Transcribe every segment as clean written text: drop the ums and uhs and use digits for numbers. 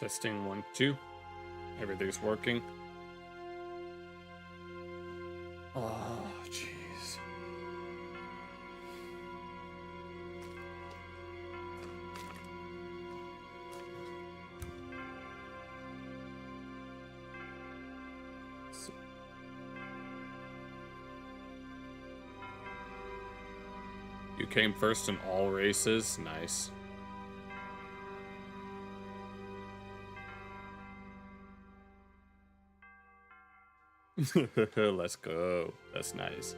Testing 1, 2. Everything's working. Oh, jeez. You came first in all races. Nice. Let's go. That's nice.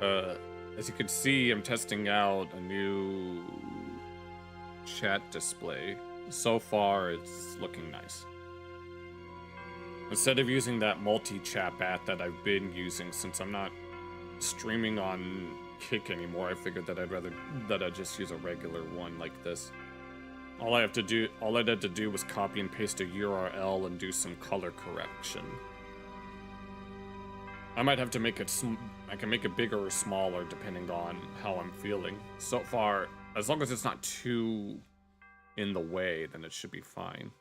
As you can see, I'm testing out a new chat display. So far, it's looking nice. Instead of using that multi-chat app that I've been using since I'm not streaming on Kick anymore, I figured that I'd just use a regular one like this. All I had to do was copy and paste a URL and do some color correction. I might have to make it, I can make it bigger or smaller depending on how I'm feeling. So far, as long as it's not too in the way, then it should be fine.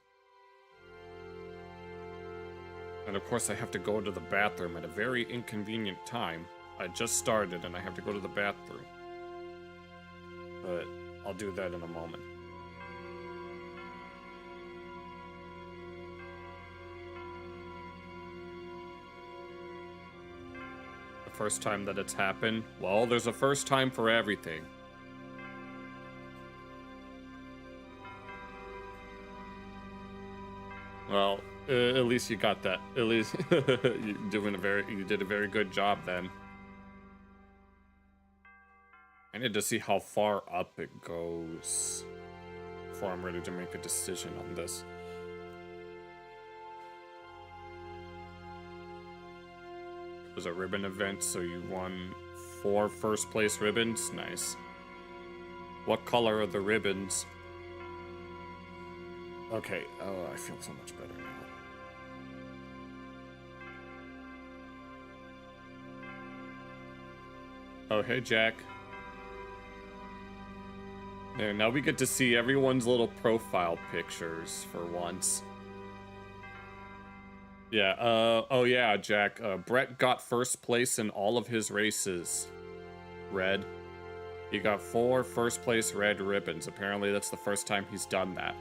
And of course I have to go to the bathroom at a very inconvenient time. I just started and I have to go to the bathroom. But I'll do that in a moment. First time that it's happened. Well, there's a first time for everything. Well, at least you got that. At least you did a very good job then. I need to see how far up it goes before I'm ready to make a decision on this. It was a ribbon event, so you won 4 first place ribbons. Nice. What color are the ribbons? Okay, oh, I feel so much better now. Oh, hey, Jack. There, now we get to see everyone's little profile pictures for once. Yeah, oh yeah, Jack, Brett got first place in all of his races. Red. He got 4 first place red ribbons. Apparently that's the first time he's done that.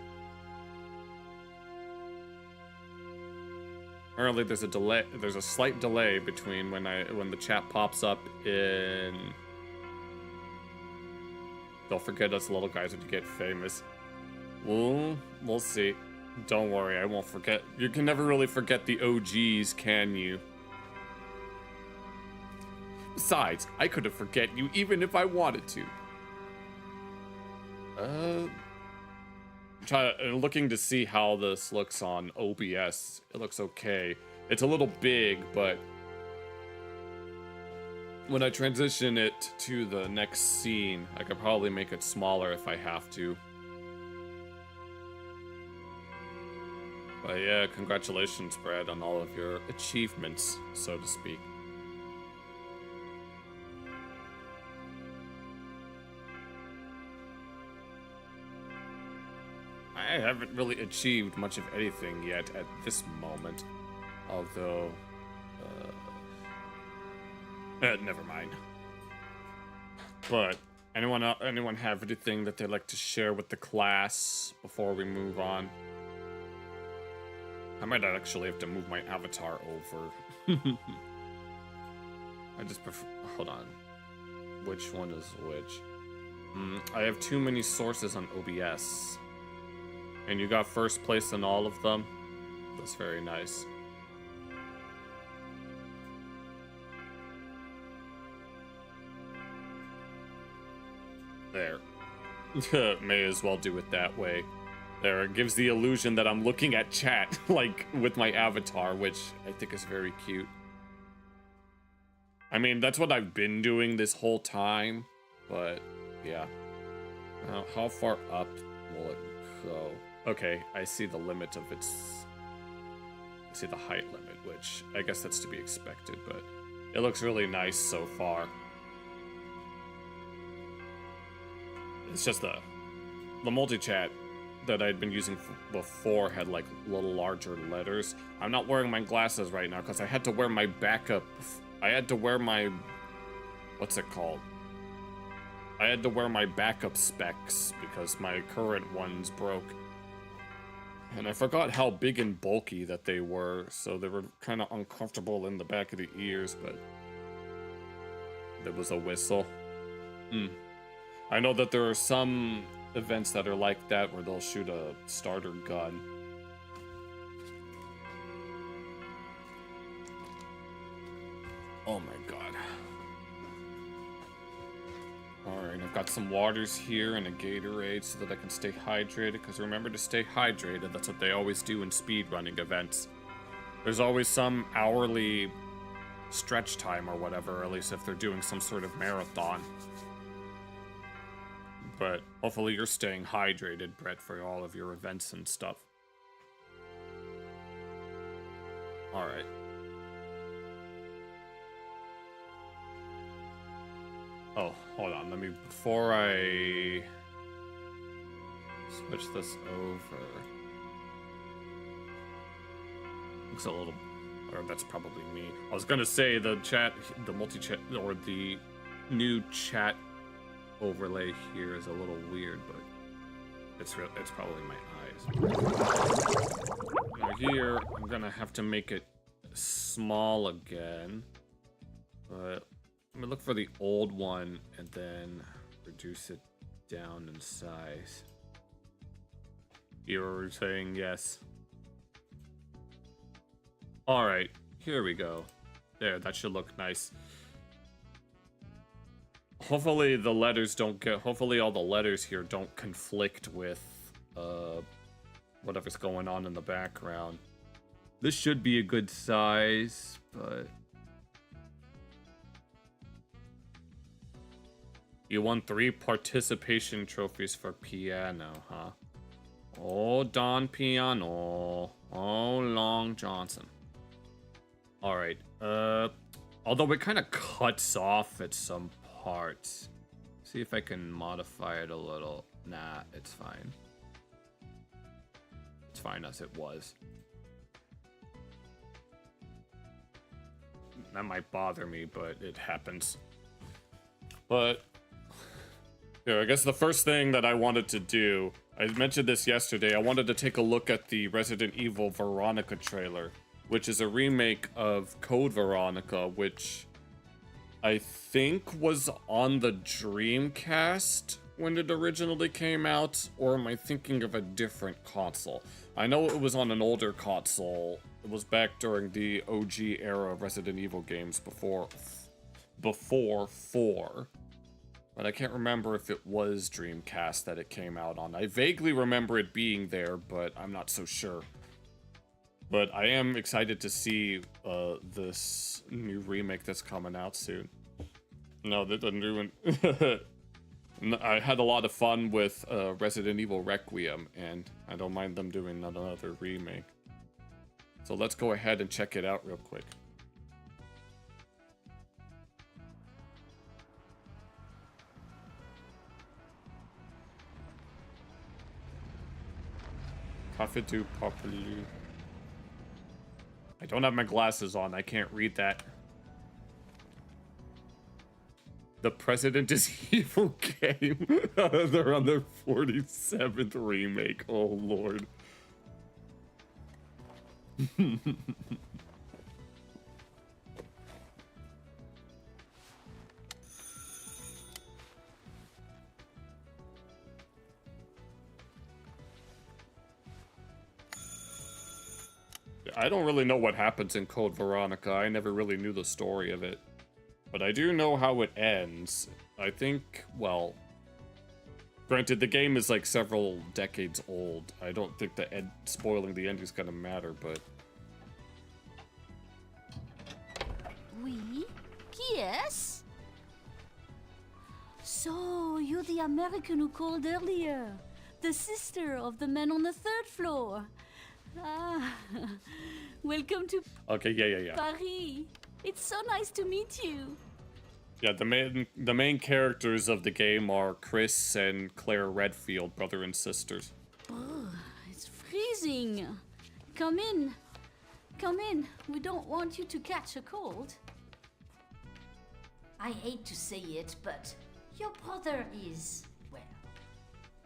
Apparently there's a slight delay between when the chat pops up in... Don't forget us little guys when you get famous. We'll see. Don't worry, I won't forget. You can never really forget the OGs, can you? Besides, I couldn't forget you even if I wanted to. Looking to see how this looks on OBS. It looks okay. It's a little big, but when I transition it to the next scene, I could probably make it smaller if I have to. But yeah, congratulations, Brad, on all of your achievements, so to speak. I haven't really achieved much of anything yet at this moment. Although, never mind. But anyone have anything that they'd like to share with the class before we move on? I might actually have to move my avatar over. I just prefer... Hold on. Which one is which? I have too many sources on OBS. And you got first place in all of them? That's very nice. There. May as well do it that way. There, it gives the illusion that I'm looking at chat, like, with my avatar, which I think is very cute. I mean, that's what I've been doing this whole time, but, yeah. Now, how far up will it go? Okay, I see the limit of its... I see the height limit, which I guess that's to be expected, but it looks really nice so far. It's just the multi-chat that I'd been using before had like little larger letters. I'm not wearing my glasses right now because I had to wear my backup. I had to wear my, what's it called? I had to wear my backup specs because my current ones broke. And I forgot how big and bulky that they were, so they were kind of uncomfortable in the back of the ears, but there was a whistle. I know that there are some events that are like that where they'll shoot a starter gun. Oh my god. Alright, I've got some waters here and a Gatorade so that I can stay hydrated, because remember to stay hydrated, that's what they always do in speedrunning events. There's always some hourly stretch time or whatever, or at least if they're doing some sort of marathon. But hopefully you're staying hydrated, Brett, for all of your events and stuff. Alright. Oh, hold on, before I switch this over. Looks a little, or that's probably me. I was gonna say the chat, the multi-chat, or the new chat overlay here is a little weird, but it's probably my eyes. Now here, I'm gonna have to make it small again, but I'm gonna look for the old one and then reduce it down in size. You're saying yes. Alright, here we go. There, that should look nice. Hopefully the letters don't get, hopefully all the letters here don't conflict with whatever's going on in the background. This should be a good size, but you won 3 participation trophies for piano, huh? Oh, Don Piano. Oh, Long Johnson. Alright, although it kind of cuts off at some parts. See if I can modify it a little. Nah, it's fine. It's fine as it was. That might bother me, but it happens. But yeah, I guess the first thing that I wanted to do, I mentioned this yesterday, I wanted to take a look at the Resident Evil Veronica trailer, which is a remake of Code Veronica, which I think was on the Dreamcast when it originally came out, or am I thinking of a different console? I know it was on an older console. It was back during the OG era of Resident Evil games before 4. But I can't remember if it was Dreamcast that it came out on. I vaguely remember it being there, but I'm not so sure. But I am excited to see this new remake that's coming out soon. No, the new one. I had a lot of fun with Resident Evil Requiem, and I don't mind them doing another remake. So let's go ahead and check it out real quick. Coffee do properly. I don't have my glasses on. I can't read that. The President is Evil game. They're on their 47th remake. Oh, Lord. I don't really know what happens in Code Veronica. I never really knew the story of it. But I do know how it ends. I think, well, granted, the game is like several decades old. I don't think the spoiling the ending is gonna matter, but... Oui? Yes? So, you're the American who called earlier. The sister of the man on the 3rd floor. Ah, welcome to okay, yeah. Paris. It's so nice to meet you. Yeah, the main characters of the game are Chris and Claire Redfield, brother and sisters. Ugh, it's freezing. Come in. Come in. We don't want you to catch a cold. I hate to say it, but your brother is, well,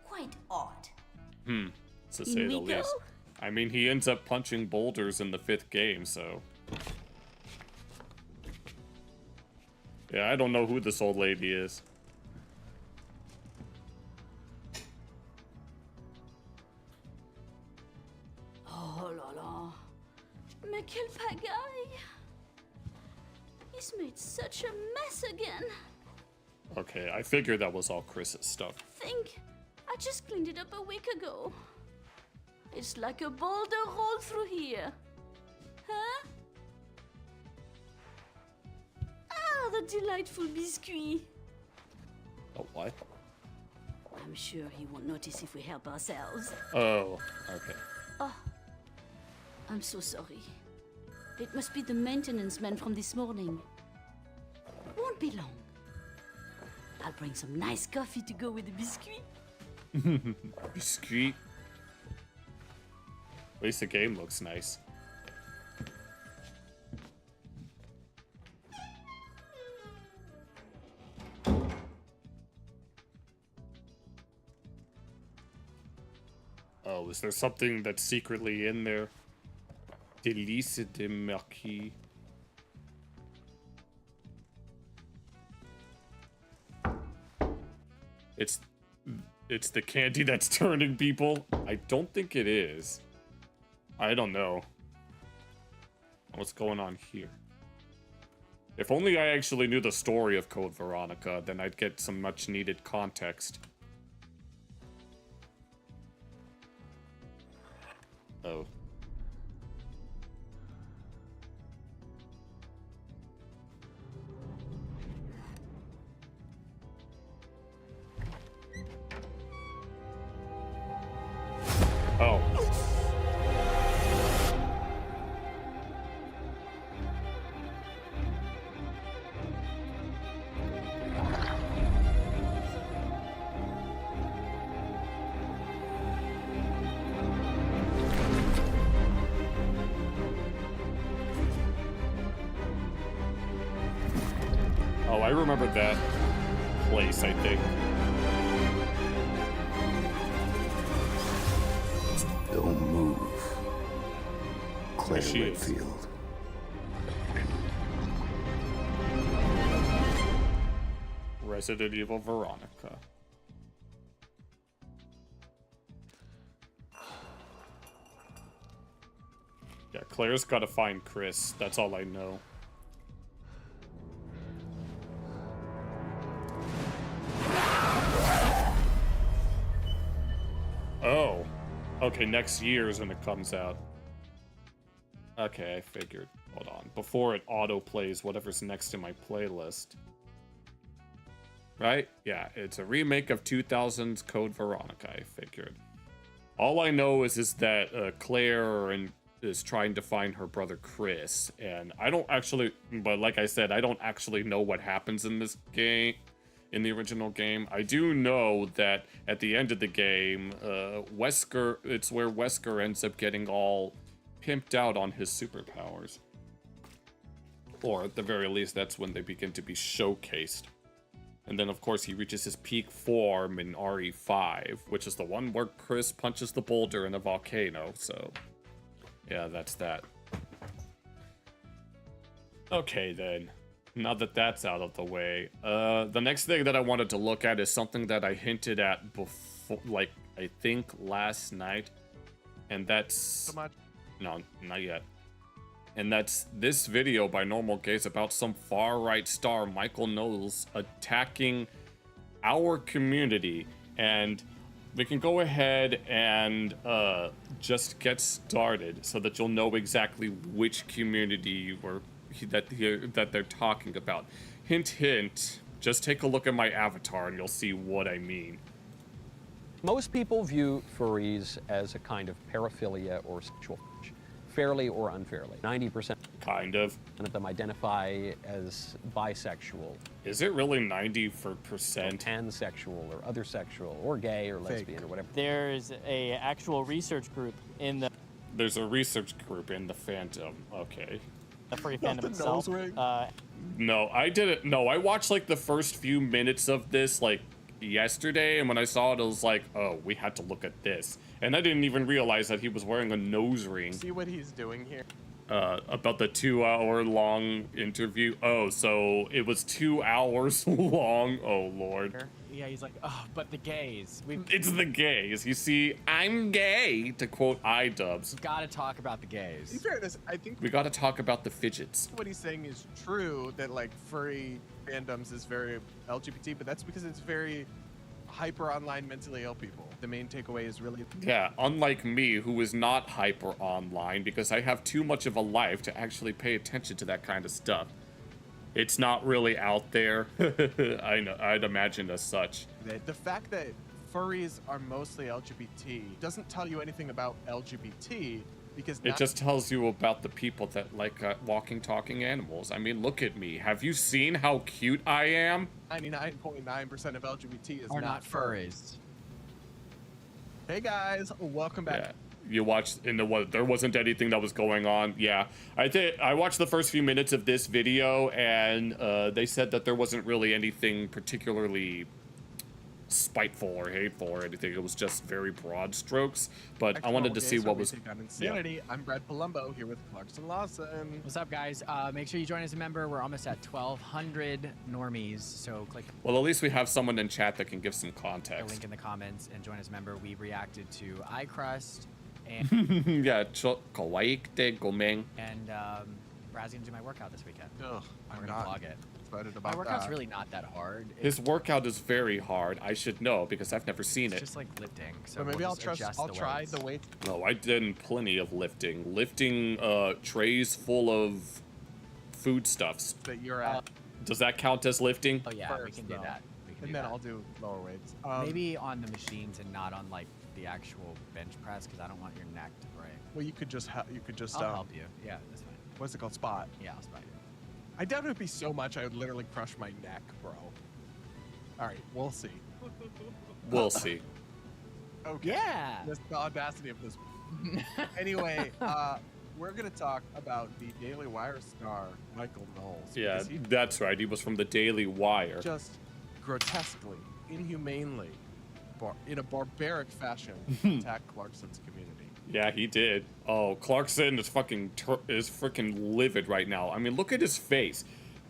quite odd. To say the least. I mean, he ends up punching boulders in the 5th game, so... Yeah, I don't know who this old lady is. Oh la la. Mais quelle pagaille! He's made such a mess again. Okay, I figured that was all Chris's stuff. Think, I just cleaned it up a week ago. It's like a boulder rolled through here. Huh? Ah, the delightful biscuit. Oh, what? I'm sure he won't notice if we help ourselves. Oh, okay. Oh, I'm so sorry. It must be the maintenance man from this morning. Won't be long. I'll bring some nice coffee to go with the biscuit. Biscuit. At least the game looks nice. Oh, is there something that's secretly in there? Délice de Marquis. It's the candy that's turning people? I don't think it is. I don't know. What's going on here? If only I actually knew the story of Code Veronica, then I'd get some much needed context. Oh. Oh. Oh, I remember that place, I think. Don't move. Claire There she is. Redfield. Resident Evil Veronica. Yeah, Claire's gotta find Chris. That's all I know. Oh. Okay, next year is when it comes out. Okay, I figured. Hold on. Before it auto-plays whatever's next in my playlist. Right? Yeah, it's a remake of 2000's Code Veronica, I figured. All I know is that Claire is trying to find her brother Chris, and I don't actually, but like I said, I don't actually know what happens in this game, in the original game. I do know that at the end of the game, Wesker, it's where Wesker ends up getting all pimped out on his superpowers. Or at the very least, that's when they begin to be showcased. And then, of course, he reaches his peak form in RE5, which is the one where Chris punches the boulder in the volcano, so... yeah, that's that. Okay, then. Now that that's out of the way, the next thing that I wanted to look at is something that I hinted at before, like, I think last night. And that's... So much. No, not yet. And that's this video by Normal Gaze about some far-right star, Michael Knowles, attacking our community. And we can go ahead and just get started so that you'll know exactly which community that they're talking about. Hint, hint. Just take a look at my avatar and you'll see what I mean. Most people view furries as a kind of paraphilia or sexual fetish, fairly or unfairly. 90%. Kind of. of them identify as bisexual, Is it really 90 for percent? pansexual, or other sexual, or gay, or lesbian, or whatever. There's a actual research group in the There's a research group in the fandom. Okay. furry fandom itself. No, I didn't. No, I watched like the first few minutes of this like yesterday, and when I saw it, I was like, oh, we had to look at this. And I didn't even realize that he was wearing a nose ring. See what he's doing here? About the 2-hour-long interview. Oh, so it was 2 hours long. Oh, Lord. Yeah, he's like, oh, but the gays. We've It's the gays. You see, I'm gay, to quote iDubbbz. got to talk about the In gays. fairness, I think We gotta talk about the fidgets. what he's saying is true, that like furry fandoms is very LGBT, but that's because it's very hyper online mentally ill people. The main takeaway is really Yeah, unlike me, who is not hyper online because I have too much of a life to actually pay attention to that kind of stuff. It's not really out there. I know, I'd imagine as such. that the fact that furries are mostly LGBT doesn't tell you anything about LGBT because It just tells you about the people that like walking, talking animals. I mean, look at me. Have you seen how cute I am? 99.9% of LGBT is Are not not furries. Hey guys, welcome back. Yeah. You watched in the what? There wasn't anything that was going on. Yeah, I watched the first few minutes of this video, and they said that there wasn't really anything particularly spiteful or hateful or anything. It was just very broad strokes. But I wanted to see what was. On Insanity. I'm Brad Palumbo here with Clarkson Lawson. What's up, guys? Make sure you join as a member. We're almost at 1,200 normies, so click Well, at least we have someone in chat that can give some the context. link in the comments and join as a member. We reacted to iCrust, and Yeah, kawaii te gomeng. Brad's gonna do my workout this weekend. Ugh, We're I'm gonna not vlog it. excited My about workout's that. really not that hard. His workout is very hard. I should know because I've never seen It's it. just like lifting. So But maybe we'll I'll just adjust I'll the try weights. the weight. No, I did plenty of lifting. Lifting trays full of foodstuffs. that you're at Does that count as lifting? Oh yeah, we first, can do though. that. We can and do then that. I'll do lower weights. Maybe on the machines and not on like the actual bench press because I don't want your neck to break. well, you could just I'll help you. Yeah, that's fine. what's it called? Spot. Yeah, I'll spot you. I doubt it'd be so much I would literally crush my neck, bro. All right, we'll see. We'll see. Okay. Yeah. That's the audacity of this. Anyway, we're gonna talk about the Daily Wire star Michael Knowles. Yeah, because he that's right. He was from the Daily Wire. just grotesquely, inhumanely, in a barbaric fashion, attacked Clarkson's community. Yeah, he did. Oh, Clarkson is freaking livid right now. I mean, look at his face.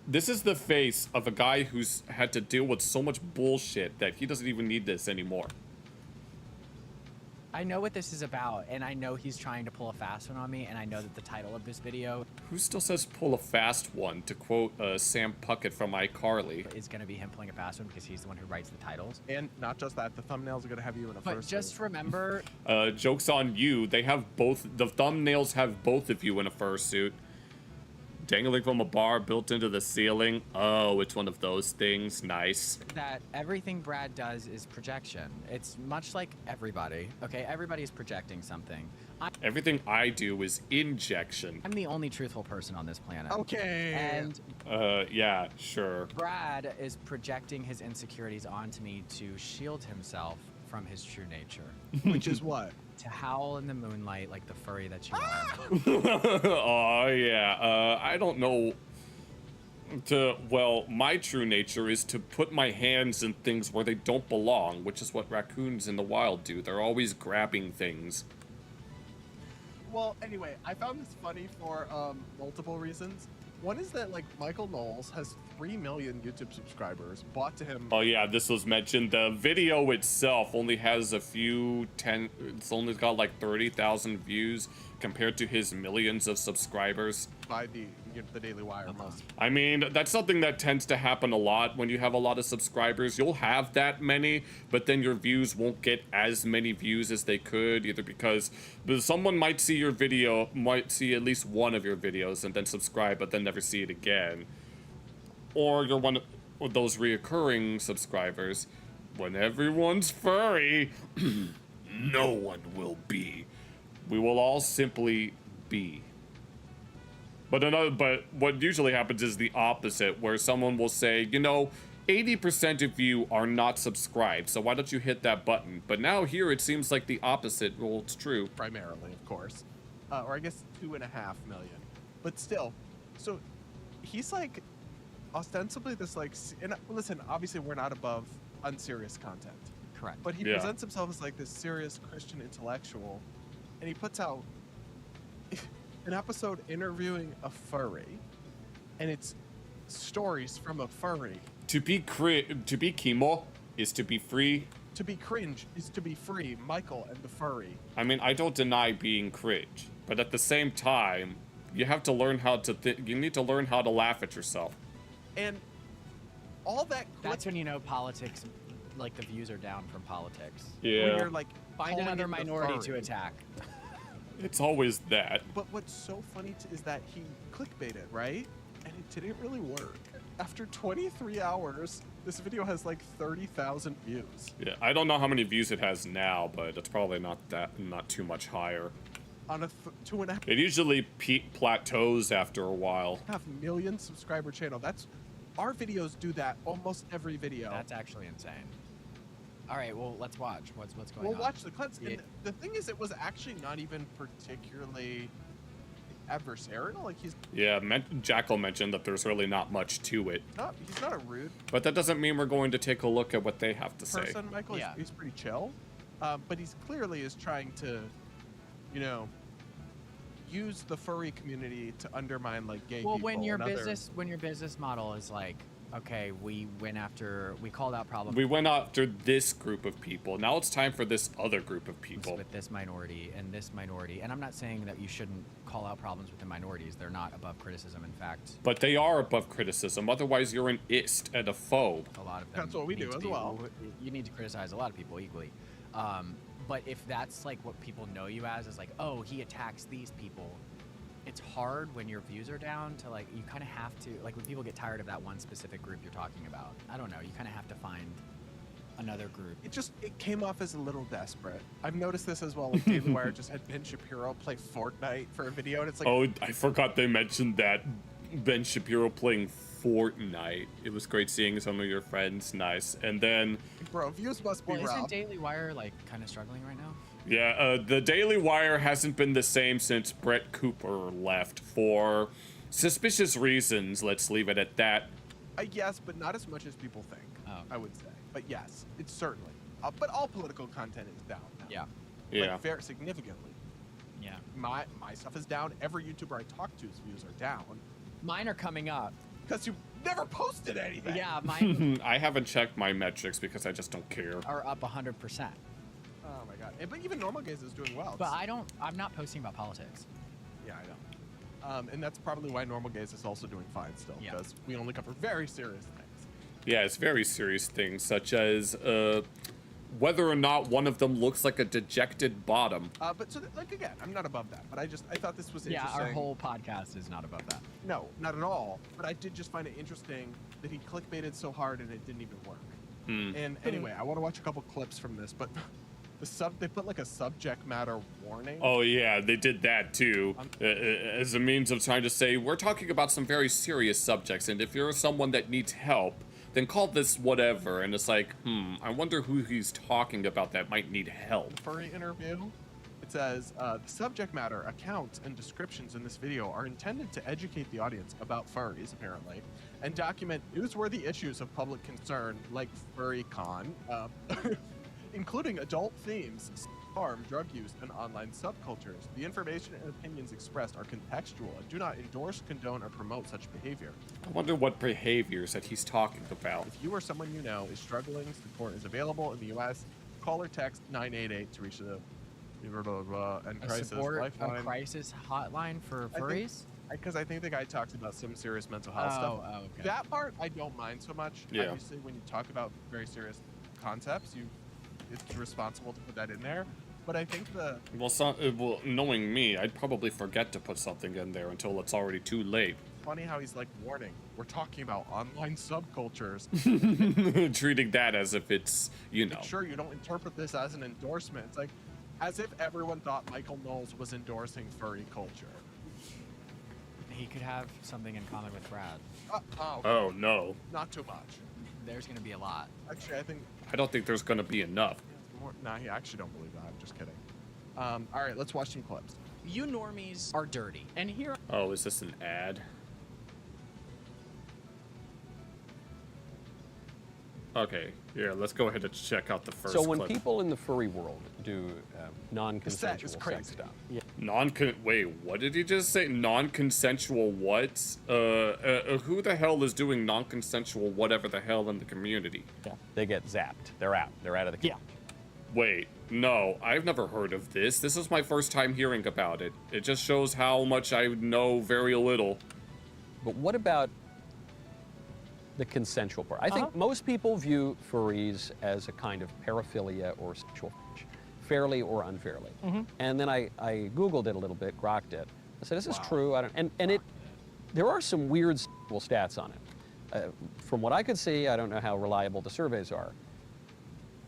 This is the face of a guy who's had to deal with so much bullshit that he doesn't even need this anymore. I know what this is about, and I know he's trying to pull a fast one on me, and I know that the title of this video Who still says pull a fast one, to quote Sam Puckett from iCarly? is going to be him pulling a fast one because he's the one who writes the titles. And not just that, the thumbnails are gonna have you in a But first. just remember, Joke's on you. They have both. The thumbnails have both of you in a fursuit. Dangling from a bar built into the ceiling. Oh, it's one of those things. Nice. that everything Brad does is projection. It's much like everybody, okay? Everybody is projecting something. Everything I do is injection. I'm the only truthful person on this planet. Okay. And Yeah, sure. Brad is projecting his insecurities onto me to shield himself from his true nature. which is what? To howl in the moonlight like the furry that you are. Oh, yeah. I don't know. Well, my true nature is to put my hands in things where they don't belong, which is what raccoons in the wild do. They're always grabbing things. Well, anyway, I found this funny for multiple reasons. One is that like Michael Knowles has 3 million YouTube subscribers bought to him Oh, yeah, this was mentioned. The video itself only has it's only got like 30,000 views compared to his millions of subscribers. by the Daily Wire most. I mean, that's something that tends to happen a lot when you have a lot of subscribers. You'll have that many, but then your views won't get as many views as they could, either because someone might see your video, might see at least one of your videos and then subscribe, but then never see it again. Or you're one of those reoccurring subscribers. When everyone's furry, no one will be. We will all simply be. But what usually happens is the opposite, where someone will say, 80% of you are not subscribed, so why don't you hit that button? But now here it seems like the opposite holds true. Primarily, of course. Or I guess 2.5 million. But still, so he's like ostensibly this like, and listen, obviously we're not above unserious content. Correct. But he presents himself as like this serious Christian intellectual, and he puts out an episode interviewing a furry, and it's stories from a furry. To be chemo is to be free. To be cringe is to be free. Michael and the furry. I mean, I don't deny being cringe, but at the same time, you have to learn how to. You need to learn how to laugh at yourself. And all that. That's when you know politics, like the views are down from politics. Yeah. When you're like Find another minority to attack. It's always that. But what's so funny is that he clickbaited, right? And it didn't really work. After 23 hours, this video has like 30,000 views. Yeah, I don't know how many views it has now, but it's probably not too much higher. On a 2.5 It usually plateaus after a while. million subscriber channel. That's our videos do that almost every video. That's actually insane. All right, well, let's watch. What's going on? We'll watch the clips. Yeah. And the thing is, it was actually not even particularly adversarial. Like Jackal mentioned that there's really not much to it. he's not a rude But that doesn't mean we're going to take a look at what they have to say. person, Michael. Yeah. He's pretty chill. But he's clearly is trying to, use the furry community to undermine like gay people. Well, when your and other- business model is like, okay, we called out problems We went after this group of people. Now it's time for this other group of people. with this minority, and I'm not saying that you shouldn't call out problems with the minorities. They're not above criticism. In fact, But they are above criticism. Otherwise, you're an ist and a phobe. a lot of them. That's what we need do to as be- well. You need to criticize a lot of people equally. But if that's like what people know you as, is like, oh, he attacks these people. It's hard when your views are down to like, you kind of have to, like when people get tired of that one specific group you're talking about. I don't know, you kind of have to find another group. It came off as a little desperate. I've noticed this as well. Like Daily Wire just had Ben Shapiro play Fortnite for a video, and it's like, Oh, I forgot they mentioned that. Ben Shapiro playing Fortnite. It was great seeing some of your friends. Nice. And then, bro, views must be Well, isn't rough. Daily Wire like kind of struggling right now? yeah, the Daily Wire hasn't been the same since Brett Cooper left for suspicious reasons. Let's leave it at that. Yes, but not as much as people think. Oh. I would say. But yes, it's certainly. But all political content is down now. Yeah. Yeah. Like, very significantly. Yeah. My stuff is down. Every YouTuber I talk to's views are down. Mine are coming up. Because you never posted anything. Yeah, mine I haven't checked my metrics because I just don't care. are up 100%. Oh my god. But even Normal Gaze is doing well. But I'm not posting about politics. Yeah, I know. And that's probably why Normal Gaze is also doing fine still. Yeah. Because we only cover very serious things. Yeah, it's very serious things, such as whether or not one of them looks like a dejected bottom. But so, like, again, I'm not above that. But I thought this was Yeah, interesting. our whole podcast is not above that. No, not at all. But I did just find it interesting that he clickbaited so hard and it didn't even work. And anyway, I want to watch a couple clips from this, but they put like a subject matter warning. Oh yeah, they did that too, as a means of trying to say, we're talking about some very serious subjects, and if you're someone that needs help, then call this whatever. And it's like, I wonder who he's talking about that might need help. Furry interview. It says, the subject matter, accounts, and descriptions in this video are intended to educate the audience about furries, apparently, and document newsworthy issues of public concern, like FurryCon, including adult themes, harm, drug use, and online subcultures. The information and opinions expressed are contextual and do not endorse, condone, or promote such behavior. I wonder what behaviors that he's talking about. If you or someone you know is struggling, support is available in the U.S. Call or text 988 to reach the and A crisis lifeline. crisis hotline for furries? Because I think the guy talks about some serious mental health stuff. Oh, okay. That part I don't mind so much. Yeah. Obviously, when you talk about very serious concepts, it's responsible to put that in there. But I think Well, knowing me, I'd probably forget to put something in there until it's already too late. funny how he's like, warning, we're talking about online subcultures. Treating that as if it's, Make sure you don't interpret this as an endorsement. It's like, as if everyone thought Michael Knowles was endorsing furry culture. He could have something in common with Brad. Oh no. Not too much. There's gonna be a lot. Actually, I think I don't think there's gonna be enough. more. Nah, I actually don't believe that. I'm just kidding. All right, let's watch some clips. You normies are dirty, and here. Oh, is this an ad? Okay, yeah, let's go ahead and check out the first So when clip. people in the furry world do non-consensual sex crazy. stuff, Wait, what did he just say? Non-consensual what? Who the hell is doing non-consensual whatever the hell in the community? they get zapped. They're out. They're out of the. Yeah. Wait, no, I've never heard of this. This is my first time hearing about it. It just shows how much I know very little. But what about the consensual part? I think most people view furries as a kind of paraphilia or sexual fetish, fairly or unfairly. And then I Googled it a little bit, grokked it. I said, "This is true." I don't, and it, there are some weird stats on it. From what I could see, I don't know how reliable the surveys are.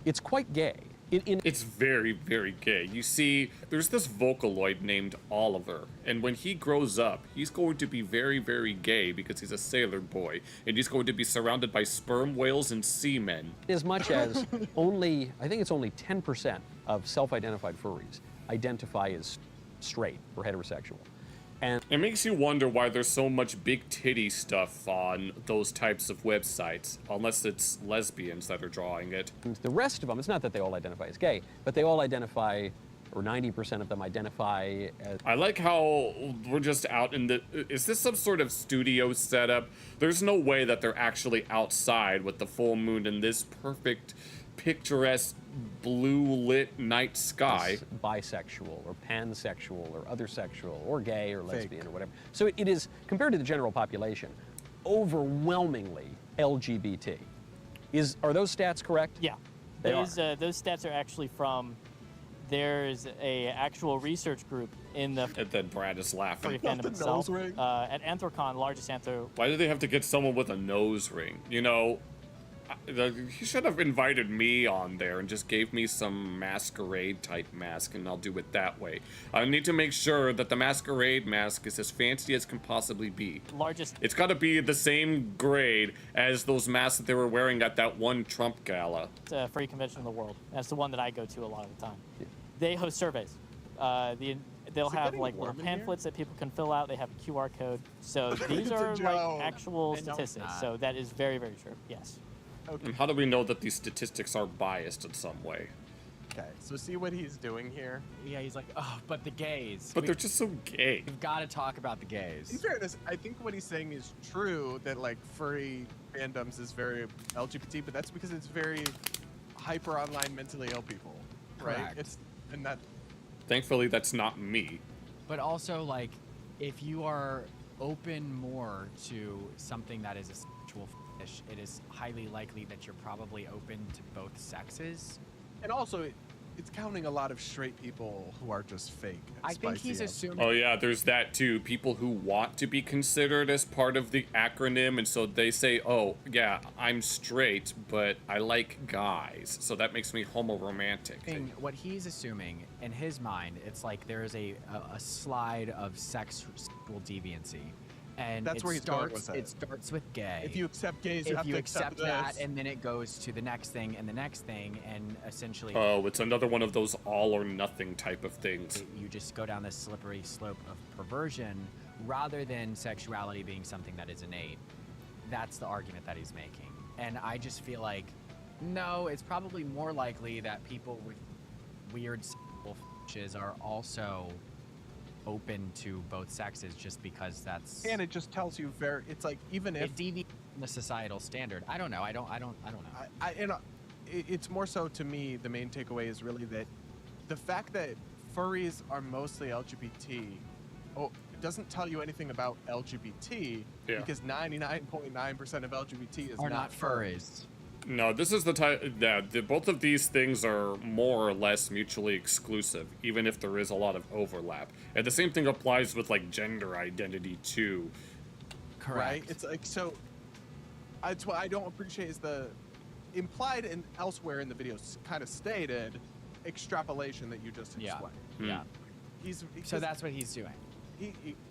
It's quite gay. It's very, very gay. You see, there's this Vocaloid named Oliver, and when he grows up, he's going to be very, very gay because he's a sailor boy, and he's going to be surrounded by sperm whales and seamen. As much as only, I think it's only 10% of self-identified furries identify as straight or heterosexual. And It makes you wonder why there's so much big titty stuff on those types of websites, unless it's lesbians that are drawing it. the rest of them, it's not that they all identify as gay, but they all identify, or 90% of them identify as... I like how we're just out in the... Is this some sort of studio setup? There's no way that they're actually outside with the full moon in this perfect, picturesque, blue-lit night sky. bisexual or pansexual or other sexual or gay or lesbian or whatever. So it is, compared to the general population, overwhelmingly LGBT. Are those stats correct? Yeah. They Those stats are actually from, there's a actual research group in the And then Brad is laughing. furry fandom the itself. nose ring? At Anthrocon, largest anthro. Why do they have to get someone with a nose ring? You know, he should have invited me on there and just gave me some masquerade type mask, and I'll do it that way. I need to make sure that the masquerade mask is as fancy as can possibly be. Largest. It's got to be the same grade as those masks that they were wearing at that one Trump gala. Furry convention in the world. That's the one that I go to a lot of the time. They host surveys. They'll have getting like little warm in here? pamphlets that people can fill out. They have a QR code. So these It's a are like joke. actual And no, it's statistics. not. So that is very, very true. Yes. And how do we know that these statistics are biased in some way? Okay, so see what he's doing here? Yeah, he's like, oh, but the gays. But they're just so gay. We've got to talk about the In gays. fairness, I think what he's saying is true, that like furry fandoms is very LGBT, but that's because it's very hyper online mentally ill people, right? Correct. And that Thankfully, that's not me. But also, like, if you are open more to something that is a sexual fetish, it is highly likely that you're probably open to both sexes. and also it's counting a lot of straight people who are just fake. and I think spicy he's and- assuming. Oh yeah, there's that too. People who want to be considered as part of the acronym, and so they say, oh yeah, I'm straight, but I like guys, so that makes me homoromantic. What he's assuming in his mind, it's like there is a slide of sexual deviancy, and That's it where he's going starts. with it. It starts with gay. If you accept gays, you if have you to accept this. that, and then it goes to the next thing and the next thing, and essentially Oh, it's another one of those all or nothing type of things. you just go down this slippery slope of perversion rather than sexuality being something that is innate. That's the argument that he's making. And I just feel like, no, it's probably more likely that people with weird sexual fetishes are also open to both sexes, just because that's And it just tells you it's like, even if it deviates from the societal standard. I don't know. I don't know. It's more so, to me, the main takeaway is really that the fact that furries are mostly LGBT, it doesn't tell you anything about LGBT, Yeah. because 99.9% of LGBT is Are not furry. furries. No, this is the type. Yeah, both of these things are more or less mutually exclusive, even if there is a lot of overlap. And the same thing applies with like gender identity too. Correct. Right? It's like, so it's what I don't appreciate is the implied and elsewhere in the video kind of stated extrapolation that you just Yeah. explained. Yeah. He's So that's what he's doing.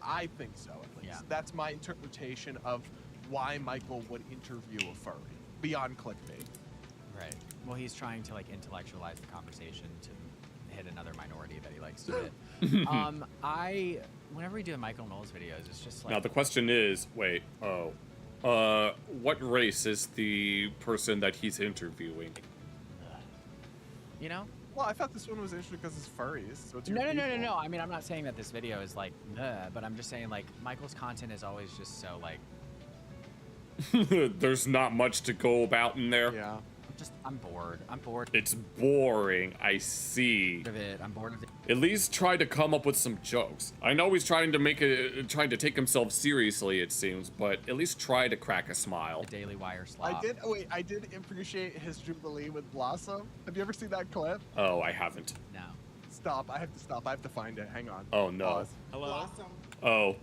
I think so, at least. Yeah. That's my interpretation of why Michael would interview a furry, beyond clickbait. Right. Well, he's trying to like intellectualize the conversation to hit another minority that he likes to hit. Whenever we do a Michael Knowles videos, it's just like. Now the question is, wait, what race is the person that he's interviewing? You know? Well, I thought this one was interesting because it's furries. So it's your No. people. I mean, I'm not saying that this video is like, but I'm just saying like Michael's content is always just so like. There's not much to go about in there. Yeah. I'm bored. I'm bored It's boring, I see. of it. I'm bored of it. At least try to come up with some jokes. I know he's trying to take himself seriously, it seems, but at least try to crack a smile. The Daily Wire slop. I did appreciate his Jubilee with Blossom. Have you ever seen that clip? Oh, I haven't. No. Stop. I have to stop. I have to find it. Hang on. Oh, no. Pause. Hello? Blossom. Oh,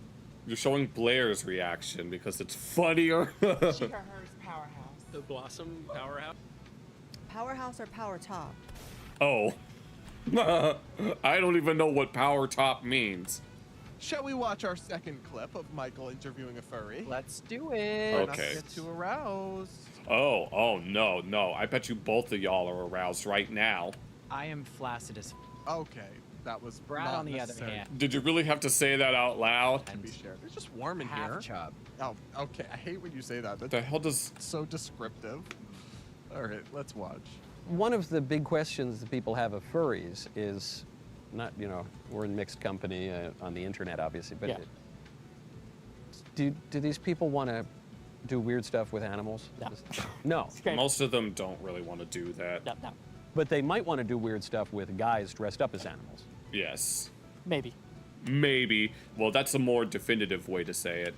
you're showing Blair's reaction because it's funnier. She or hers powerhouse. The Blossom Powerhouse. Powerhouse or power top? Oh. I don't even know what power top means. Shall we watch our second clip of Michael interviewing a furry? Let's do it. Try not to Okay. get too aroused. Oh, no. I bet you both of y'all are aroused right now. I am flaccid as Okay, that was Brad not on the other necessary hand. Did you really have to say that out loud? to be shared. It's just warm in Half here. chub. Oh, okay. I hate when you say that. What That's the hell does... so descriptive. All right, let's watch. One of the big questions that people have of furries is not, we're in mixed company on the internet, obviously, but Yeah. do these people want to do weird stuff with animals? No. No. It's great. Most of them don't really want to do that. No. But they might want to do weird stuff with guys dressed up as animals. Yes. Maybe. Maybe. Well, that's a more definitive way to say it.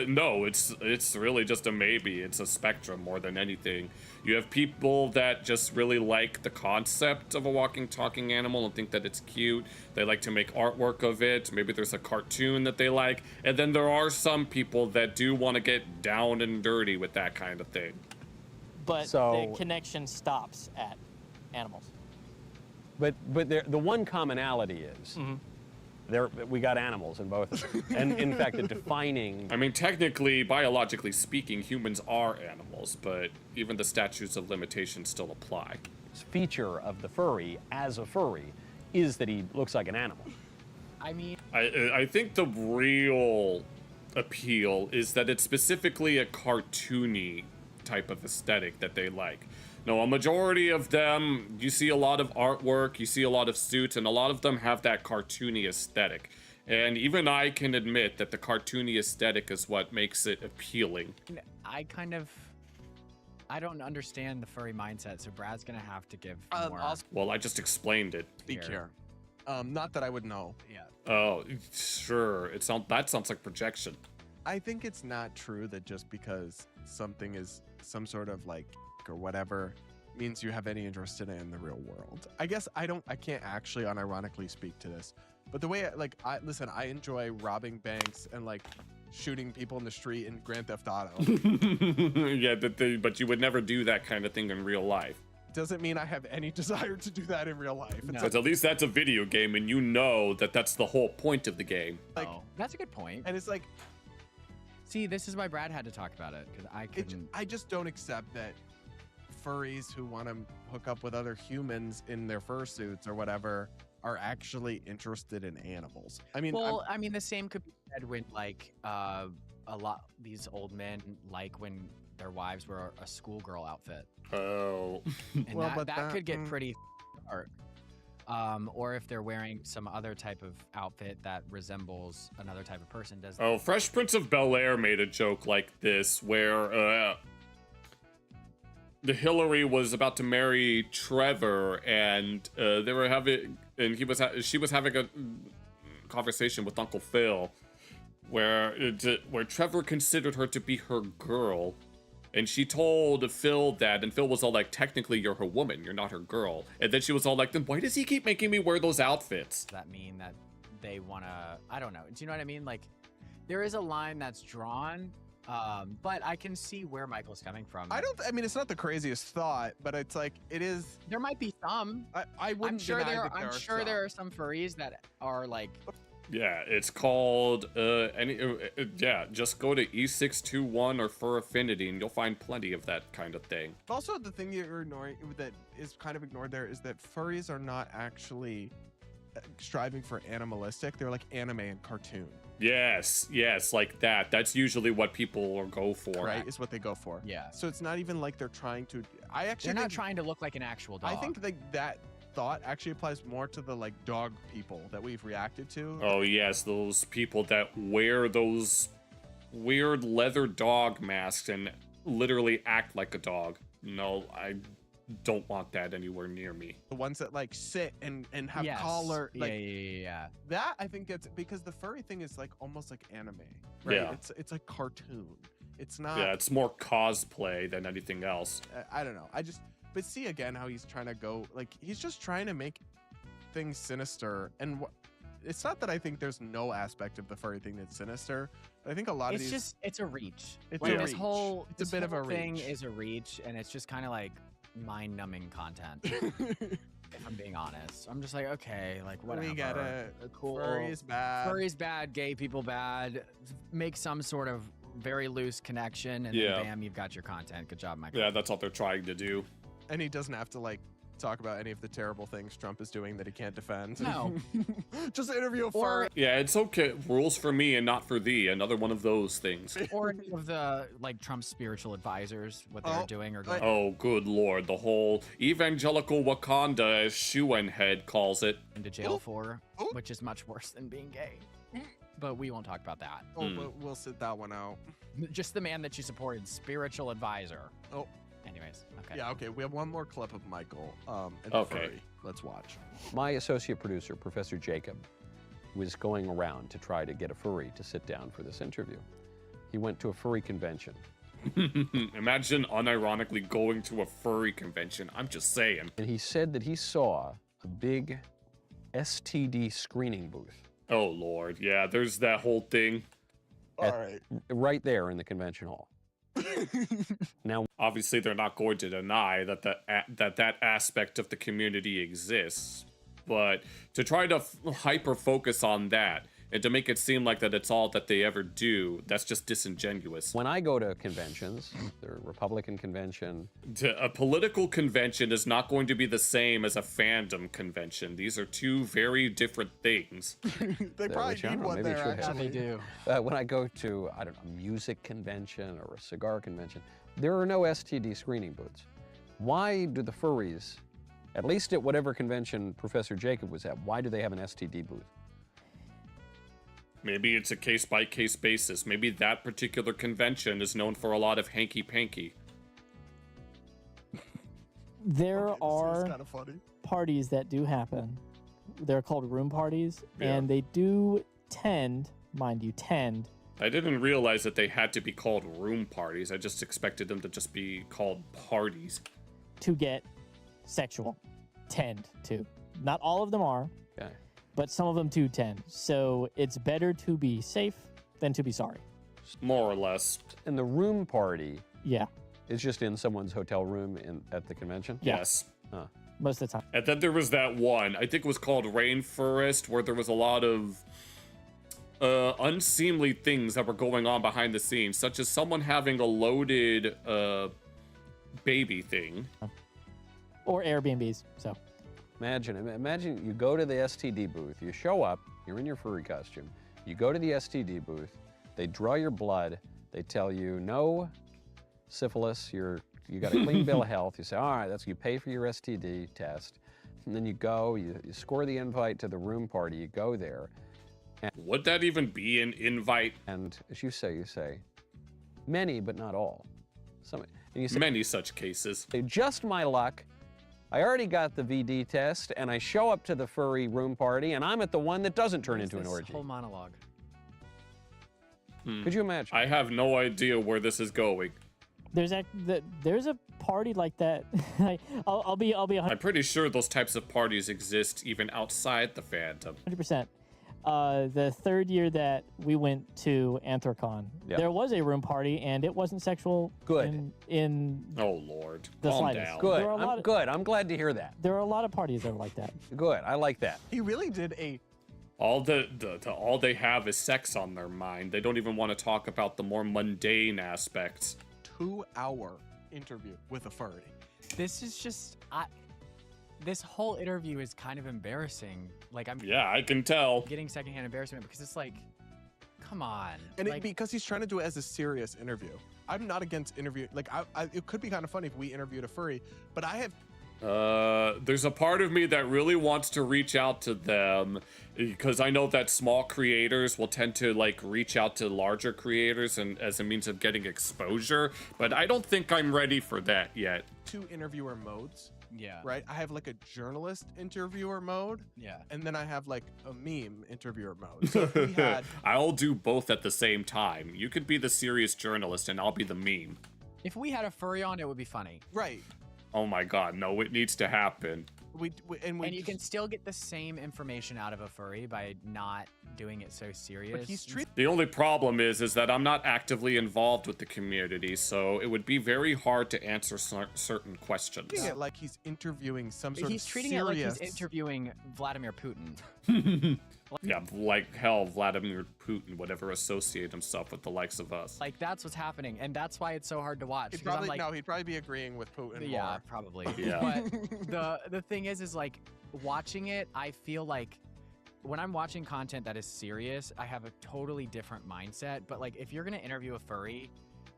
No, it's really just a maybe. It's a spectrum more than anything. You have people that just really like the concept of a walking, talking animal and think that it's cute. They like to make artwork of it. Maybe there's a cartoon that they like. And then there are some people that do want to get down and dirty with that kind of thing. But So- the connection stops at animals. But the one commonality is we got animals in both of them. And in fact, the defining I mean, technically, biologically speaking, humans are animals, but even the statutes of limitation still apply. feature of the furry as a furry is that he looks like an animal. I mean, I think the real appeal is that it's specifically a cartoony type of aesthetic that they like. No, a majority of them, you see a lot of artwork, you see a lot of suits, and a lot of them have that cartoony aesthetic. And even I can admit that the cartoony aesthetic is what makes it appealing. I don't understand the furry mindset, so Brad's gonna have to give more. Well, I just explained it. Speak here. Not that I would know. Yeah. Oh, sure. That sounds like projection. I think it's not true that just because something is some sort of like or whatever means you have any interest in it in the real world. I guess I can't actually unironically speak to this, but the way I enjoy robbing banks and like shooting people in the street in Grand Theft Auto. Yeah, but you would never do that kind of thing in real life. Doesn't mean I have any desire to do that in real life. It's But at least that's a video game, and you know that that's the whole point of the game. like, That's a good point. and it's like See, this is why Brad had to talk about it, because I couldn't. I just don't accept that furries who want to hook up with other humans in their fursuits or whatever are actually interested in animals. I mean, Well, I mean, the same could be said when like a lot these old men like when their wives wear a schoolgirl outfit, Oh. and Well, but that could get mm. pretty dark. Or if they're wearing some other type of outfit that resembles another type of person, does Oh, Fresh Prince of Bel-Air made a joke like this where the Hillary was about to marry Trevor, and they were having, and she was having a conversation with Uncle Phil, where Trevor considered her to be her girl, and she told Phil that, and Phil was all like, "Technically, you're her woman, you're not her girl." And then she was all like, "Then why does he keep making me wear those outfits?" that mean that they want to? I don't know. Do you know what I mean? Like, there is a line that's drawn, But I can see where Michael's coming from. I mean, it's not the craziest thought, but it's like it is. There might be some. I wouldn't. I'm sure deny there. that I'm are sure some. there are some furries that are like. Yeah, it's called yeah, just go to E621 or Fur Affinity and you'll find plenty of that kind of thing. Also, the thing you're ignoring that is kind of ignored there is that furries are not actually striving for animalistic. They're like anime and cartoon. Yes, like that. That's usually what people will go for. Right, is what they go for. Yeah. So it's not even like they're trying to. They're not trying to look like an actual dog. I think that thought actually applies more to the like dog people that we've reacted to. Oh yes, those people that wear those weird leather dog masks and literally act like a dog. No, I don't want that anywhere near me. The ones that like sit and have Yes. collar. Like, Yeah. that I think it's because the furry thing is like almost like anime. Right? Yeah. It's like cartoon. It's not. Yeah, it's more cosplay than anything else. I don't know. But see again how he's trying to go, like, he's just trying to make things sinister. And it's not that I think there's no aspect of the furry thing that's sinister, but I think a lot of these. It's a reach. It's like a this reach. whole. It's a this bit of a whole thing reach. is a reach, and it's just kind of like mind-numbing content. If I'm being honest, I'm just like, okay, like whatever. We got a cool. furry is bad. Furry's bad. Gay people bad. Make some sort of very loose connection, and Yeah. then bam, you've got your content. Good job, Michael. Yeah, that's all they're trying to do. And he doesn't have to like talk about any of the terrible things Trump is doing that he can't defend. No. Just interview a Or- furry. Yeah, it's okay. Rules for me and not for thee. Another one of those things. Or any of the like Trump's spiritual advisors, what they're Oh, doing or like- going Oh, good lord. The whole evangelical Wakanda, as Shuenhead calls it. into jail Ooh. for, Ooh. which is much worse than being gay. But we won't talk about that. Oh, but we'll sit that one out. Just the man that you supported, spiritual advisor. Oh. Anyways, okay. Yeah, okay. We have one more clip of Michael and Okay. furry. Let's watch. My associate producer, Professor Jacob, was going around to try to get a furry to sit down for this interview. He went to a furry convention, Imagine unironically going to a furry convention. I'm just saying. and he said that he saw a big STD screening booth Oh, lord. Yeah, there's that whole thing. All right. right there in the convention hall. Now, Obviously, they're not going to deny that that aspect of the community exists. But to try to hyper-focus on that and to make it seem like that it's all that they ever do, that's just disingenuous. when I go to conventions, the Republican convention, A political convention is not going to be the same as a fandom convention. These are two very different things. They probably which I need don't know, one maybe it there, should have. actually. They do. when I go to, I don't know, a music convention or a cigar convention, there are no STD screening booths. Why do the furries, at least at whatever convention Professor Jacob was at, why do they have an STD booth? Maybe it's a case-by-case basis. Maybe that particular convention is known for a lot of hanky-panky. There Okay, this is are kind of funny. parties that do happen. They're called room parties, Yeah. and they do tend, mind you, tend. I didn't realize that they had to be called room parties. I just expected them to just be called parties. to get sexual. Tend to. Not all of them are, Okay. but some of them do tend. So it's better to be safe than to be sorry. More or less. And the room party Yeah, is just in someone's hotel room at the convention? Yeah. Yes. most of the time. And then there was that one, I think it was called Rainforest, where there was a lot of unseemly things that were going on behind the scenes, such as someone having a loaded baby thing. Or Airbnbs. So Imagine you go to the STD booth, you show up, you're in your furry costume, you go to the STD booth, they draw your blood, they tell you no syphilis, you got a clean bill of health, you say, all right, you pay for your STD test, and then you go, you score the invite to the room party, you go there, Would that even be an invite? and as you say, many but not all. And you say, Many such cases. just my luck, I already got the VD test, and I show up to the furry room party, and I'm at the one that doesn't turn into an orgy. Whole monologue. Could you imagine? I have no idea where this is going. there's a party like that. I'll be I'm pretty sure those types of parties exist even outside the fandom. 100%. The third year that we went to Anthrocon, Yeah. there was a room party, and it wasn't sexual. Good. In Oh Lord, the calm slightest. down. Good. There are a lot of- Good. I'm glad to hear that. there are a lot of parties that are like that. Good. I like that. He really did a All all they have is sex on their mind. They don't even want to talk about the more mundane aspects. 2-hour interview with a furry. This is just this whole interview is kind of embarrassing. Like I'm Yeah, I can tell. getting secondhand embarrassment because it's like, come on. And like, because he's trying to do it as a serious interview. I'm not against interview. Like, it could be kind of funny if we interviewed a furry, but I have. There's a part of me that really wants to reach out to them because I know that small creators will tend to like reach out to larger creators and as a means of getting exposure, but I don't think I'm ready for that yet. 2 interviewer modes, yeah. right? I have like a journalist interviewer mode, Yeah. and then I have like a meme interviewer mode. So if we had, I'll do both at the same time. You could be the serious journalist and I'll be the meme. If we had a furry on, it would be funny. right, Oh my god, no, it needs to happen. and You can still get the same information out of a furry by not doing it so serious. But he's treating. The only problem is that I'm not actively involved with the community, so it would be very hard to answer certain questions. it like he's interviewing some sort He's of treating serious. it like he's interviewing Vladimir Putin. Yeah, like hell, Vladimir Putin would ever associate himself with the likes of us. Like that's what's happening, and that's why it's so hard to watch. He'd 'cause I'm probably, like, he'd probably be agreeing with Putin yeah, more. probably. Yeah. But the thing is like watching it, I feel like when I'm watching content that is serious, I have a totally different mindset. But like if you're gonna interview a furry,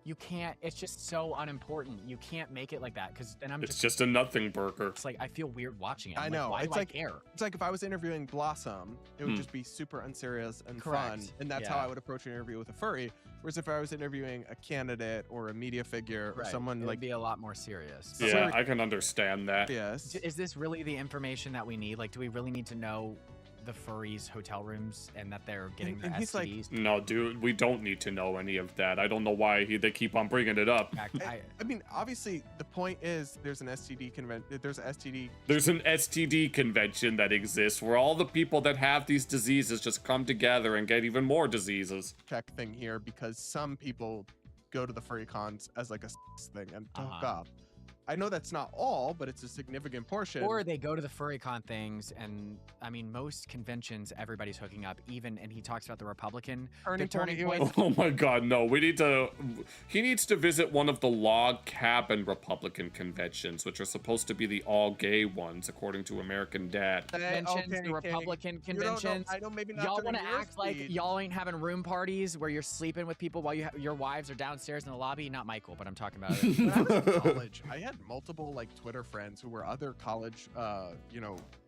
you can't. It's just so unimportant. You can't make it like that because then I'm It's just a nothing burger. It's like I feel weird watching it. I I'm know. Like, why It's do like- I care? It's like if I was interviewing Blossom, it would Hmm. just be super unserious and Correct. fun, and that's how Yeah. I would approach an interview with a furry. Whereas if I was interviewing a candidate or a media figure or Right. someone It would like be a lot more serious. Yeah, I can understand that. yes, Is this really the information that we need? Like, do we really need to know the furries' hotel rooms and that they're getting their and he's like- STDs? No, dude, we don't need to know any of that. I don't know why they keep on bringing it up. I mean, obviously the point is there's an STD convention. There's an STD. There's an STD convention that exists where all the people that have these diseases just come together and get even more diseases. check thing here because some people go to the furry cons as like a thing and to hook up. I know that's not all, but it's a significant portion. Or they go to the furry con things, and I mean, most conventions, everybody's hooking up. Even, and he talks about the Republican Turning Turning Point. Point. Oh my god, no. He needs to visit one of the log cabin Republican conventions, which are supposed to be the all gay ones, according to American Dad. Conventions, okay, the Republican You don't know- conventions. I know maybe not Y'all during want to your act like speed. y'all ain't having room parties where you're sleeping with people while your wives are downstairs in the lobby. Not Michael, but I'm talking about it. When I was in college, I had multiple like Twitter friends who were other college,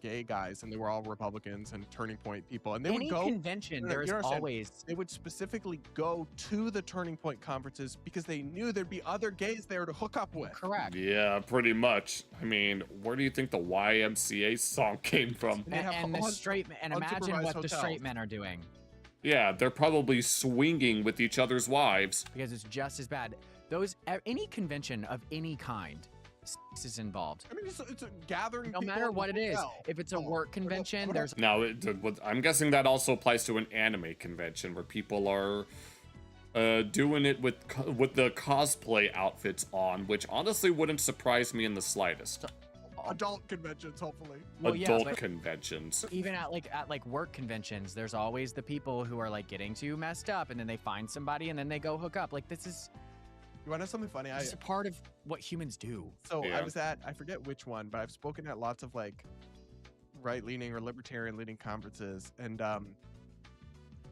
gay guys, and they were all Republicans and Turning Point people, and they Any would go. convention, No, no, there's you understand. always. They would specifically go to the Turning Point conferences because they knew there'd be other gays there to hook up with. Correct. Yeah, pretty much. I mean, where do you think the YMCA song came from? They have And the straight and imagine unsupervised what the straight hotels. men are doing, Yeah, they're probably swinging with each other's wives. because it's just as bad. Any convention of any kind, sex is involved. I mean, it's a gathering. No people matter in what it is, hotel. if it's a work convention, there's Now, I'm guessing that also applies to an anime convention where people are doing it with the cosplay outfits on, which honestly wouldn't surprise me in the slightest. adult conventions, hopefully. Well, yeah, Adult but- conventions. even at work conventions, there's always the people who are like getting too messed up, and then they find somebody, and then they go hook up. Like this is You want to know something funny? just a part of what humans do. So Yeah. I was at, I forget which one, but I've spoken at lots of like right-leaning or libertarian-leaning conferences, and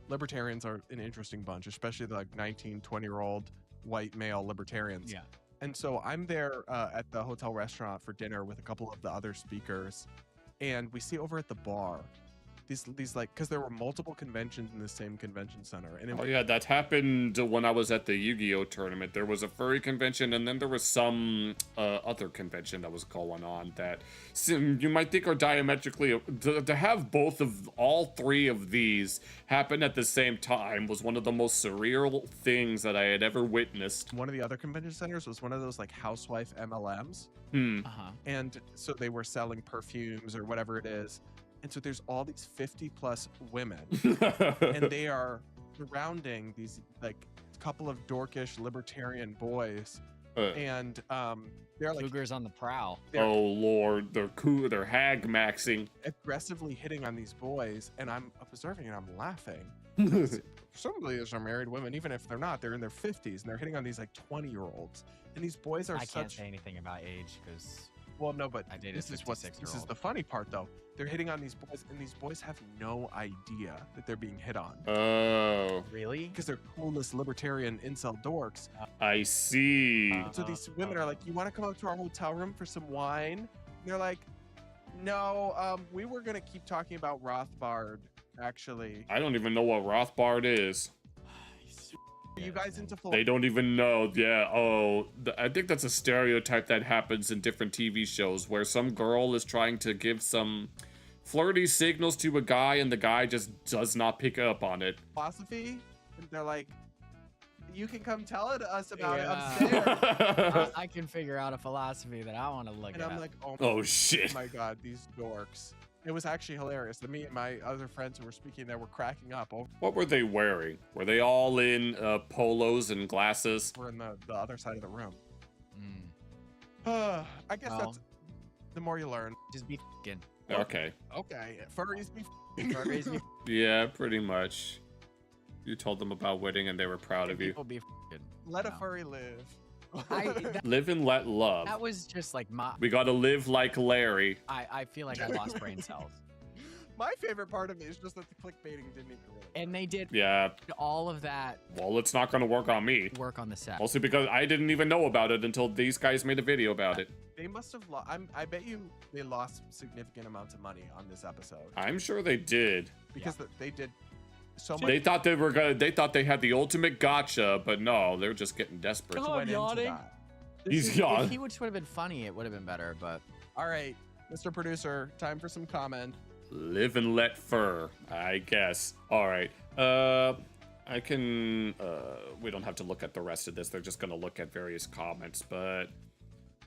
libertarians are an interesting bunch, especially the like 19, 20-year-old white male libertarians. Yeah. And so I'm there at the hotel restaurant for dinner with a couple of the other speakers, and we see over at the bar these like, because there were multiple conventions in the same convention center, and it Oh yeah, that happened when I was at the Yu-Gi-Oh tournament. There was a furry convention, and then there was some other convention that was going on that you might think are diametrically. To have all three of these happen at the same time was one of the most surreal things that I had ever witnessed. one of the other convention centers was one of those like housewife MLMs. Hmm. Uh-huh. And so they were selling perfumes or whatever it is. And so there's all these 50+ women, and they are surrounding these like couple of dorkish libertarian boys, and they're like Cougars on the prowl. Oh Lord, they're hag maxing. aggressively hitting on these boys, and I'm observing and I'm laughing. Some of these are married women, even if they're not, they're in their 50s, and they're hitting on these like 20-year-olds. And these boys are I can't such say anything about age because well, no, but I dated this is what this is 56-year-old. the funny part though. They're hitting on these boys, and these boys have no idea that they're being hit on Oh, really. because they're clueless libertarian incel dorks. I see. So these women are like, "You want to come up to our hotel room for some wine?" And they're like, "No, we were gonna keep talking about Rothbard, actually. I don't even know what Rothbard is. Are you guys into They don't even know. Yeah. Oh, I think that's a stereotype that happens in different TV shows where some girl is trying to give some flirty signals to a guy and the guy just does not pick up on it. philosophy?" And they're like, "You can come tell it to us about Yeah. it upstairs." I can figure out a philosophy that I want to look And at. I'm like, Oh shit. my god, these dorks. It was actually hilarious. Me and my other friends who were speaking there were cracking up over What were they wearing? Were they all in polos and glasses? in the other side of the room. Mm, I guess Well. that's the more you learn. just be fing. Okay. Okay, furries be Furries be Yeah, pretty much. You told them about wedding and they were proud of you. people be fing. Let a No. furry live. Live and let love. That was just like my. We gotta live like Larry. I feel like I lost brain cells, My favorite part of it is just that the clickbaiting didn't even really. and they did Yeah. all of that Well, it's not gonna work on me. work on the set. Mostly because I didn't even know about it until these guys made a video about it. They must have lost. I bet you they lost significant amounts of money on this episode I'm sure they did. because they did so much. They thought they were gonna. They thought they had the ultimate gotcha, but no, they're just getting desperate. Oh, went into yawning. that. He's If yawn. he would have been funny, it would have been better. But All right, Mr. Producer, time for some comment. Live and let fur, I guess. All right. I can. We don't have to look at the rest of this. They're just gonna look at various comments, but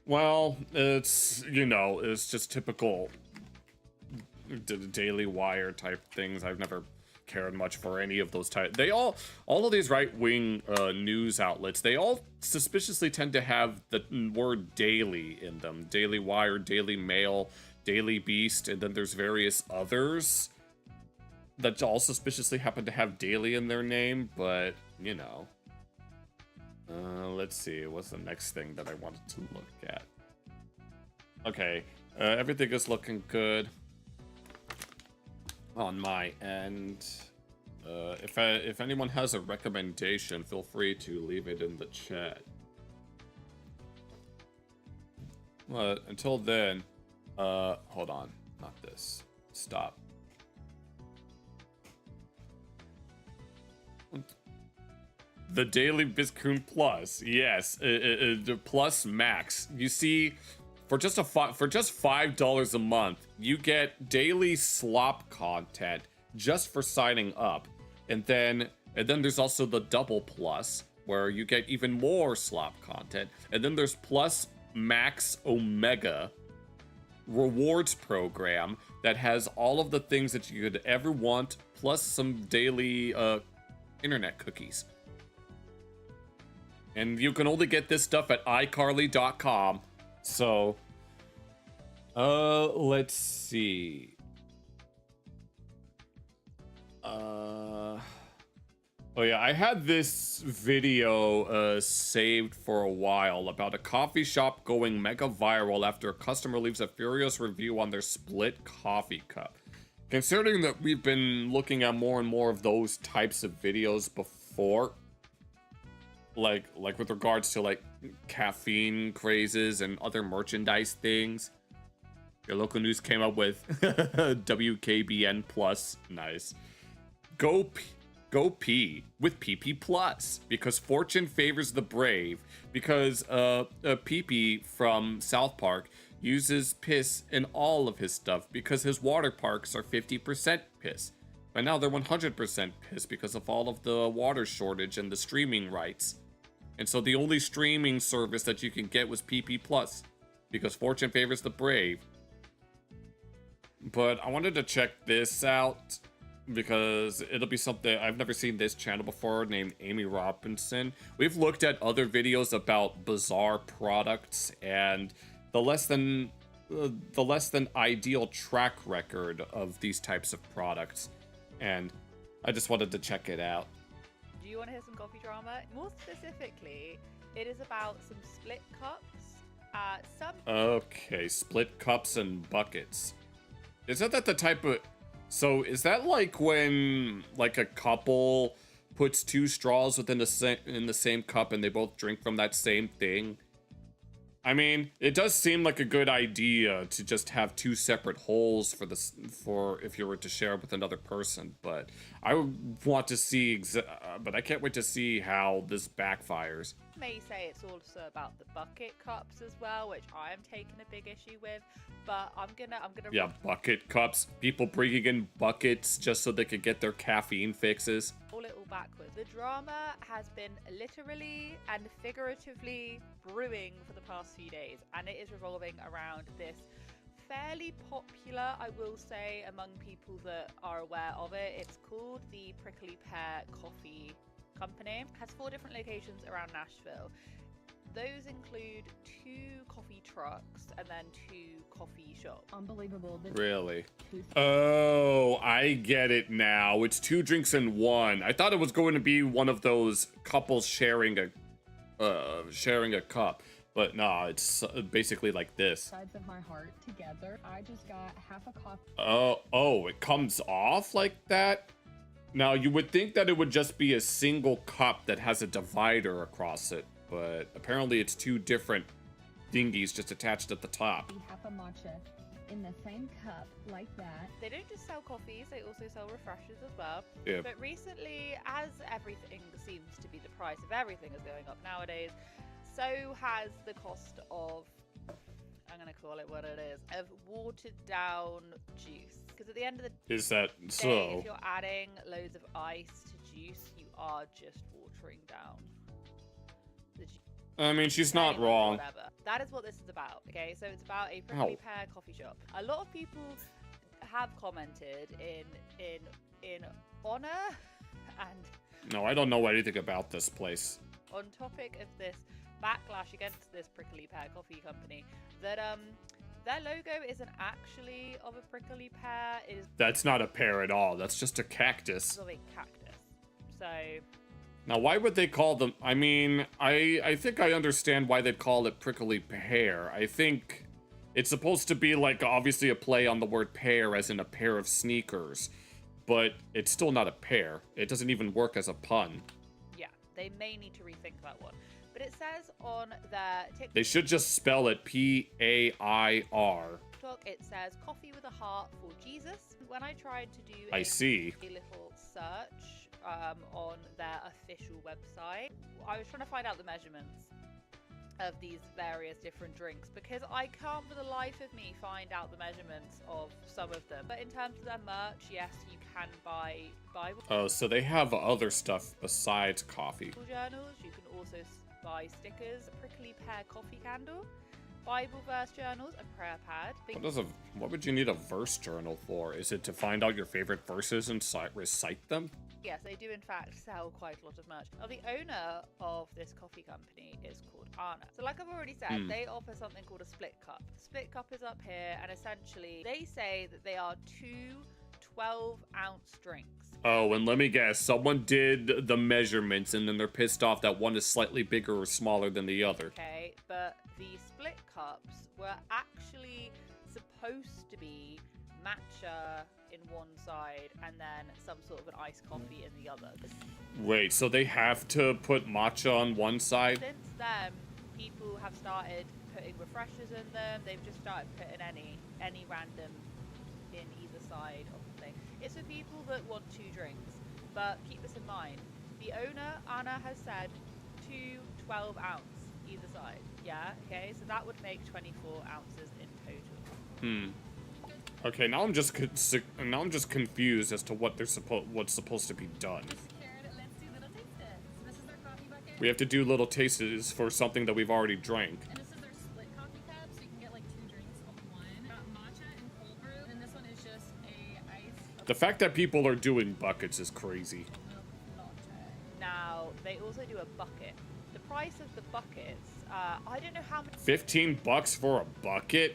well, it's it's just typical Daily Wire type things. I've never cared much for any of those type. They all of these right-wing news outlets, they all suspiciously tend to have the word daily in them. Daily Wire, Daily Mail, Daily Beast, and then there's various others that all suspiciously happen to have daily in their name, but let's see, what's the next thing that I wanted to look at? Okay, everything is looking good on my end. If anyone has a recommendation, feel free to leave it in the chat. Until then, hold on, not this. Stop. The Daily Biscoon Plus, yes, the Plus Max. You see, for just $5 a month, you get daily slop content just for signing up, and then there's also the Double Plus, where you get even more slop content, and then there's Plus Max Omega rewards program that has all of the things that you could ever want, plus some daily internet cookies. And you can only get this stuff at iCarly.com. So, let's see. Oh yeah, I had this video saved for a while about a coffee shop going mega viral after a customer leaves a furious review on their split coffee cup. Considering that we've been looking at more and more of those types of videos before, like with regards to like caffeine crazes and other merchandise things, your local news came up with WKBN Plus. Nice. Go pee with PP Plus, because fortune favors the brave, because PP from South Park uses piss in all of his stuff because his water parks are 50% piss. But now they're 100% piss because of all of the water shortage and the streaming rights. And so the only streaming service that you can get was PP Plus, because fortune favors the brave. But I wanted to check this out because it'll be something I've never seen this channel before, named Amy Robinson. We've looked at other videos about bizarre products and the less than ideal track record of these types of products, and I just wanted to check it out. Do you want to hear some coffee drama? More specifically, it is about some split cups. Okay, split cups and buckets. Is that the type of... So, is that like when, like, a couple puts two straws in the same cup and they both drink from that same thing? I mean, it does seem like a good idea to just have two separate holes for if you were to share with another person, but I would want to see, but I can't wait to see how this backfires. May say it's also about the bucket cups as well, which I am taking a big issue with, but I'm gonna yeah, bucket cups, people bringing in buckets just so they could get their caffeine fixes. Roll it all backwards. The drama has been literally and figuratively brewing for the past few days, and it is revolving around this fairly popular, I will say, among people that are aware of it. It's called the Prickly Pear Coffee Company. It has 4 different locations around Nashville. Those include 2 coffee trucks and then 2 coffee shops. Unbelievable. Really? Oh, I get it now. It's 2 drinks in 1. I thought it was going to be one of those couples sharing a cup. But no, it's basically like this. Sides of my heart together. I just got half a coffee. Oh, it comes off like that? Now, you would think that it would just be a single cup that has a divider across it, but apparently it's 2 different dinghies just attached at the top. Half a matcha in the same cup like that. They don't just sell coffees, they also sell refreshers as well. Yeah. But recently, as everything seems to be, the price of everything is going up nowadays, so has the cost of, I'm going to call it what it is, of watered down juice. Because at the end of the Is that day, so? if you're adding loads of ice to juice, you are just watering down the juice. I mean, she's not wrong. Whatever. That is what this is about, okay? So it's about a prickly pear coffee shop. A lot of people have commented in honor and... No, I don't know anything about this place. On topic of this backlash against this prickly pear coffee company, that their logo isn't actually of a prickly pear. It is That's not a pear at all. That's just a cactus. of a cactus. So Now, why would they call them... I mean, I think I understand why they'd call it prickly pear. I think it's supposed to be, like, obviously a play on the word pear, as in a pair of sneakers. But it's still not a pear. It doesn't even work as a pun. yeah, they may need to rethink that one. But it says on their TikTok... They should just spell it P-A-I-R. It says coffee with a heart for Jesus. When I tried to do I see. a little search on their official website, I was trying to find out the measurements of these various different drinks, because I can't for the life of me find out the measurements of some of them. But in terms of their merch, yes, you can buy Bible Oh, so they have other stuff besides coffee. journals. You can also buy stickers, a prickly pear coffee candle, Bible verse journals, a prayer pad. What would you need a verse journal for? Is it to find out your favorite verses and recite them? Yes, they do in fact sell quite a lot of merch. Now, the owner of this coffee company is called Anna. So like I've already said, they offer something called a split cup. Split cup is up here, and essentially they say that they are 2 12-ounce drinks. Oh, and let me guess, someone did the measurements and then they're pissed off that one is slightly bigger or smaller than the other. Okay, but the split cups were actually supposed to be matcha in one side and then some sort of an iced coffee in the other. Wait, so they have to put matcha on one side? Since then, people have started putting refreshers in them. They've just started putting any random in either side of the thing. It's for people that want 2 drinks, but keep this in mind. The owner, Anna, has said 2 12-ounce either side. Yeah, okay, so that would make 24 ounces in total. Okay, now I'm just confused as to what's supposed to be done. Let's do little tastes. This is their coffee bucket. We have to do little tastes for something that we've already drank. And this is their split coffee cup, so you can get like 2 drinks of one. Got matcha and cold brew, and this one is The fact that people are doing buckets is crazy. Now, they also do a bucket. The price of the buckets, I don't know how much... 15 bucks for a bucket?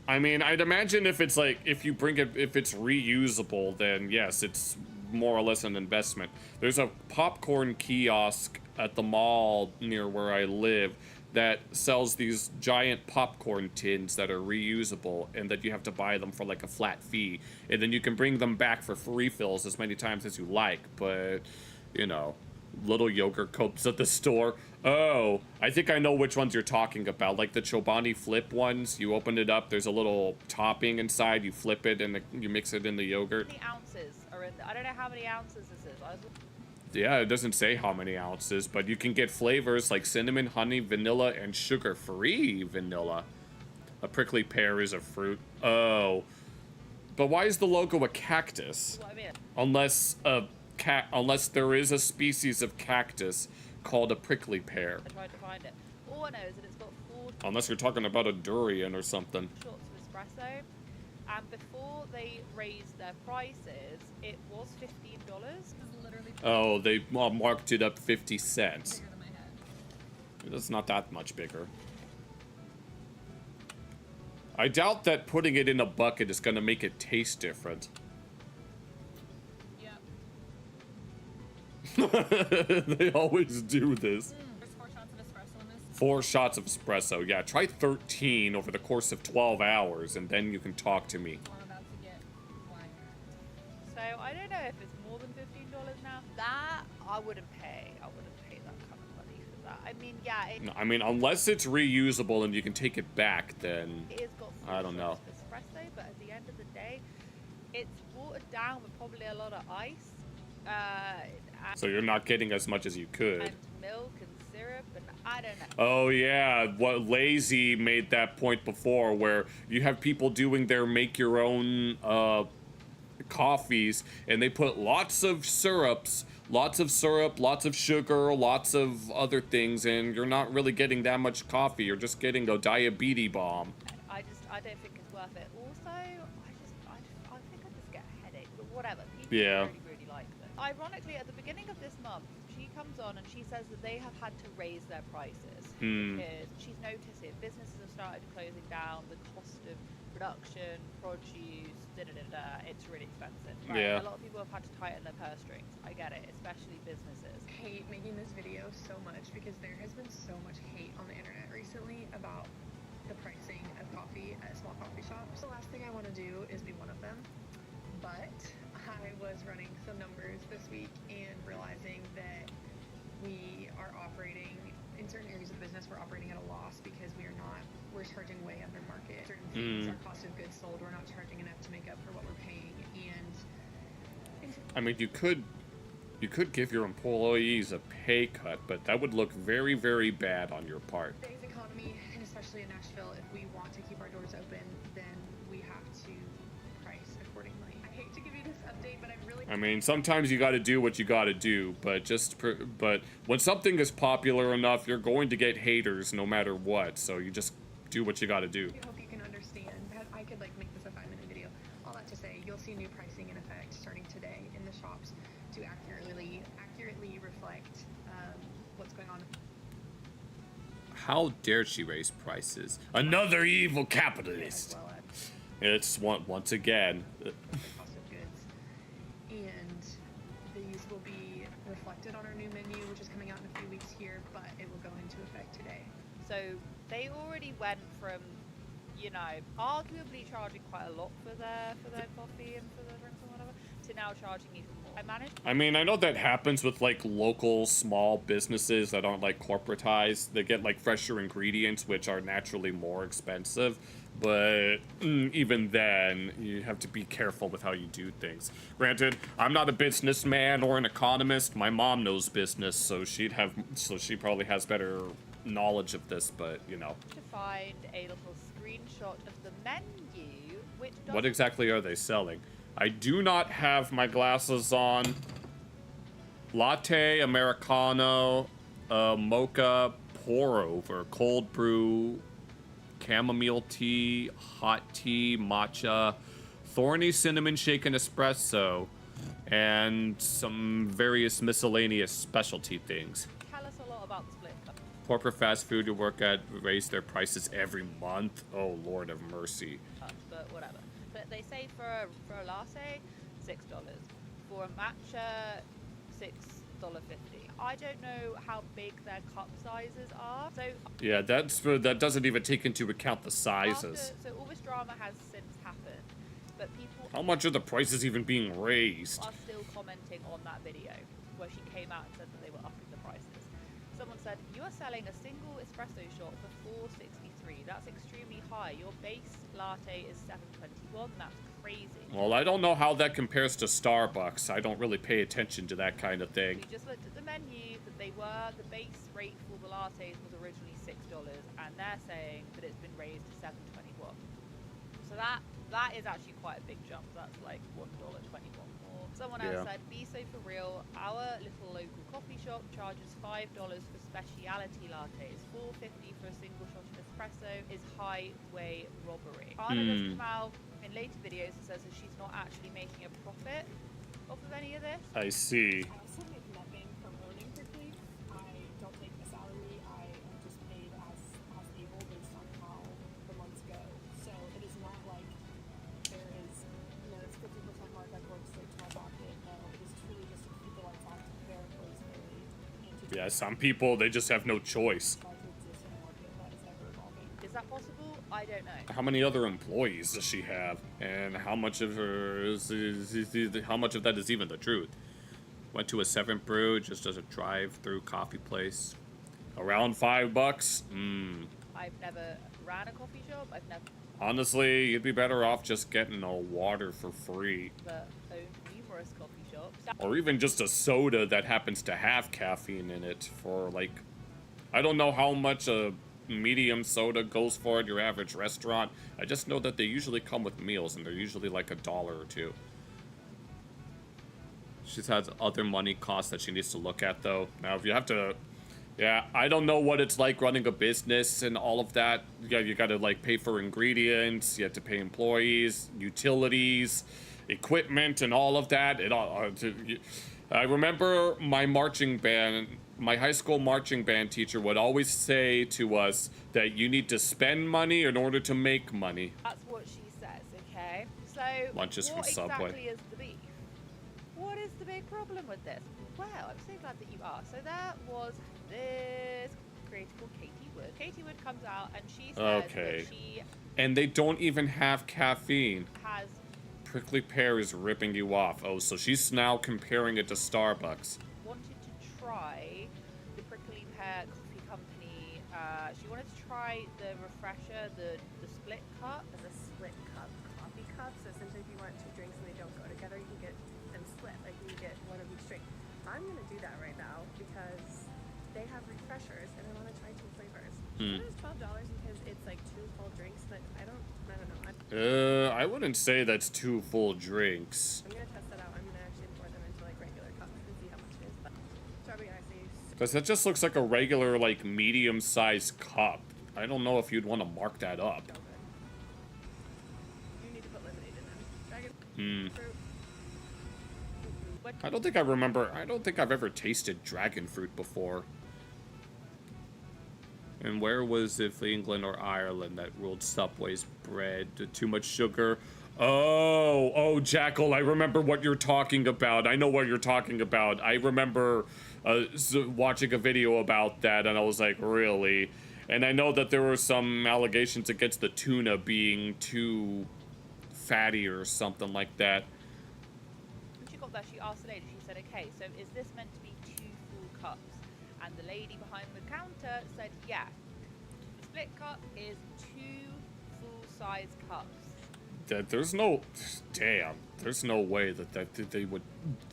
I mean, I'd imagine if it's like, if you bring it, if it's reusable, then yes, it's more or less an investment. There's a popcorn kiosk at the mall near where I live that sells these giant popcorn tins that are reusable, and that you have to buy them for like a flat fee, and then you can bring them back for refills as many times as you like. But you know, little yogurt cups at the store. Oh, I think I know which ones you're talking about, like the Chobani flip ones. You open it up, there's a little topping inside, you flip it and you mix it in the yogurt. How many ounces are in I don't know how many ounces this is. Yeah, it doesn't say how many ounces, but you can get flavors like cinnamon, honey, vanilla, and sugar-free vanilla. A prickly pear is a fruit. Oh. But why is the logo a cactus? What I mean. Unless there is a species of cactus called a prickly pear. I tried to find it. All I know is that it's got 4 Unless you're talking about a durian or something. shots of espresso. And before they raised their prices, it was $15. Oh, they marked it up 50 cents. That's not that much bigger. I doubt that putting it in a bucket is gonna make it taste different. They always do this. There's 4 shots of espresso in this. 4 shots of espresso. Yeah, try 13 over the course of 12 hours, and then you can talk to me. I'm about to get wired. So I don't know if it's more than $15 now. That I wouldn't pay. I wouldn't pay that kind of money for that. I mean, yeah. No, I mean, unless it's reusable and you can take it back, then It has got I don't know. espresso, but at the end of the day, it's watered down with probably a lot of ice. So you're not getting as much as you could. And milk and syrup, and I don't know. Oh yeah, what Lazy made that point before, where you have people doing their make your own coffees, and they put lots of syrup, lots of sugar, lots of other things, and you're not really getting that much coffee. You're just getting a diabetes bomb. I don't think it's worth it. Also, I think I just get a headache, but whatever. People Yeah. really like them. Ironically, at the beginning of this month, she comes on and she says that they have had to raise their prices because she's noticed it. Businesses have started closing down. The cost of production, produce, it's really expensive. Right? Yeah. A lot of people have had to tighten their purse strings. I get it, especially businesses. I hate making this video so much because there has been so much hate on the internet recently about the pricing of coffee at small coffee shops. The last thing I want to do is be one of them, but I was running some numbers this week and realizing that we are operating in certain areas of the business. We're operating at a loss because we're charging way under market. Certain things, our cost of goods sold, we're not charging enough to make up for what we're paying. And I mean, you could give your employees a pay cut, but that would look very, very bad on your part. today's economy, and especially in Nashville, if we want to keep our doors open, then we have to price accordingly. I hate to give you this update, but I mean, sometimes you got to do what you got to do, but but when something is popular enough, you're going to get haters no matter what. So you just do what you got to do. I hope you can understand. I could make this a 5-minute video. All that to say, you'll see new pricing in effect starting today in the shops to accurately reflect what's going on. How dare she raise prices? Another evil capitalist. It's once again. Cost of goods, and these will be reflected on our new menu, which is coming out in a few weeks here, but it will go into effect today. So they already went from, arguably charging quite a lot for their coffee and for their drinks and whatever, to now charging even more. I mean, I know that happens with local small businesses that aren't corporatized. They get fresher ingredients, which are naturally more expensive. But even then, you have to be careful with how you do things. Granted, I'm not a businessman or an economist. My mom knows business, so she probably has better knowledge of this. But To find a little screenshot of the menu, which what exactly are they selling? I do not have my glasses on. Latte, Americano, mocha, pour over, cold brew, chamomile tea, hot tea, matcha, thorny cinnamon shaken espresso, and some various miscellaneous specialty things. Tell us a lot about the split cup. Corporate fast food you work at raise their prices every month. Oh, Lord of mercy. But whatever. But they say for a latte, $6. For a matcha, $6.50. I don't know how big their cup sizes are. So yeah, that doesn't even take into account the sizes. so all this drama has since happened, but people How much are the prices even being raised? are still commenting on that video where she came out and said that they were upping the prices. Someone said, "You are selling a single espresso shot for $4.63. That's extremely high. Your base latte is $7.21. That's crazy." Well, I don't know how that compares to Starbucks. I don't really pay attention to that kind of thing. We just looked at the menu that the base rate for the lattes was originally $6, and they're saying that it's been raised to $7.21. So that is actually quite a big jump. That's like $1.21 more. Someone else said, "Be so for real. Our little local coffee shop charges $5 for specialty lattes. $4.50 for a single shot of espresso is highway robbery." Anna does come out in later videos and says that she's not actually making a profit off of any of this. I see. I also make nothing from owning Prickly. I don't take a salary. I am just paid as able based on how the months go. So it is not like there is, it's 50% markup going straight to my pocket. No, it is truly just to keep the lights on, to keep their employees paid. Yeah, some people, they just have no choice. Is that possible? I don't know. How many other employees does she have? And how much of how much of that is even the truth? Went to a 7th Brew just as a drive-through coffee place. Around $5? I've never ran a coffee shop. I've never Honestly, you'd be better off just getting a water for free. owned numerous coffee shops. Or even just a soda that happens to have caffeine in it for, like, I don't know how much a medium soda goes for at your average restaurant. I just know that they usually come with meals, and they're usually like $1 or $2. She's had other money costs that she needs to look at, though. Now, if you have to... Yeah, I don't know what it's like running a business and all of that. You gotta, like, pay for ingredients, you have to pay employees, utilities, equipment, and all of that. I remember my marching band... My high school marching band teacher would always say to us that you need to spend money in order to make money. That's what she says, okay? So, Lunches from what Subway. exactly is the beef? What is the big problem with this? Well, I'm so glad that you asked. So there was this creator called Katie Wood. Katie Wood comes out and she says that she And they don't even have caffeine. has Prickly Pear is ripping you off. Oh, so she's now comparing it to Starbucks. wanted to try the Prickly Pear Coffee Company. She wanted to try the refresher, the split cup. As a split cup coffee cup. So essentially if you want 2 drinks and they don't go together, you can get them split. Like you get one of each drink. I'm going to do that right now because they have refreshers and I want to try 2 flavors. It is $12 because it's like 2 full drinks, but I don't know. I wouldn't say that's 2 full drinks. I'm going to test that out. I'm going to actually pour them into like regular cups and see how much it is. But strawberry ice. Because that just looks like a regular, like, medium-sized cup. I don't know if you'd want to mark that up. You need to put lemonade in them. Dragon fruit. I don't think I've ever tasted dragon fruit before. And where was it, England or Ireland, that ruled Subway's bread? Too much sugar? Oh, Jackal, I remember what you're talking about. I know what you're talking about. I remember watching a video about that, and I was like, really? And I know that there were some allegations against the tuna being too fatty or something like that. When she got there, she asked the lady, she said, okay, so is this meant to be 2 full cups? And the lady behind the counter said, yeah. The split cup is 2 full-size cups. There's no way that they would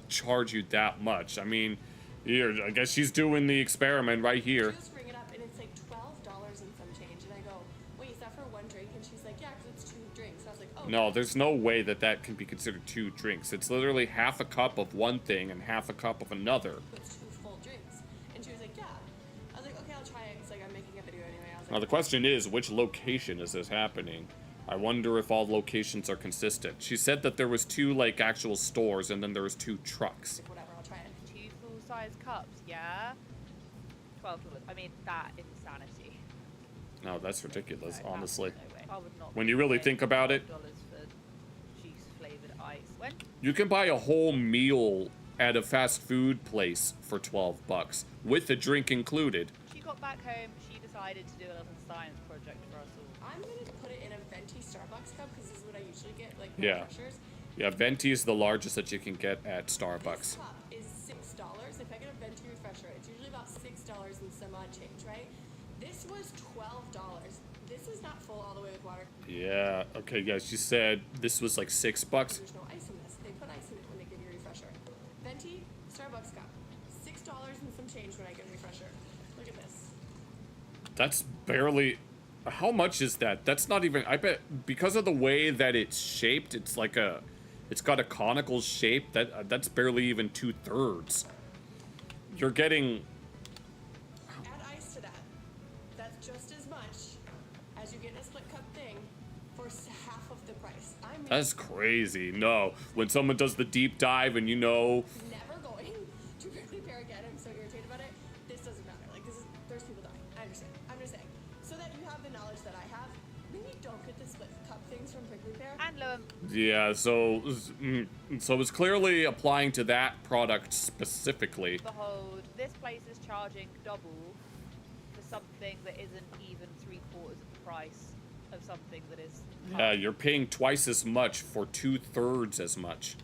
charge you that much. I mean, here, I guess she's doing the experiment right here. She just ring it up and it's like $12 and some change. And I go, wait, is that for 1 drink? And she's like, yeah, because it's 2 drinks. And I was like, oh. No, there's no way that can be considered 2 drinks. It's literally half a cup of one thing and half a cup of another. It's 2 full drinks. And she was like, yeah. I was like, okay, I'll try it. It's like, I'm making a video anyway. I was like, Now the question is, which location is this happening? I wonder if all locations are consistent. She said that there was 2 like actual stores and then there was 2 trucks. Whatever, I'll try it. 2 full-size cups, yeah? $12. I mean, that is insanity. No, that's ridiculous, No, honestly. no way. I would not When you really think about it, $12 for juice-flavored ice. When? you can buy a whole meal at a fast food place for $12 with the drink included. She got back home, she decided to do a little science project for us all. I'm gonna put it in a venti Starbucks cup because this is what I usually get, like Yeah. refreshers. Yeah, venti is the largest that you can get at This Starbucks. cup is $6. If I get a venti refresher, it's usually about $6 and some odd change, right? This was $12. This is not full all the way with water. Yeah, okay, guys, she said this was like $6. There's no ice in this. They put ice in it when they give you a refresher. Venti Starbucks cup, $6 and some change when I get a refresher. Look at this. That's barely... How much is that? That's not even... I bet because of the way that it's shaped, it's like a... It's got a conical shape. That's barely even 2/3. You're getting... Add ice to that. That's just as much as you get in a split cup thing for half of the price. I mean, That's crazy. No. When someone does the deep dive and you know... never going to prickly pear again. I'm so irritated about it. This doesn't matter. Like, this is, there's people dying. I understand. I'm just saying. So that you have the knowledge that I have, maybe don't get the split cup things from prickly pear. And Yeah, so it's clearly applying to that product specifically. behold, this place is charging double for something that isn't even 3/4 of the price of something that is. Yeah, you're paying twice as much for 2/3 as much.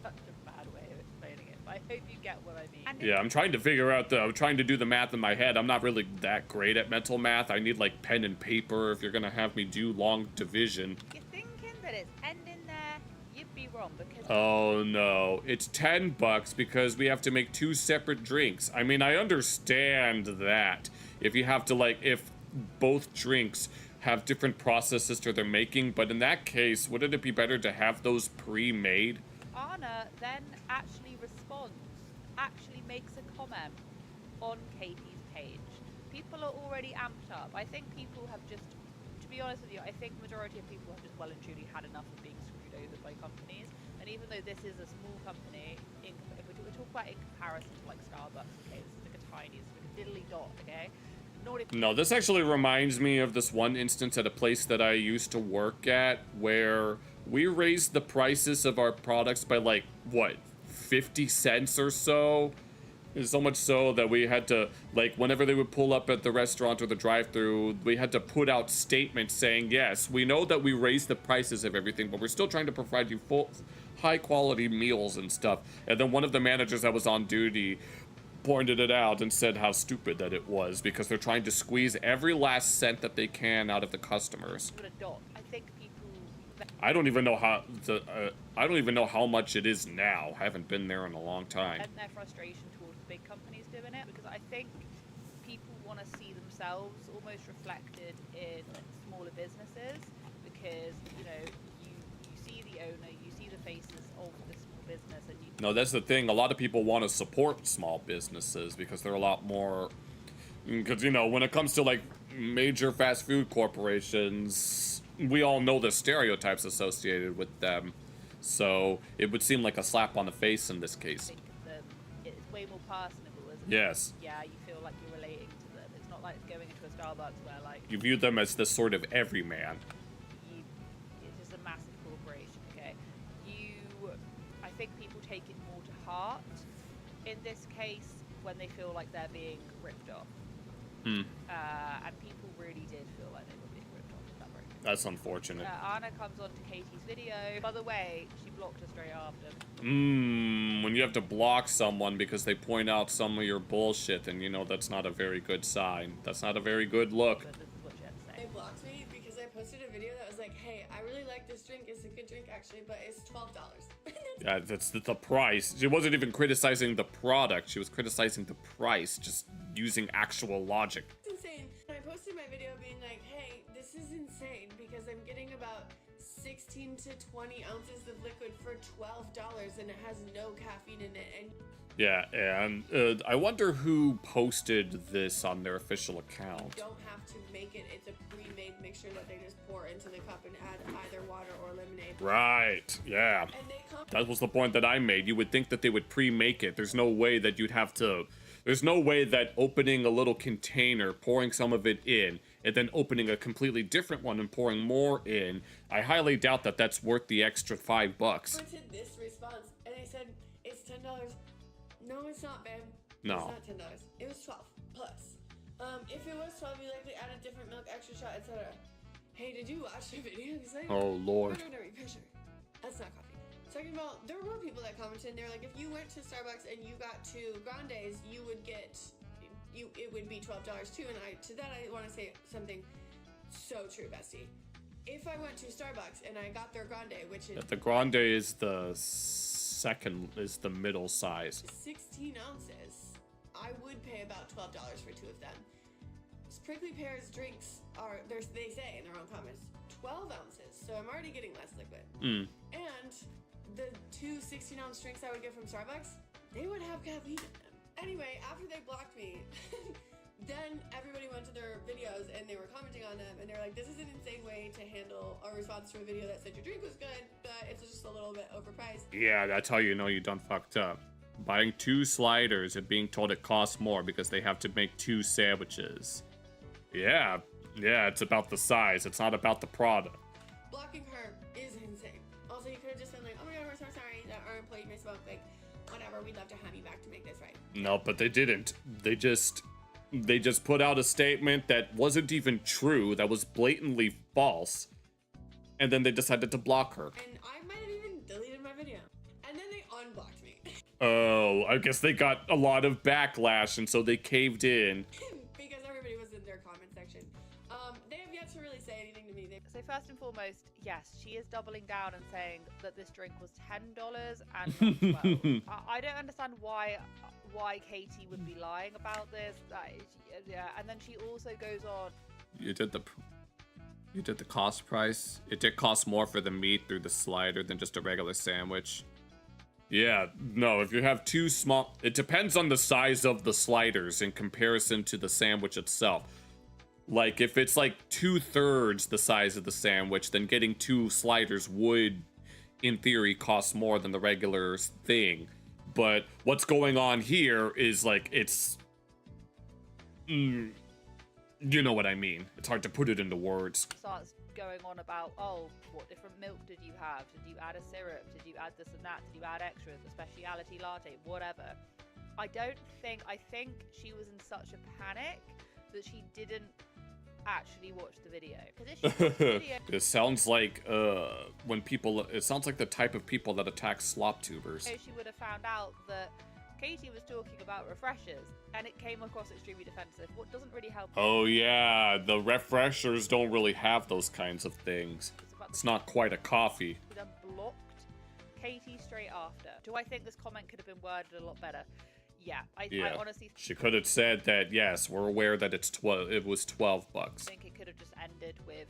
Such a bad way of explaining it, but I hope you get what I mean. And Yeah, I'm trying to figure out I'm trying to do the math in my head. I'm not really that great at mental math. I need like pen and paper if you're gonna have me do long division. you're thinking that it's ending there, you'd be wrong because. Oh no, it's $10 because we have to make 2 separate drinks. I mean, I understand that. If you have to like, if both drinks have different processes to their making, but in that case, wouldn't it be better to have those pre-made? Anna then actually responds, actually makes a comment on Katie's page. People are already amped up. I think people have just, to be honest with you, I think the majority of people have just well and truly had enough of being screwed over by companies. And even though this is a small company, if we talk about in comparison to like Starbucks, okay, this is like a tiny, it's like a diddly dot, okay? Not even No, this actually reminds me of this one instance at a place that I used to work at where we raised the prices of our products by like, what, 50 cents or so? So much so that we had to, like, whenever they would pull up at the restaurant or the drive-thru, we had to put out statements saying, yes, we know that we raised the prices of everything, but we're still trying to provide you full, high-quality meals and stuff. And then one of the managers that was on duty pointed it out and said how stupid that it was because they're trying to squeeze every last cent that they can out of the customers. a dot. I think people. I don't even know how I don't even know how much it is now. I haven't been there in a long time. And their frustration towards big companies doing it because I think people want to see themselves almost reflected in smaller businesses because you know you see the owner, you see the faces of the small business, and you. No, that's the thing. A lot of people want to support small businesses because they're a lot more. Because you know, when it comes to like major fast food corporations, we all know the stereotypes associated with them. So it would seem like a slap on the face in this case. It's way more personable, isn't Yes. it? Yeah, you feel like you're relating to them. It's not like going into a Starbucks where like You view them as this sort of everyman. it's just a massive corporation. Okay, I think people take it more to heart in this case when they feel like they're being ripped off. And people really did feel like they were being ripped off. That very much. That's unfortunate. Anna comes on to Katie's video. By the way, she blocked her straight after. When you have to block someone because they point out some of your bullshit, then you know that's not a very good sign. That's not a very good look. This is what she had to say. They blocked me because I posted a video that was like, hey, I really like this drink. It's a good drink actually, but it's $12. Yeah, that's the price. She wasn't even criticizing the product. She was criticizing the price, just using actual logic. It's insane. And I posted my video being like, hey, this is insane because I'm getting about 16 to 20 ounces of liquid for $12 and it has no caffeine in it. And Yeah, and I wonder who posted this on their official account. You don't have to make it. It's a pre-made mixture that they just pour into the cup and add either water or lemonade. Right, yeah. That was the point that I made. You would think that they would pre-make it. There's no way that you'd have to... There's no way that opening a little container, pouring some of it in, and then opening a completely different one and pouring more in, I highly doubt that that's worth the extra $5. Printed this response, and I said, it's $10. No, it's not, babe. No. It's not $10. It was 12 plus. If it was 12, you likely added different milk, extra shot, etc. Hey, did you watch the video? Oh, Lord. Ordinary picture. That's not coffee. Talking about, there were people that commented, and they were like, if you went to Starbucks and you got 2 grandes, you would get, it would be $12 too. And to that, I want to say something so true, bestie. If I went to Starbucks and I got their grande, which is... The grande is the the middle size. 16 ounces, I would pay about $12 for 2 of them. Prickly Pear's drinks are, they say in their own comments, 12 ounces, so I'm already getting less liquid. And the 2 16-ounce drinks I would get from Starbucks, they would have caffeine in them. Anyway, after they blocked me, then everybody went to their videos and they were commenting on them, and they were like, this is an insane way to handle a response to a video that said your drink was good, but it's just a little bit overpriced. Yeah, that's how you know you done fucked up. Buying 2 sliders and being told it costs more because they have to make 2 sandwiches. Yeah, it's about the size. It's not about the product. Blocking her is insane. Also, you could have just been like, oh my god, we're so sorry that our employee misspoke. Like, whatever, we'd love to have you back to make this right. No, but they didn't. They just put out a statement that wasn't even true, that was blatantly false, and then they decided to block her. And I might have even deleted my video. And then they unblocked me. Oh, I guess they got a lot of backlash, and so they caved in. Because everybody was in their comment section. They have yet to really say anything to me. So first and foremost, yes, she is doubling down and saying that this drink was $10 and not 12. I don't understand why Katie would be lying about this. Yeah, and then she also goes on. You did the cost price. It did cost more for the meat through the slider than just a regular sandwich. Yeah, no, if you have 2 small... It depends on the size of the sliders in comparison to the sandwich itself. Like, if it's like 2/3 the size of the sandwich, then getting 2 sliders would, in theory, cost more than the regular thing. But what's going on here is, like, it's... you know what I mean. It's hard to put it into words. Starts going on about, oh, what different milk did you have? Did you add a syrup? Did you add this and that? Did you add extras? A speciality latte? Whatever. I think she was in such a panic that she didn't actually watch the video. Because if she watched the video... It sounds like, it sounds like the type of people that attack slop tubers. She would have found out that Katie was talking about refreshers, and it came across extremely defensive. What doesn't really help... Oh yeah, the refreshers don't really have those kinds of things. It's not quite a coffee. She then blocked Katie straight after. Do I think this comment could have been worded a lot better? Yeah, I honestly... She could have said that, yes, we're aware that it was $12. I think it could have just ended with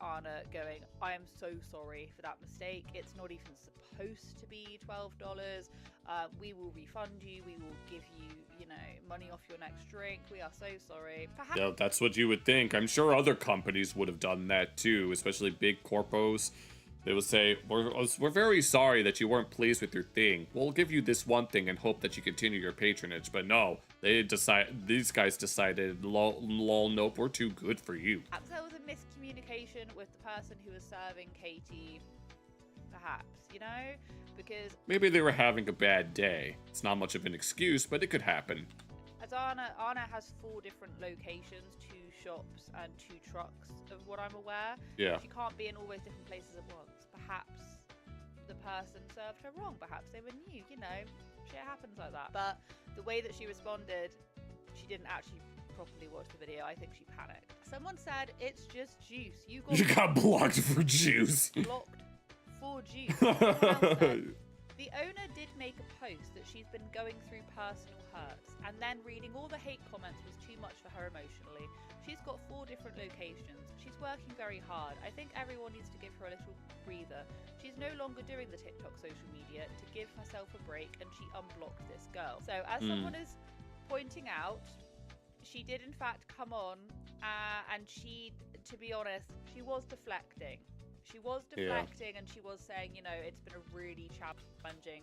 Anna going, I am so sorry for that mistake. It's not even supposed to be $12. We will refund you. We will give you, money off your next drink. We are so sorry. Perhaps... Yeah, that's what you would think. I'm sure other companies would have done that too, especially big corpos. They would say, we're very sorry that you weren't pleased with your thing. We'll give you this one thing and hope that you continue your patronage. But no, these guys decided, lol, nope, we're too good for you. Perhaps there was a miscommunication with the person who was serving Katie, perhaps, because... Maybe they were having a bad day. It's not much of an excuse, but it could happen. As Anna has 4 different locations, 2 shops and 2 trucks of what I'm aware. Yeah. She can't be in all those different places at once. Perhaps the person served her wrong. Perhaps they were new, shit happens like that. But the way that she responded, she didn't actually properly watch the video. I think she panicked. Someone said, it's just juice. You got blocked for juice. Blocked for juice. Said, the owner did make a post that she's been going through personal hurts, and then reading all the hate comments was too much for her emotionally. She's got 4 different locations. She's working very hard. I think everyone needs to give her a little breather. She's no longer doing the TikTok social media to give herself a break, and she unblocked this girl. So as someone is pointing out, she did in fact come on, and she, to be honest, she was deflecting. She was deflecting, and she was saying, you know, it's been a really challenging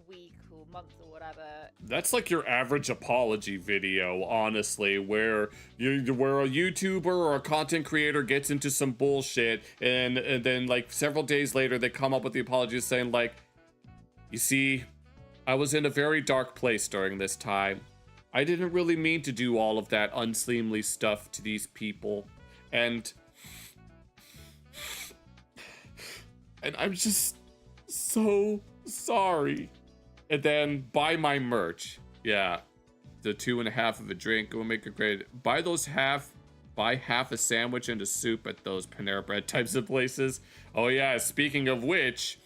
week or month or whatever. That's like your average apology video, honestly, where a YouTuber or a content creator gets into some bullshit, and then like several days later they come up with the apology saying like, you see, I was in a very dark place during this time. I didn't really mean to do all of that unseemly stuff to these people, and I'm just so sorry. And then buy my merch. Yeah. The 2.5 of a drink will make a great. Buy half a sandwich and a soup at those Panera Bread types of places. Oh yeah, speaking of which,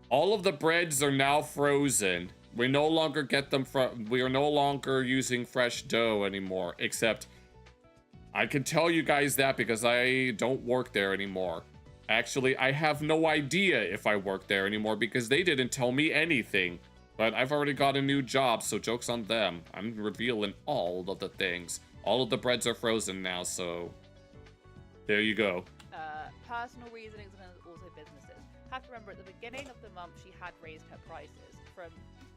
all of the breads are now frozen. We no longer get them from, we are no longer using fresh dough anymore, except I can tell you guys that because I don't work there anymore. Actually, I have no idea if I work there anymore because they didn't tell me anything. But I've already got a new job, so joke's on them. I'm revealing all of the things. All of the breads are frozen now, so there you go. Personal reasonings and also businesses. Have to remember, at the beginning of the month, she had raised her prices from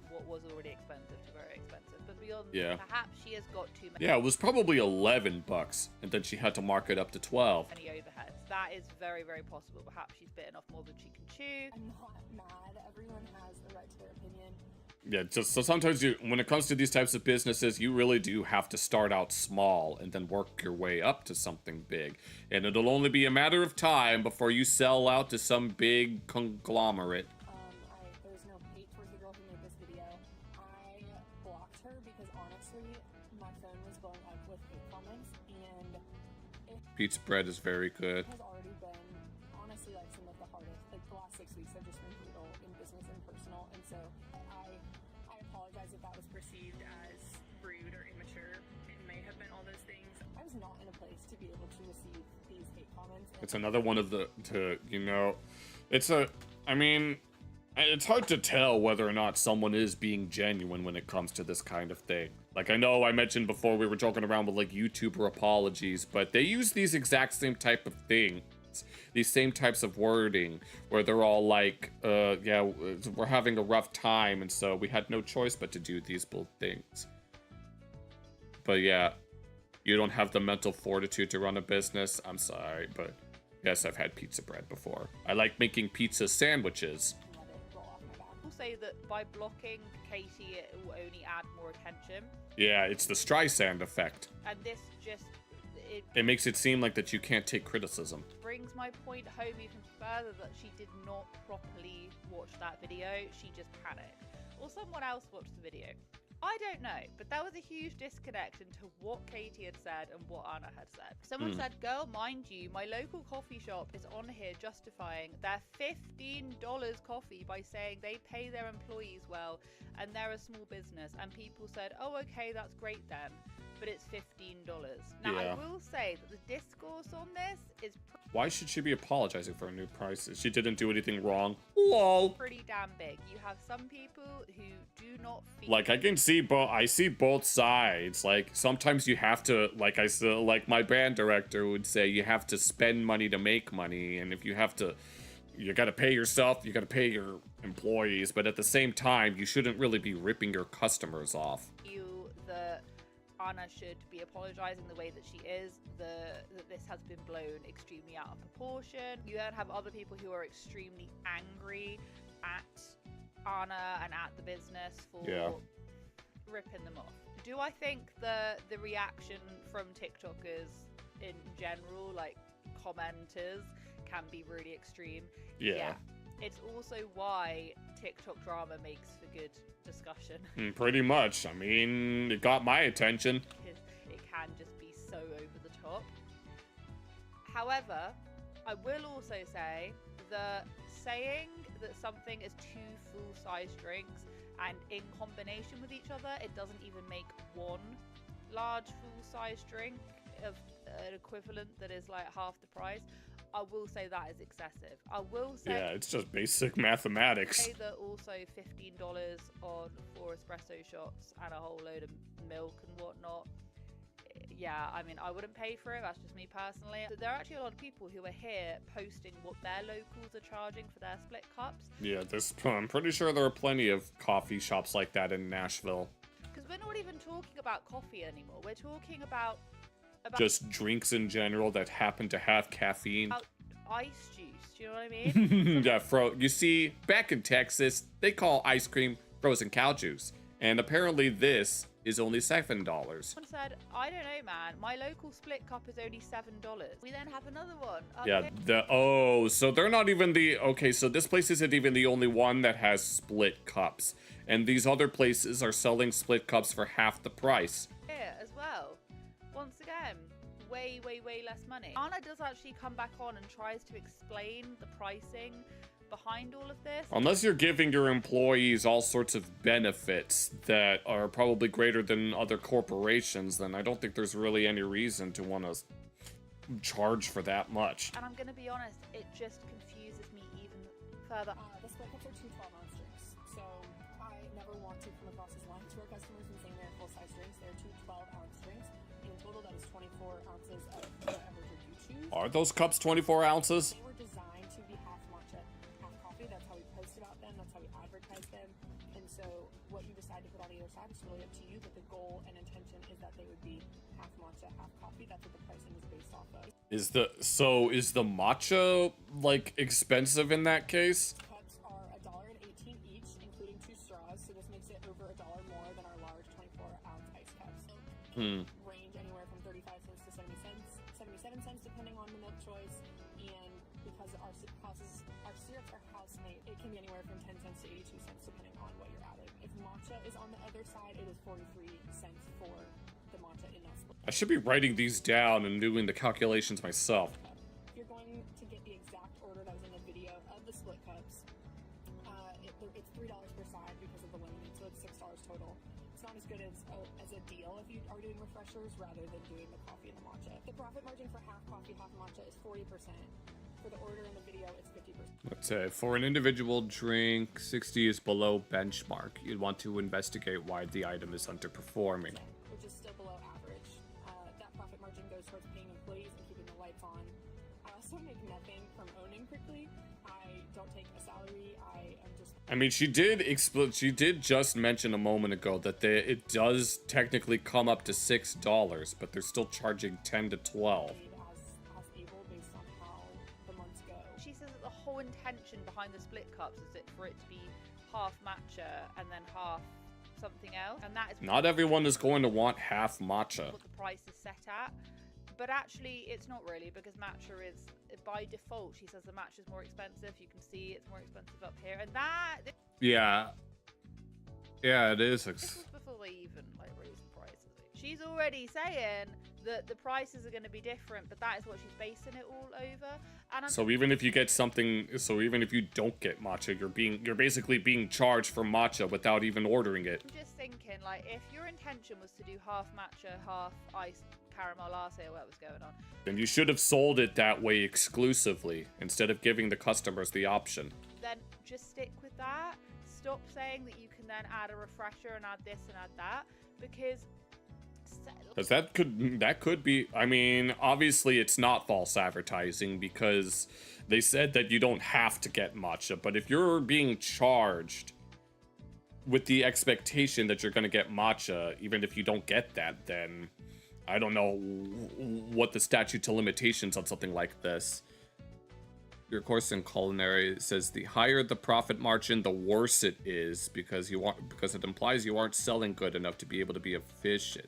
what was already expensive to very expensive. But beyond, perhaps she has got too many. Yeah, it was probably $11, and then she had to mark it up to 12. Any overheads. That is very, very possible. Perhaps she's bitten off more than she can chew. I'm not mad. Everyone has the right to their opinion. Yeah, just so sometimes when it comes to these types of businesses, you really do have to start out small and then work your way up to something big. And it'll only be a matter of time before you sell out to some big conglomerate. There's no hate towards the girl who made this video. I blocked her because honestly, my phone was blowing up with hate comments, and Pizza bread is very good. it has already been, honestly, like some of the hardest, like the last 6 weeks have just been brutal in business and personal, and so I apologize if that was perceived as rude or immature. It may have been all those things. I was not in a place to be able to receive these hate comments. It's another one of it's hard to tell whether or not someone is being genuine when it comes to this kind of thing. Like, I know I mentioned before we were joking around with like YouTuber apologies, but they use these exact same type of things, these same types of wording, where they're all like, we're having a rough time, and so we had no choice but to do these both things. But yeah, you don't have the mental fortitude to run a business. I'm sorry, but yes, I've had pizza bread before. I like making pizza sandwiches. We'll say that by blocking Katie, it will only add more attention. Yeah, it's the Streisand effect. And this just... It makes it seem like that you can't take criticism. Brings my point home even further that she did not properly watch that video. She just panicked. Or someone else watched the video. I don't know, but there was a huge disconnect into what Katie had said and what Anna had said. Someone said, girl, mind you, my local coffee shop is on here justifying their $15 coffee by saying they pay their employees well and they're a small business. And people said, oh, okay, that's great then. But it's $15. Now, I will say that the discourse on this is why should she be apologizing for her new prices? She didn't do anything wrong. Lol. Pretty damn big. You have some people who do not feel like, I see both sides. Like, sometimes you have to, like I said, like my band director would say, you have to spend money to make money, and if you have to, you gotta pay yourself, you gotta pay your employees, but at the same time, you shouldn't really be ripping your customers off. That Anna should be apologizing the way that she is, that this has been blown extremely out of proportion. You then have other people who are extremely angry at Anna and at the business for ripping them off. Do I think the reaction from TikTokers in general, like commenters, can be really extreme? Yeah. It's also why TikTok drama makes for good discussion. Pretty much. I mean, it got my attention. It can just be so over the top. However, I will also say that saying that something is 2 full-size drinks and in combination with each other, it doesn't even make one large full-size drink of an equivalent that is like half the price, I will say that is excessive. I will say, yeah, it's just basic mathematics. say that also $15 on 4 espresso shots and a whole load of milk and whatnot. Yeah, I mean, I wouldn't pay for it. That's just me personally. So there are actually a lot of people who are here posting what their locals are charging for their split cups. Yeah, I'm pretty sure there are plenty of coffee shops like that in Nashville. Because we're not even talking about coffee anymore. We're talking about just drinks in general that happen to have caffeine. Ice juice, do you know what I mean? Yeah, you see, back in Texas, they call ice cream frozen cow juice. And apparently this is only $7. Someone said, I don't know, man. My local split cup is only $7. We then have another one. Yeah, so they're not even so this place isn't even the only one that has split cups. And these other places are selling split cups for half the price. Here as well. Once again, way less money. Anna does actually come back on and tries to explain the pricing behind all of this. Unless you're giving your employees all sorts of benefits that are probably greater than other corporations, then I don't think there's really any reason to want to charge for that much. And I'm going to be honest, it just confuses me even further. The split cups are 2 12-ounce drinks, so I never want to come across as lying to our customers and saying they're full-size drinks. They're 2 12-ounce drinks. In total, that is 24 ounces of whatever drink you choose. Are those cups 24 ounces? They were designed to be half matcha, half coffee. That's how we post about them. That's how we advertise them. And so what you decide to put on either side is really up to you, but the goal and intention is that they would be half matcha, half coffee. That's what the pricing is based off of. Is the matcha like expensive in that case? Cups are $1.18 each, including 2 straws, so this makes it over $1 more than our large 24-ounce ice cups. Range anywhere from 35 cents to 70 cents, 77 cents depending on the milk choice, and because our syrups are house-made, it can be anywhere from 10 cents to 82 cents depending on what you're adding. If matcha is on the other side, it is 43 cents for the matcha in that split. I should be writing these down and doing the calculations myself. If you're going to get the exact order that was in the video of the split cups, it's $3 per side because of the limited, so it's $6 total. It's not as good as a deal if you are doing refreshers rather than doing the coffee and the matcha. The profit margin for half coffee, half matcha is 40%. For the order in the video, it's 50%. Let's say for an individual drink, 60 is below benchmark. You'd want to investigate why the item is underperforming. Which is still below average. That profit margin goes towards paying employees and keeping the lights on. I also make nothing from owning Prickly. I don't take a salary. I mean, she did just mention a moment ago that it does technically come up to $6, but they're still charging 10 to 12. She says that the whole intention behind the split cups is for it to be half matcha and then half something else, and that is not everyone is going to want half matcha. What the price is set at. But actually, it's not really, because matcha is, by default, she says the matcha is more expensive. You can see it's more expensive up here. And that... Yeah, it is. This was before they even, raised the prices. She's already saying that the prices are going to be different, but that is what she's basing it all over. And so even if you get something, even if you don't get matcha, you're basically being charged for matcha without even ordering it. I'm just thinking, if your intention was to do half matcha, half iced caramel latte or what was going on, then you should have sold it that way exclusively instead of giving the customers the option. Then just stick with that. Stop saying that you can then add a refresher and add this and add that, because that could be, I mean, obviously it's not false advertising because they said that you don't have to get matcha, but if you're being charged with the expectation that you're going to get matcha, even if you don't get that, then I don't know what the statute to limitations on something like this. Your course in culinary says the higher the profit margin, the worse it is because it implies you aren't selling good enough to be able to be efficient.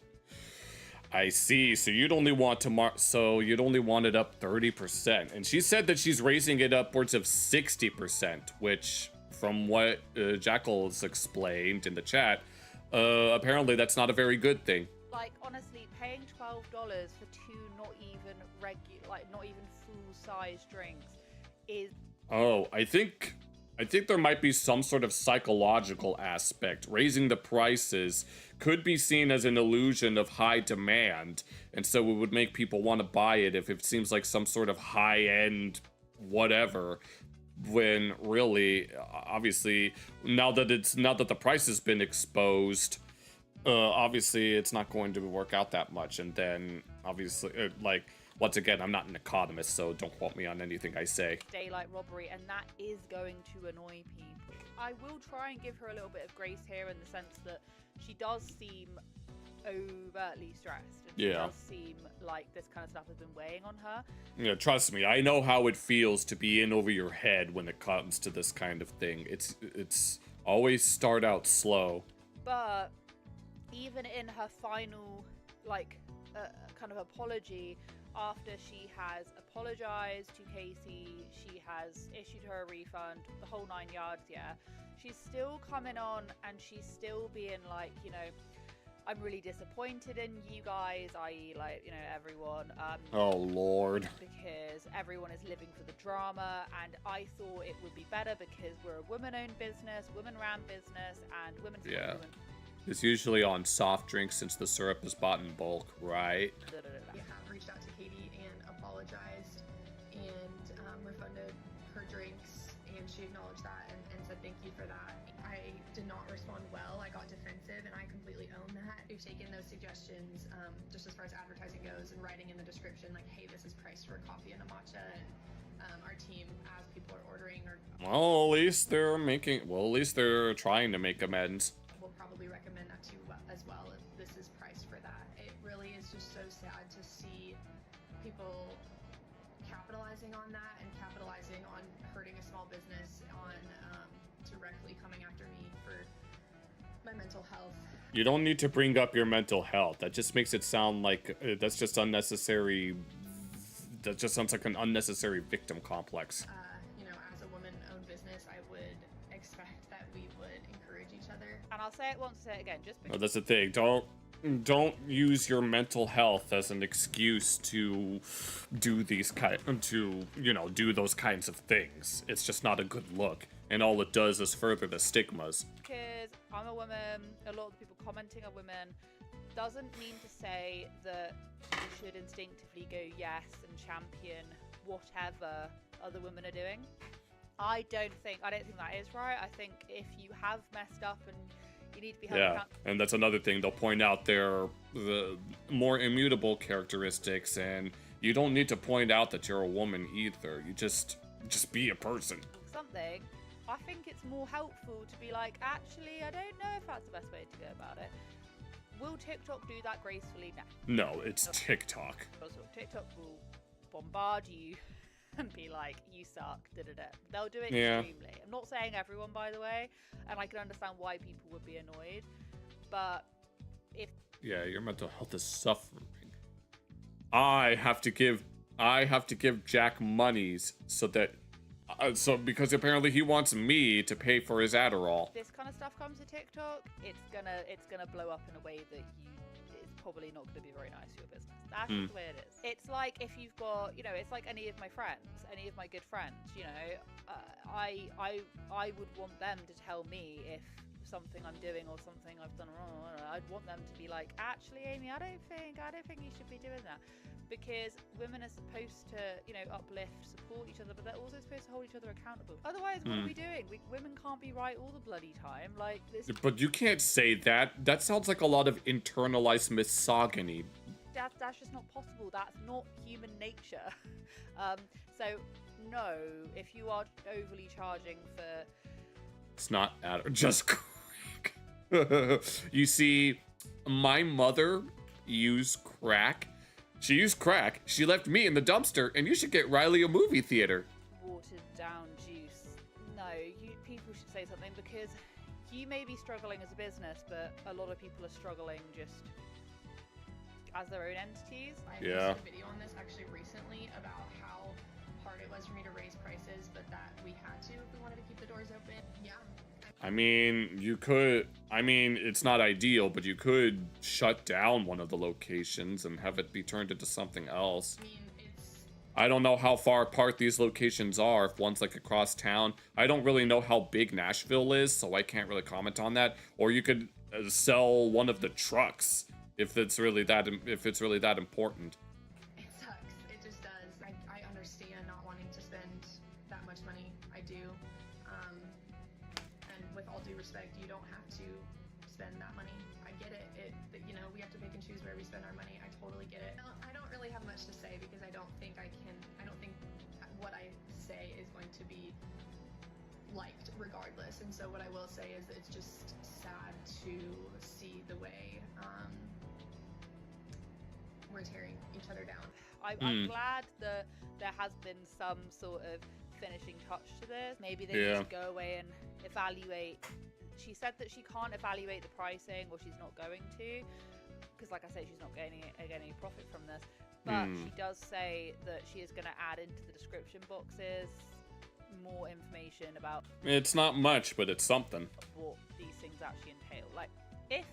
I see. So you'd only want it up 30%, and she said that she's raising it upwards of 60%, which, from what Jackal's explained in the chat, apparently that's not a very good thing. Honestly, paying $12 for 2 not even full-size drinks is... Oh, I think I think there might be some sort of psychological aspect. Raising the prices could be seen as an illusion of high demand, and so it would make people want to buy it if it seems like some sort of high-end whatever, when really, obviously, now that the price has been exposed, obviously it's not going to work out that much. And then obviously, like, once again, I'm not an economist, so don't quote me on anything I say. Daylight robbery, and that is going to annoy people. I will try and give her a little bit of grace here in the sense that she does seem overtly stressed. And she does seem like this kind of stuff has been weighing on her. Yeah, trust me, I know how it feels to be in over your head when it comes to this kind of thing. It's always start out slow. But even in her final, like, kind of apology, after she has apologized to Casey, she has issued her a refund, the whole 9 yards, yeah, she's still coming on and she's still being like, you know, I'm really disappointed in you guys, i.e. like, you know, everyone. Oh, Lord. Because everyone is living for the drama, and I thought it would be better because we're a women-owned business, women-ran business, and women support women. It's usually on soft drinks since the syrup is bought in bulk, right? We have reached out to Katie and apologized and refunded her drinks, and she acknowledged that and said thank you for that. I did not respond well. I got defensive, and I completely own that. We've taken those suggestions, just as far as advertising goes, and writing in the description like, hey, this is priced for a coffee and a matcha, and our team, as people are ordering, or Well, at least they're trying to make amends. we'll probably recommend that to you as well if this is priced for that. It really is just so sad to see people capitalizing on that and capitalizing on hurting a small business, on directly coming after me for my mental health. You don't need to bring up your mental health. That just makes it sound like that's just unnecessary. That just sounds like an unnecessary victim complex. You know, as a woman-owned business, I would expect that we would encourage each other. And I'll say it once, say it again, just because. Well, that's the thing. Don't use your mental health as an excuse to do those kinds of things. It's just not a good look, and all it does is further the stigmas. Because I'm a woman, a lot of the people commenting are women, doesn't mean to say that you should instinctively go yes and champion whatever other women are doing. I don't think that is right. I think if you have messed up and you need to be held accountable. And that's another thing. They'll point out the more immutable characteristics, and you don't need to point out that you're a woman either. You just be a person. Something. I think it's more helpful to be like, actually, I don't know if that's the best way to go about it. Will TikTok do that gracefully? No, it's TikTok. TikTok will bombard you and be like, you suck, da-da-da. They'll do it Yeah. extremely. I'm not saying everyone, by the way, and I can understand why people would be annoyed, but if... Yeah, your mental health is suffering. I have to give Jack monies so that... because apparently he wants me to pay for his Adderall. this kind of stuff comes to TikTok, it's gonna blow up in a way that it's probably not gonna be very nice for your business. That's just the way it is. It's like if you've got, you know, it's like any of my friends, any of my good friends, you know, I would want them to tell me if something I'm doing or something I've done wrong. I'd want them to be like, actually, Amy, I don't think you should be doing that. Because women are supposed to, you know, uplift, support each other, but they're also supposed to hold each other accountable. Otherwise, what are we doing? Women can't be right all the bloody time. Like this. But you can't say that. That sounds like a lot of internalized misogyny. That's just not possible. That's not human nature. So no, if you are overly charging for, It's not just crack. You see, my mother used crack. She used crack. She left me in the dumpster, and you should get Riley a movie theater. watered down juice. No, people should say something, because you may be struggling as a business, but a lot of people are struggling just as their own entities. I posted a video on this actually recently about how hard it was for me to raise prices, but that we had to if we wanted to keep the doors open. Yeah. I mean, it's not ideal, but you could shut down one of the locations and have it be turned into something else. I don't know how far apart these locations are. If one's like across town, I don't really know how big Nashville is, so I can't really comment on that. Or you could sell one of the trucks if it's really that important. It sucks. It just does. I understand not wanting to spend that much money. I do. And with all due respect, you don't have to spend that money. I get it. You know, we have to pick and choose where we spend our money. I totally get it. I don't really have much to say because I don't think what I say is going to be liked regardless. And so what I will say is it's just sad to see the way we're tearing each other down. I'm glad that there has been some sort of finishing touch to this. Maybe they need to go away and evaluate. She said that she can't evaluate the pricing, or she's not going to, because like I said, she's not getting any profit from this. But she does say that she is going to add into the description boxes more information about. It's not much, but it's something. What these things actually entail. Like, if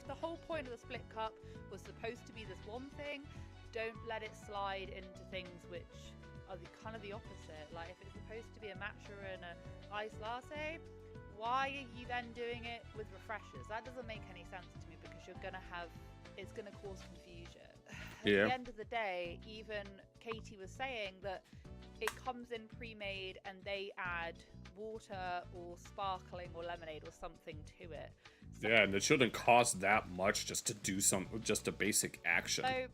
the whole point of the split cup was supposed to be this one thing, don't let it slide into things which are kind of the opposite. Like, if it's supposed to be a matcha and an iced latte, why are you then doing it with refreshers? That doesn't make any sense to me, because it's gonna cause confusion. At the end of the day, even Katie was saying that it comes in pre-made and they add water or sparkling or lemonade or something to it. So, yeah, and it shouldn't cost that much just to do just a basic action. So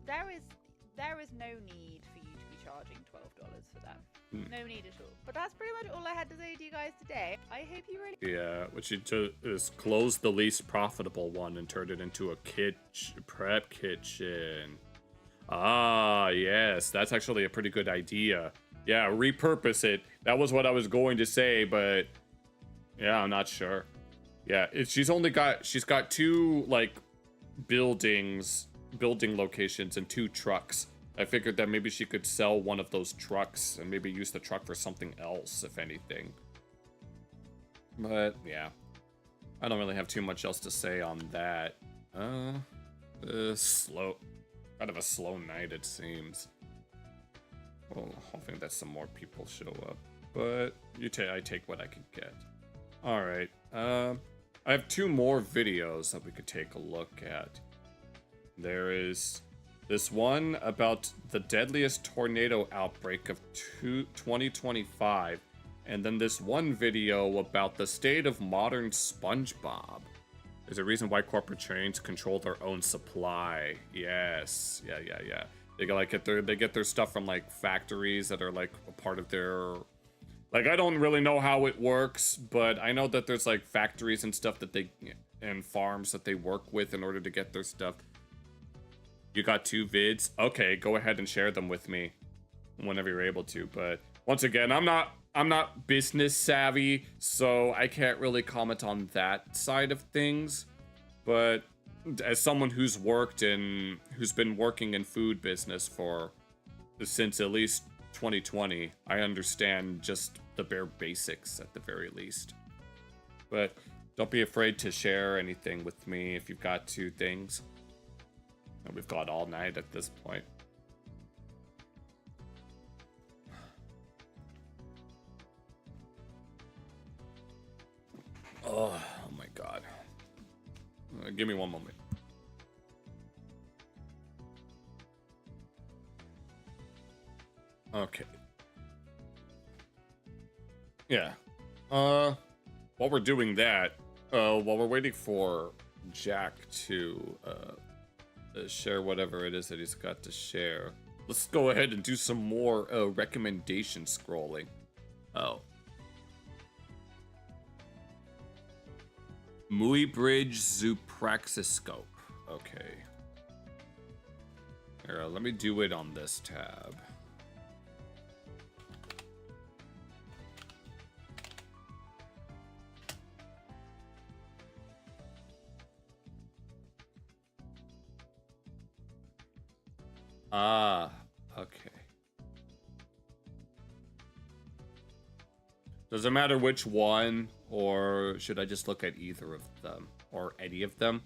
there is no need for you to be charging $12 for that. No need at all. But that's pretty much all I had to say to you guys today. I hope you really... Yeah, what you do is close the least profitable one and turn it into a prep kitchen. Ah, yes, that's actually a pretty good idea. Yeah, repurpose it. That was what I was going to say, but yeah, I'm not sure. Yeah, she's got 2 like building locations and 2 trucks. I figured that maybe she could sell one of those trucks and maybe use the truck for something else, if anything. But yeah, I don't really have too much else to say on that. Kind of a slow night, it seems. Well, hoping that some more people show up, but I take what I can get. All right, I have 2 more videos that we could take a look at. There is this one about the deadliest tornado outbreak of 2025, and then this one video about the state of modern SpongeBob. There's a reason why corporate chains control their own supply. Yes, yeah. They get their stuff from like factories that are like a part of their. Like, I don't really know how it works, but I know that there's like factories and stuff and farms that they work with in order to get their stuff. You got 2 vids? Okay, go ahead and share them with me whenever you're able to. But once again, I'm not business savvy, so I can't really comment on that side of things. But as someone who's been working in food business since at least 2020, I understand just the bare basics at the very least. But don't be afraid to share anything with me if you've got 2 things. And we've got all night at this point. Oh my god. Give me one moment. Okay. Yeah. While we're doing that, while we're waiting for Jack to share whatever it is that he's got to share, let's go ahead and do some more recommendation scrolling. Oh. Muibridge Zoopraxiscope. Okay. Here, let me do it on this tab. Ah, okay. Does it matter which one, or should I just look at either of them, or any of them?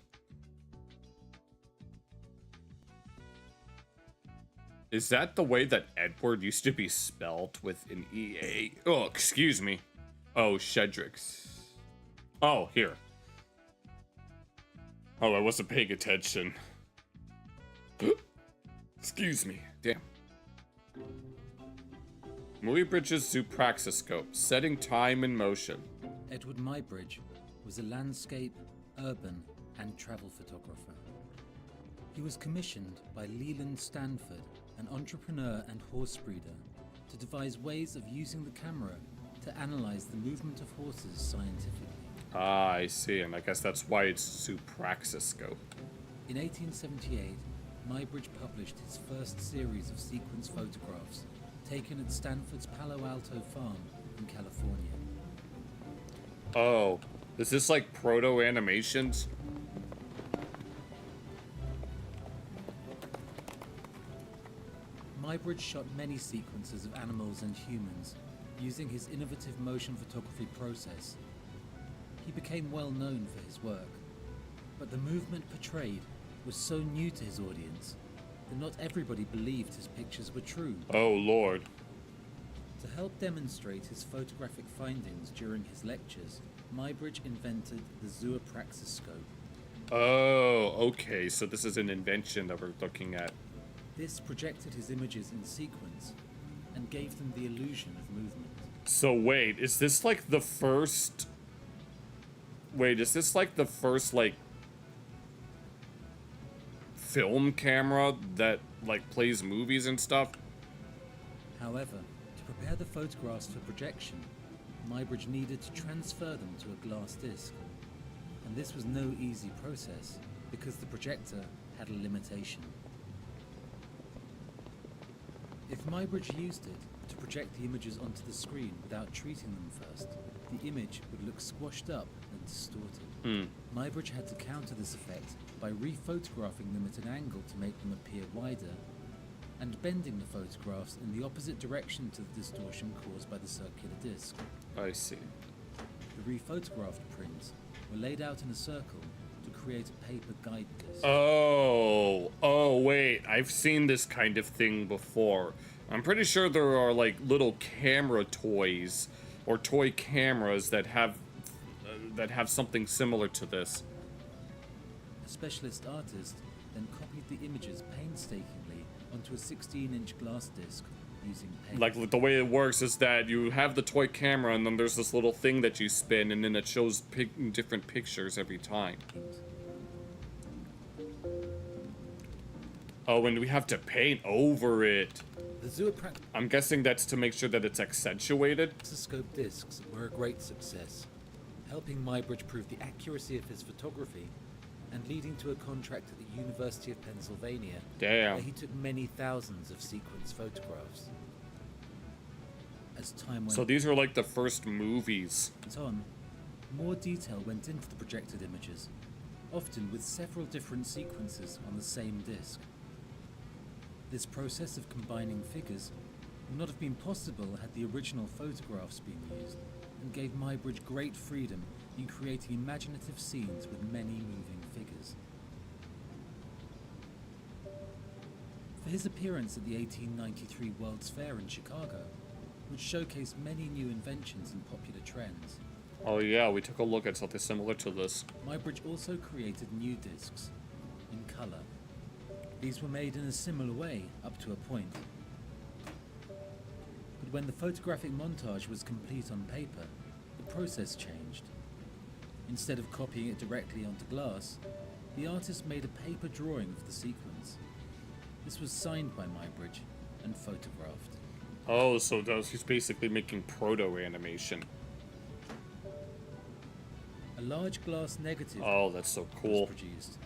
Is that the way that Edward used to be spelled with an EA? Oh, excuse me. Oh, Shedrix. Oh, here. Oh, I wasn't paying attention. Excuse me. Damn. Muybridge's Zoopraxiscope, setting time in motion. Edward Muybridge was a landscape, urban, and travel photographer. He was commissioned by Leland Stanford, an entrepreneur and horse breeder, to devise ways of using the camera to analyze the movement of horses scientifically. Ah, I see, and I guess that's why it's Zoopraxiscope. In 1878, Muybridge published his first series of sequence photographs taken at Stanford's Palo Alto farm in California. Oh, is this like proto-animations? Muybridge shot many sequences of animals and humans using his innovative motion photography process. He became well known for his work, but the movement portrayed was so new to his audience that not everybody believed his pictures were true. Oh, Lord. To help demonstrate his photographic findings during his lectures, Muybridge invented the Zoopraxiscope. Oh, okay, so this is an invention that we're looking at. This projected his images in sequence and gave them the illusion of movement. So wait, is this like the first... Wait, is this like the first, like, film camera that, like, plays movies and stuff? However, to prepare the photographs for projection, Muybridge needed to transfer them to a glass disc. And this was no easy process, because the projector had a limitation. If Muybridge used it to project the images onto the screen without treating them first, the image would look squashed up and distorted. Muybridge had to counter this effect by rephotographing them at an angle to make them appear wider, and bending the photographs in the opposite direction to the distortion caused by the circular disc. I see. The rephotographed prints were laid out in a circle to create a paper guide disc. Oh, wait, I've seen this kind of thing before. I'm pretty sure there are, like, little camera toys or toy cameras that have something similar to this. A specialist artist then copied the images painstakingly onto a 16-inch glass disc using paint. Like, the way it works is that you have the toy camera and then there's this little thing that you spin and then it shows different pictures every time. Oh, and we have to paint over it. The Zoopraxiscope I'm guessing that's to make sure that it's accentuated. discs were a great success, helping Muybridge prove the accuracy of his photography and leading to a contract at the University of Pennsylvania, Damn. where he took many thousands of sequence photographs. As time went So these are like the first movies. on, more detail went into the projected images, often with several different sequences on the same disc. This process of combining figures would not have been possible had the original photographs been used, and gave Muybridge great freedom in creating imaginative scenes with many moving figures. For his appearance at the 1893 World's Fair in Chicago, which showcased many new inventions and popular trends, Oh yeah, we took a look at something similar to this. Muybridge also created new discs in color. These were made in a similar way up to a point. But when the photographic montage was complete on paper, the process changed. Instead of copying it directly onto glass, the artist made a paper drawing of the sequence. This was signed by Muybridge and photographed. Oh, so he's basically making proto-animation. A large glass negative Oh, that's so cool. was produced,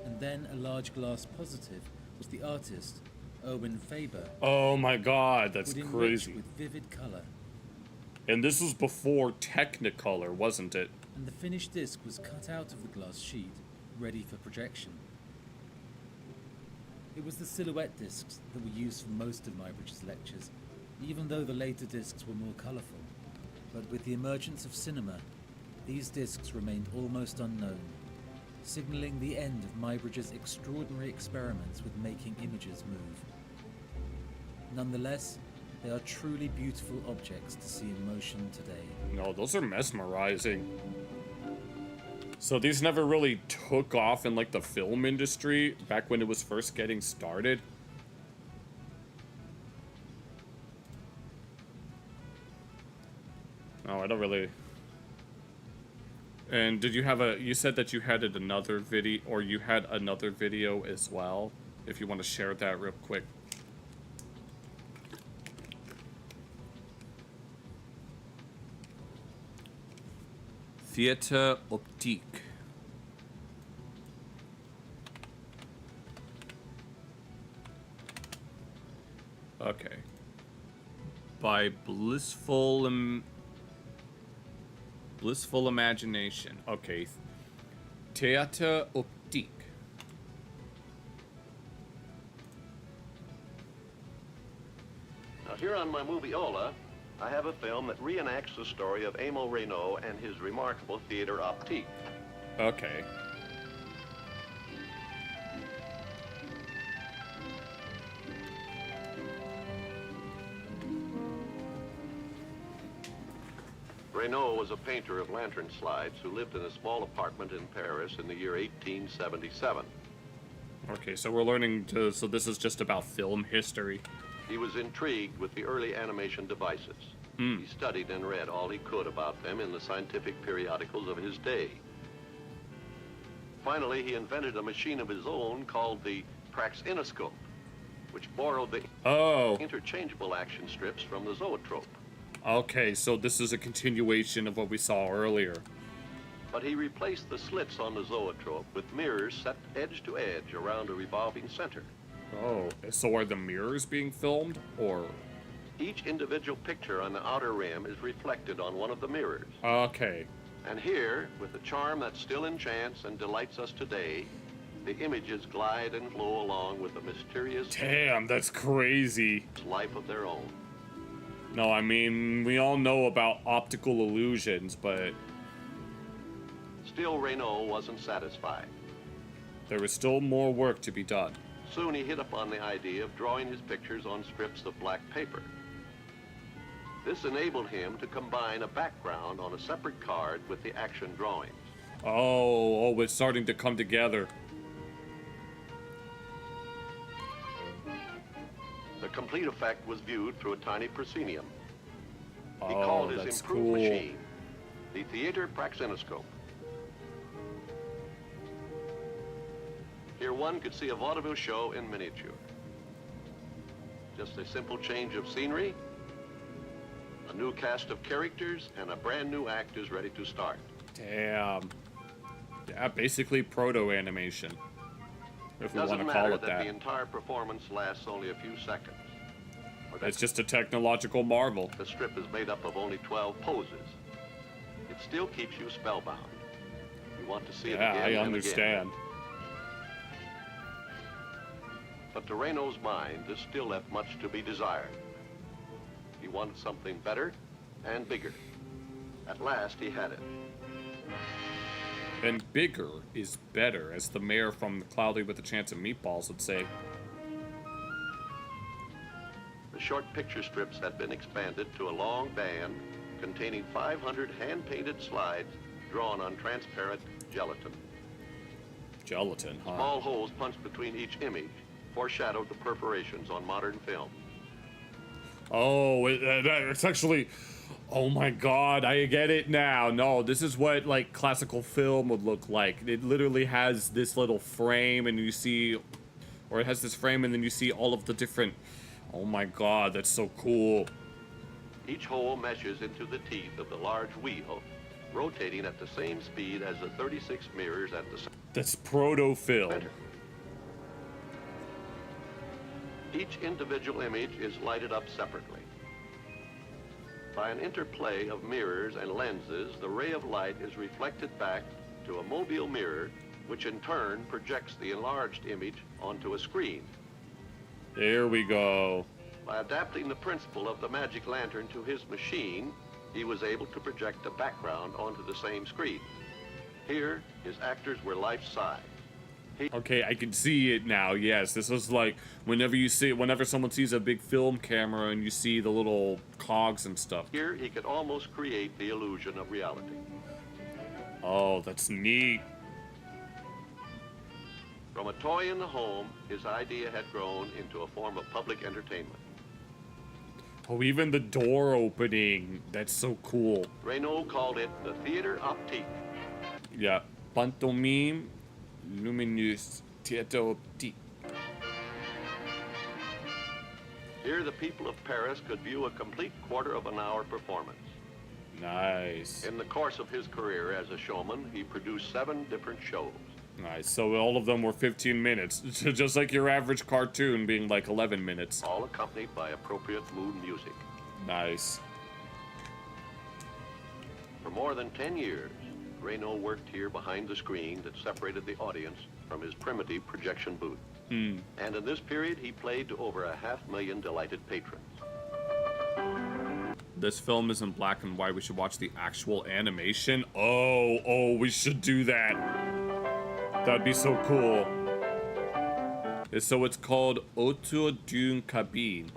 and then a large glass positive was the artist, Owen Faber. Oh my god, that's would enrich crazy. with vivid color. And this was before Technicolor, wasn't it? And the finished disc was cut out of the glass sheet, ready for projection. It was the silhouette discs that were used for most of Muybridge's lectures, even though the later discs were more colourful. But with the emergence of cinema, these discs remained almost unknown, signalling the end of Muybridge's extraordinary experiments with making images move. Nonetheless, they are truly beautiful objects to see in motion today. No, those are mesmerizing. So these never really took off in like the film industry back when it was first getting started. No, I don't really. And did you have you said that you had another video, or you had another video as well, if you want to share that real quick. Theater Optique. Okay. By Blissful Imagination. Okay. Theater Optique. Now here on my movieola, I have a film that reenacts the story of Emile Reynaud and his remarkable theater optique. Okay. Reynaud was a painter of lantern slides who lived in a small apartment in Paris in the year 1877. Okay, so we're learning to, so this is just about film history. He was intrigued with the early animation devices. He studied and read all he could about them in the scientific periodicals of his day. Finally, he invented a machine of his own called the praxinoscope, which borrowed the interchangeable action strips from the zoetrope. Okay, so this is a continuation of what we saw earlier. But he replaced the slits on the zoetrope with mirrors set edge to edge around a revolving center. Oh, so are the mirrors being filmed, or? Each individual picture on the outer rim is reflected on one of the mirrors. Okay. And here, with a charm that still enchants and delights us today, the images glide and flow along with a mysterious... Damn, that's crazy. ...life of their own. No, I mean, we all know about optical illusions, but... Still, Reynaud wasn't satisfied. There was still more work to be done. Soon he hit upon the idea of drawing his pictures on strips of black paper. This enabled him to combine a background on a separate card with the action drawings. Oh, it's starting to come together. The complete effect was viewed through a tiny proscenium. He called his improved machine the theater praxinoscope. Here one could see a vaudeville show in miniature. Just a simple change of scenery, a new cast of characters, and a brand new act is ready to start. Damn. Yeah, basically proto-animation, if we want to call it that. Doesn't matter that the entire performance lasts only a few seconds. It's just a technological marvel. The strip is made up of only 12 poses. It still keeps you spellbound. You want to see it again and I understand. Again. But to Reynaud's mind, this still left much to be desired. He wanted something better and bigger. At last, he had it. And bigger is better, as the mayor from Cloudy with a Chance of Meatballs would say. The short picture strips had been expanded to a long band containing 500 hand-painted slides drawn on transparent gelatin. Gelatin, huh? Small holes punched between each image foreshadowed the perforations on modern film. Oh, it's actually... Oh my god, I get it now. No, this is what, like, classical film would look like. It literally has this little frame, and you see... Or it has this frame, and then you see all of the different... Oh my god, that's so cool. Each hole meshes into the teeth of the large wheel, rotating at the same speed as the 36 mirrors at the center. That's proto-film. Each individual image is lighted up separately. By an interplay of mirrors and lenses, the ray of light is reflected back to a mobile mirror, which in turn projects the enlarged image onto a screen. There we go. By adapting the principle of the magic lantern to his machine, he was able to project a background onto the same screen. Here, his actors were life-size. Okay, I can see it now. Yes, this is like whenever someone sees a big film camera and you see the little cogs and stuff. Here, he could almost create the illusion of reality. Oh, that's neat. From a toy in the home, his idea had grown into a form of public entertainment. Oh, even the door opening. That's so cool. Reynaud called it the theater optique. Yeah. Pantomime lumineuse théâtre optique. Here, the people of Paris could view a complete quarter-of-an-hour performance. Nice. In the course of his career as a showman, he produced 7 different shows. Nice. So all of them were 15 minutes, just like your average cartoon being like 11 minutes. All accompanied by appropriate mood music. Nice. For more than 10 years, Reynaud worked here behind the screen that separated the audience from his primitive projection booth. And in this period, he played to over 500,000 delighted patrons. This film is in black and white. We should watch the actual animation. Oh, we should do that. That'd be so cool. So it's called Autour d'une cabine.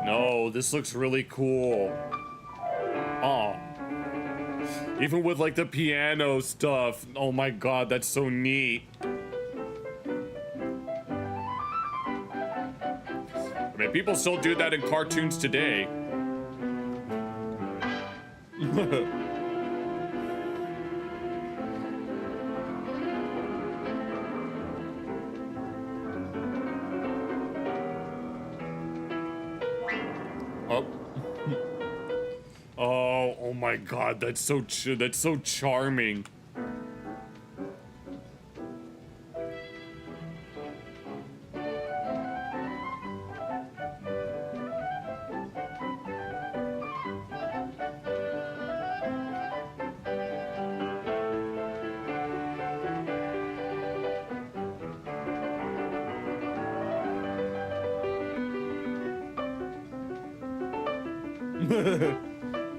No, this looks really cool. Oh. Even with like the piano stuff. Oh my god, that's so neat. I mean, people still do that in cartoons today. Oh my god, that's so charming.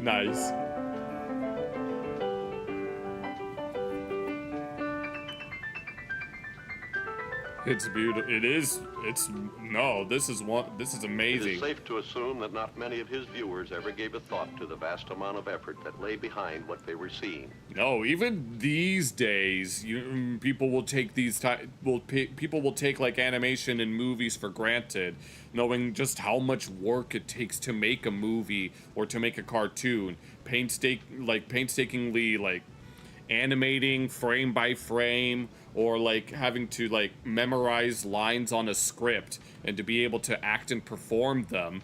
Nice. It's beautiful. It is. This is amazing. It is safe to assume that not many of his viewers ever gave a thought to the vast amount of effort that lay behind what they were seeing. No, even these days, people will take people will take like animation and movies for granted, knowing just how much work it takes to make a movie or to make a cartoon. Painstakingly like animating frame by frame, or like having to like memorize lines on a script and to be able to act and perform them.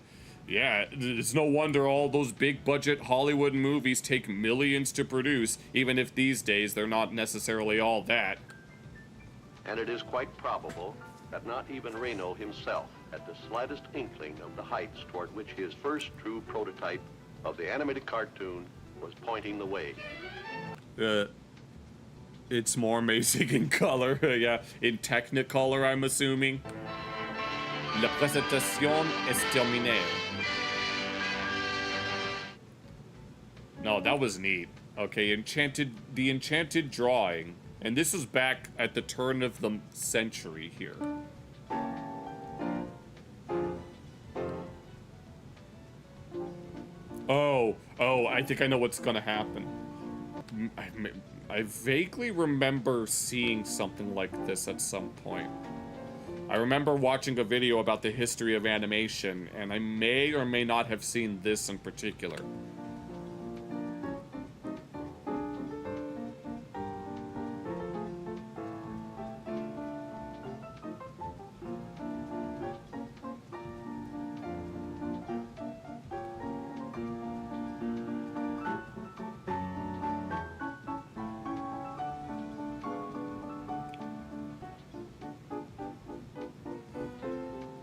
Yeah, it's no wonder all those big budget Hollywood movies take millions to produce, even if these days they're not necessarily all that. And it is quite probable that not even Reynaud himself had the slightest inkling of the heights toward which his first true prototype of the animated cartoon was pointing the way. It's more amazing in color, yeah, in Technicolor, I'm assuming. La présentation est terminée. No, that was neat. Okay, the enchanted drawing. And this is back at the turn of the century here. Oh, I think I know what's gonna happen. I vaguely remember seeing something like this at some point. I remember watching a video about the history of animation, and I may or may not have seen this in particular.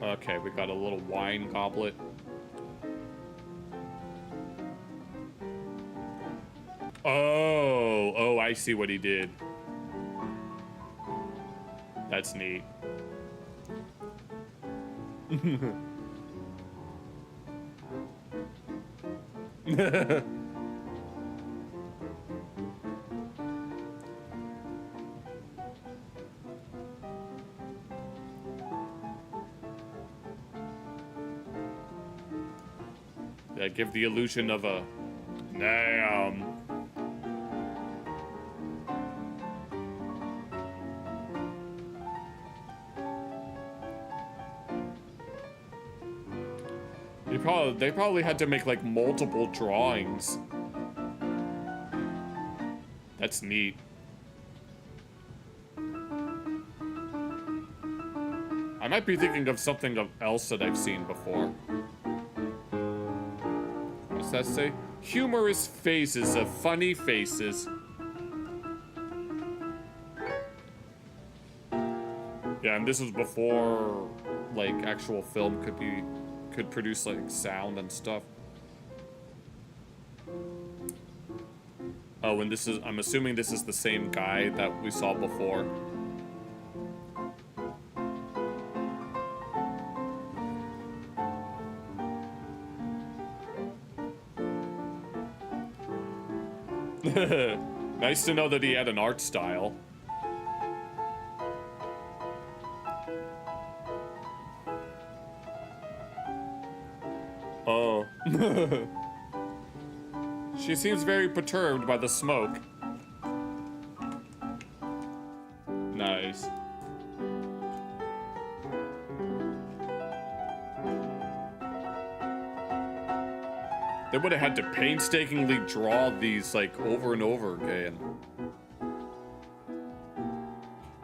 Okay, we got a little wine goblet. Oh, I see what he did. That's neat. Yeah, give the illusion of a damn. They probably had to make like multiple drawings. That's neat. I might be thinking of something else that I've seen before. What's that say? Humorous faces of funny faces. Yeah, and this was before like actual film could produce like sound and stuff. Oh, and I'm assuming this is the same guy that we saw before. Nice to know that he had an art style. Oh. She seems very perturbed by the smoke. Nice. They would have had to painstakingly draw these like over and over again.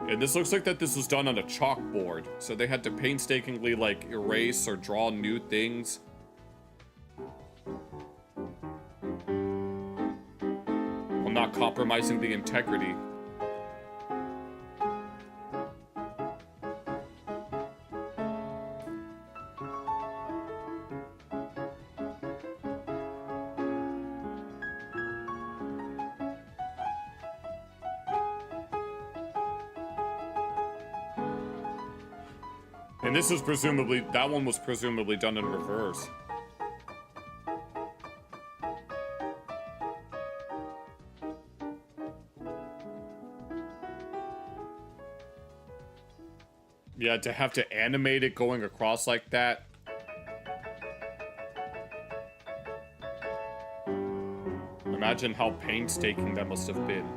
And this looks like that this was done on a chalkboard, so they had to painstakingly like erase or draw new things. While not compromising the integrity. And this is presumably, that one was presumably done in reverse. Yeah, to have to animate it going across like that. Imagine how painstaking that must have been.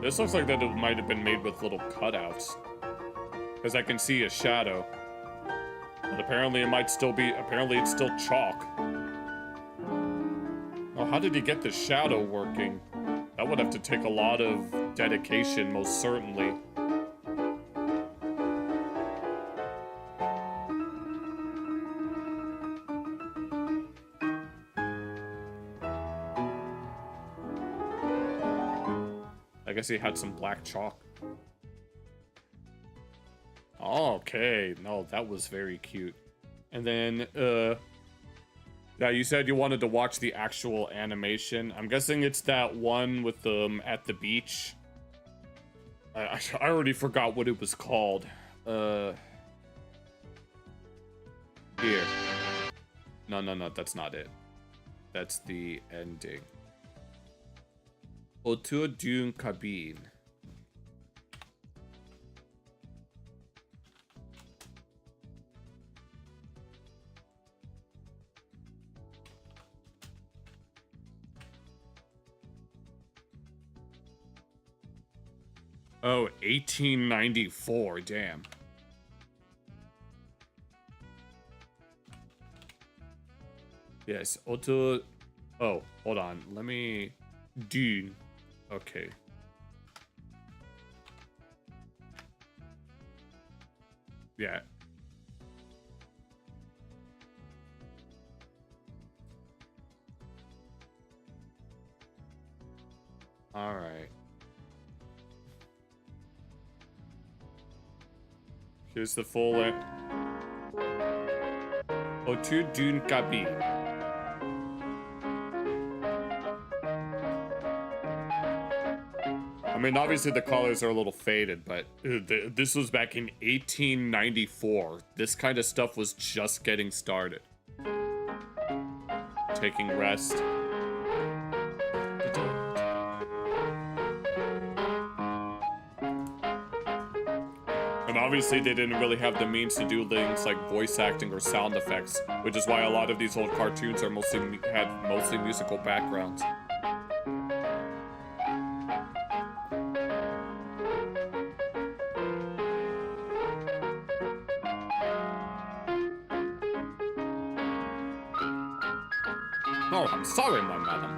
This looks like that it might have been made with little cutouts. Because I can see a shadow. But apparently it might still be, apparently it's still chalk. Oh, how did he get the shadow working? That would have to take a lot of dedication, most certainly. I guess he had some black chalk. Okay, no, that was very cute. And then, yeah, you said you wanted to watch the actual animation. I'm guessing it's that one with them at the beach. I already forgot what it was called. Here. No, that's not it. That's the ending. Autour d'une cabine. Oh, 1894, damn. Yes, auto... Oh, hold on, let me... Dune. Okay. Yeah. All right. Here's the full Autour d'une cabine. I mean, obviously the colors are a little faded, but this was back in 1894. This kind of stuff was just getting started. Taking rest. And obviously they didn't really have the means to do things like voice acting or sound effects, which is why a lot of these old cartoons are mostly musical backgrounds. Oh, I'm sorry, my madam.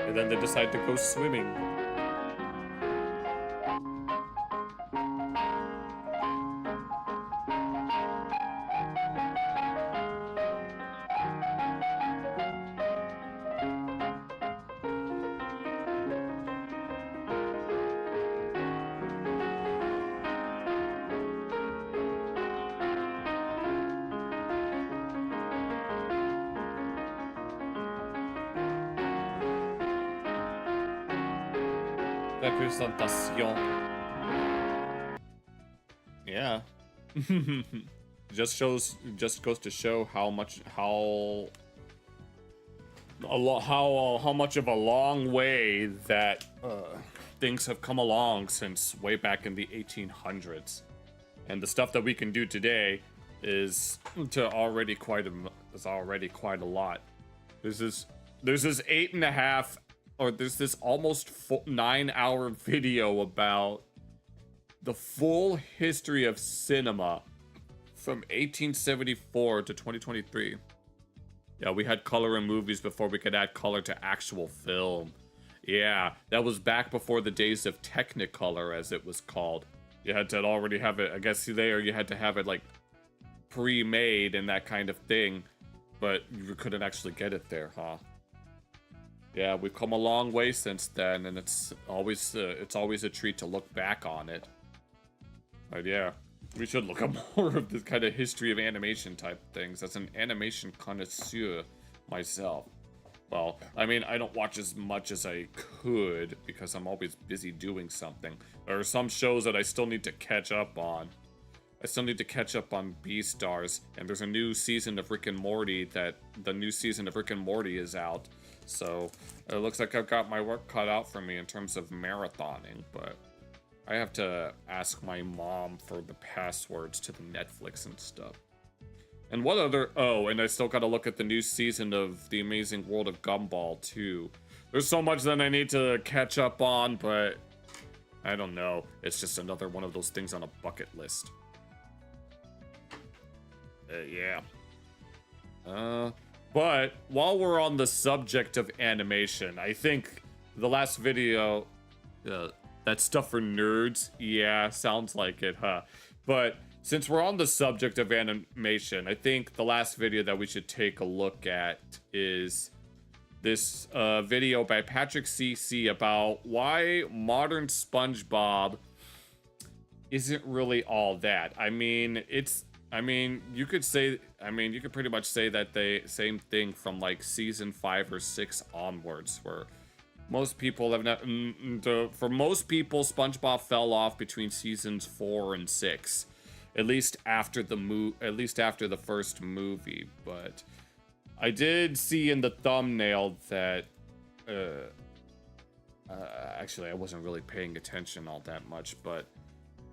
And then they decide to go swimming. Representation. Yeah. just goes to show how much of a long way that things have come along since way back in the 1800s, and the stuff that we can do today is already quite a lot. There's this 8.5 or there's this almost 9-hour video about the full history of cinema from 1874 to 2023. Yeah, we had color in movies before we could add color to actual film. Yeah, that was back before the days of Technicolor, as it was called. You had to already have it, I guess there you had to have it like pre-made and that kind of thing, but you couldn't actually get it there, huh? Yeah, we've come a long way since then, and it's always a treat to look back on it. But yeah, we should look at more of this kind of history of animation type things. As an animation connoisseur myself. Well, I mean, I don't watch as much as I could because I'm always busy doing something. There are some shows that I still need to catch up on. I still need to catch up on Beastars, and there's a new season of Rick and Morty is out. So it looks like I've got my work cut out for me in terms of marathoning, but I have to ask my mom for the passwords to the Netflix and stuff. And what other... Oh, and I still gotta look at the new season of The Amazing World of Gumball, too. There's so much that I need to catch up on, but I don't know. It's just another one of those things on a bucket list. Yeah. But while we're on the subject of animation, I think the last video, that stuff for nerds, yeah, sounds like it, huh? But since we're on the subject of animation, I think the last video that we should take a look at is this video by Patrick CC about why modern SpongeBob isn't really all that. You could pretty much say that same thing from like season 5 or 6 onwards, where most people have not. For most people, SpongeBob fell off between seasons 4 and 6, at least after the first movie. But I did see in the thumbnail that actually I wasn't really paying attention all that much, but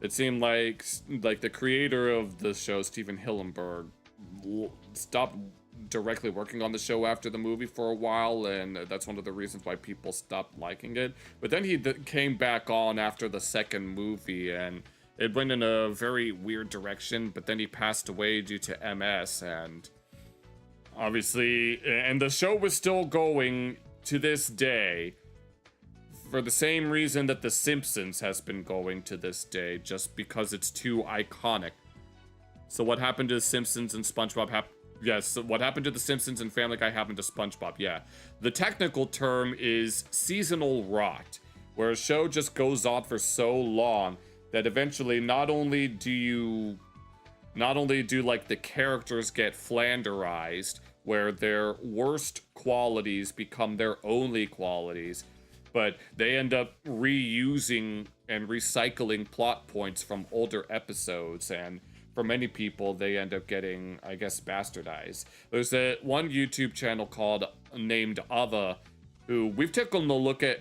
it seemed like the creator of the show, Steven Hillenburg, stopped directly working on the show after the movie for a while, and that's one of the reasons why people stopped liking it. But then he came back on after the second movie, and it went in a very weird direction, but then he passed away due to MS, and obviously, and the show was still going to this day for the same reason that The Simpsons has been going to this day, just because it's too iconic. So what happened to The Simpsons and SpongeBob Yes, what happened to The Simpsons and Family Guy happened to SpongeBob, yeah. The technical term is seasonal rot, where a show just goes on for so long that eventually not only do like the characters get flanderized, where their worst qualities become their only qualities, but they end up reusing and recycling plot points from older episodes, and for many people, they end up getting, I guess, bastardized. There's one YouTube channel named Ava, who we took a look at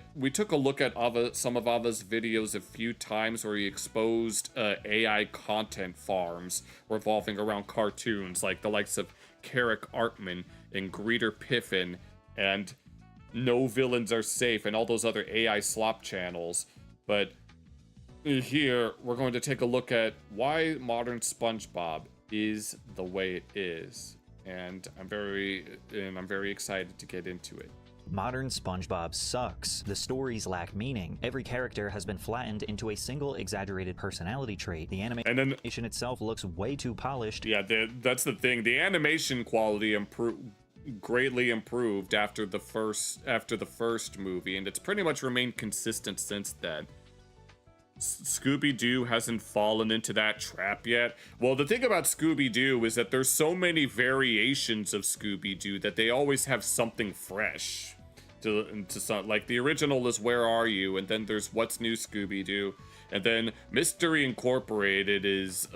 Ava, some of Ava's videos a few times, where he exposed AI content farms revolving around cartoons, like the likes of Carrick Artman and Greeter Piffin and No Villains Are Safe and all those other AI slop channels. But here, we're going to take a look at why modern SpongeBob is the way it is, and I'm very excited to get into it. Modern SpongeBob sucks. The stories lack meaning. Every character has been flattened into a single exaggerated personality trait. The animation itself looks way too polished. Yeah, that's the thing. The animation quality greatly improved after the first movie, and it's pretty much remained consistent since then. Scooby-Doo hasn't fallen into that trap yet. Well, the thing about Scooby-Doo is that there's so many variations of Scooby-Doo that they always have something fresh. Like the original is Where Are You? And then there's What's New Scooby-Doo? And then Mystery Incorporated is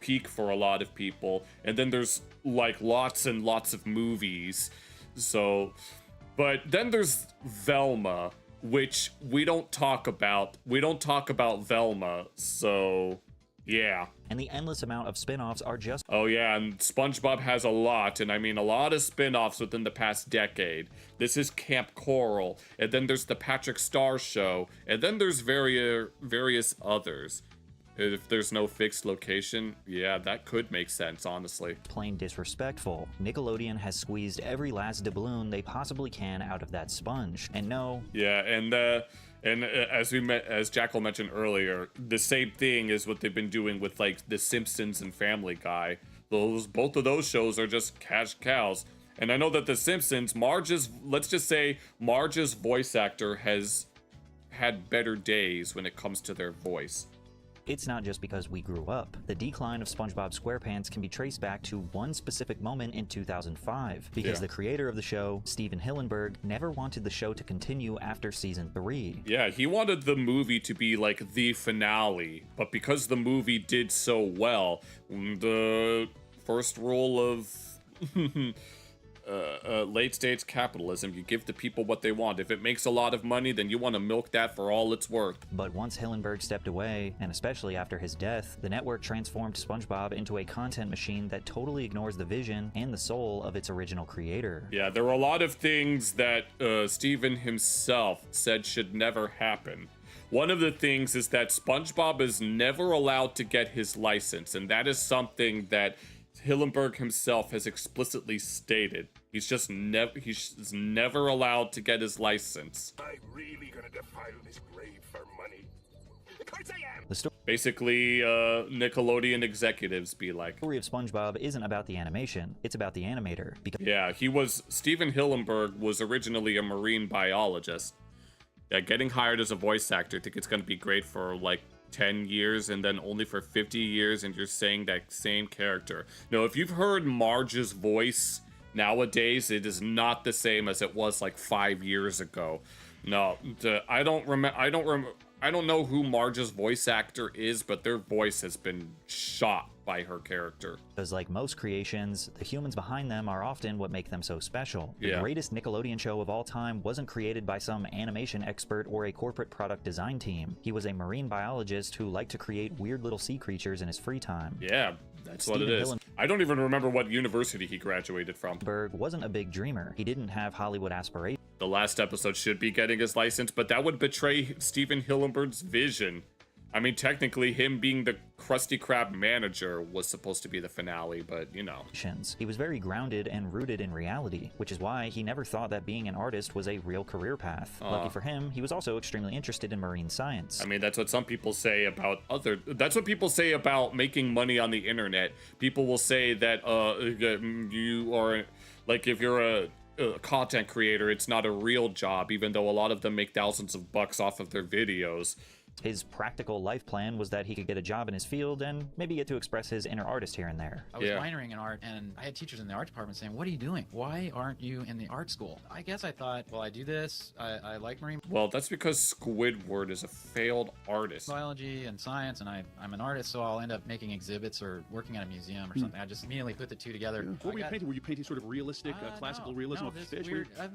peak for a lot of people. And then there's like lots and lots of movies. So, but then there's Velma, which we don't talk about. We don't talk about Velma, so yeah. And the endless amount of spin-offs are just... Oh yeah, and SpongeBob has a lot, and I mean a lot of spin-offs within the past decade. This is Camp Coral, and then there's the Patrick Star Show, and then there's various others. If there's no fixed location, yeah, that could make sense, honestly. Plain disrespectful. Nickelodeon has squeezed every last doubloon they possibly can out of that sponge, and no... Yeah, and as Jackal mentioned earlier, the same thing is what they've been doing with like The Simpsons and Family Guy. Both of those shows are just cash cows. And I know that The Simpsons, let's just say Marge's voice actor has had better days when it comes to their voice. It's not just because we grew up. The decline of SpongeBob SquarePants can be traced back to one specific moment in 2005, because the creator of the show, Steven Hillenburg, never wanted the show to continue after season 3. Yeah, he wanted the movie to be like the finale, but because the movie did so well, the first rule of late-stage capitalism, you give the people what they want. If it makes a lot of money, then you want to milk that for all it's worth. But once Hillenburg stepped away, and especially after his death, the network transformed SpongeBob into a content machine that totally ignores the vision and the soul of its original creator. Yeah, there were a lot of things that Steven himself said should never happen. One of the things is that SpongeBob is never allowed to get his license, and that is something that Hillenburg himself has explicitly stated. He's never allowed to get his license. I'm really gonna defile this grave for money. Of course I am! Basically, Nickelodeon executives be like. The story of SpongeBob isn't about the animation, it's about the animator. Yeah, Steven Hillenburg was originally a marine biologist. Yeah, getting hired as a voice actor, I think it's gonna be great for like 10 years and then only for 50 years, and you're saying that same character. No, if you've heard Marge's voice nowadays, it is not the same as it was like 5 years ago. No, I don't know who Marge's voice actor is, but their voice has been shot by her character. Because like most creations, the humans behind them are often what make them so special. The greatest Nickelodeon show of all time wasn't created by some animation expert or a corporate product design team. He was a marine biologist who liked to create weird little sea creatures in his free time. Yeah, that's what it is. I don't even remember what university he graduated from. Hillenburg wasn't a big dreamer. He didn't have Hollywood aspirations. The last episode should be getting his license, but that would betray Steven Hillenburg's vision. I mean, technically, him being the Krusty Krab manager was supposed to be the finale, but you know. He was very grounded and rooted in reality, which is why he never thought that being an artist was a real career path. Lucky for him, he was also extremely interested in marine science. I mean, that's what some people say about that's what people say about making money on the internet. People will say that you are, like, if you're a content creator, it's not a real job, even though a lot of them make thousands of bucks off of their videos. His practical life plan was that he could get a job in his field and maybe get to express his inner artist here and there. I was minoring in art, and I had teachers in the art department saying, "What are you doing? Why aren't you in the art school?" I guess I thought, well, I do this. I like marine. Well, that's because Squidward is a failed artist. Biology and science, and I'm an artist, so I'll end up making exhibits or working at a museum or something. I just immediately put the two together. What were you painting? Were you painting sort of realistic, classical realism of fish?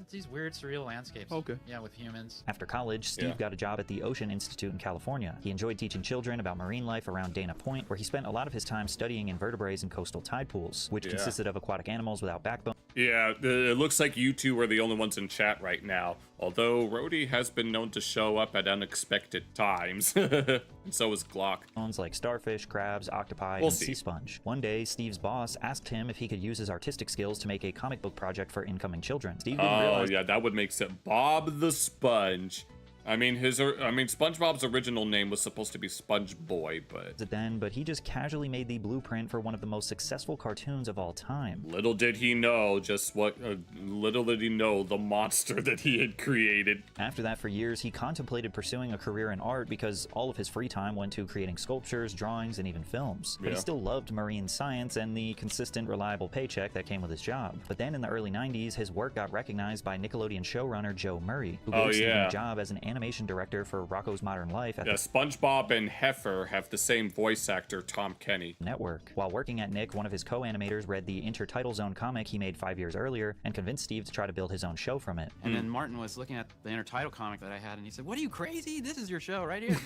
These weird, surreal landscapes. Okay. Yeah, with humans. After college, Steve got a job at the Ocean Institute in California. He enjoyed teaching children about marine life around Dana Point, where he spent a lot of his time studying invertebrates in coastal tide pools, which consisted of aquatic animals without backbone. Yeah, it looks like you two are the only ones in chat right now, although Rhodey has been known to show up at unexpected times, and so is Glock. Like starfish, crabs, octopi, and sea sponge. One day, Steve's boss asked him if he could use his artistic skills to make a comic book project for incoming children. Steve didn't realize... yeah, that would make sense. Bob the Sponge. I mean, SpongeBob's original name was supposed to be Sponge Boy, but he just casually made the blueprint for one of the most successful cartoons of all time. Little did he know the monster that he had created. After that, for years, he contemplated pursuing a career in art because all of his free time went to creating sculptures, drawings, and even films. But he still loved marine science and the consistent, reliable paycheck that came with his job. But then in the early 90s, his work got recognized by Nickelodeon showrunner Joe Murray, who gave Steve a job as an animation director for Rocko's Modern Life at SpongeBob and Heifer have the same voice actor, Tom Kenny. Network. While working at Nick, one of his co-animators read the Intertitle Zone comic he made 5 years earlier and convinced Steve to try to build his own show from it. And then Martin was looking at the Intertitle comic that I had, and he said, "What are you, crazy? This is your show right here."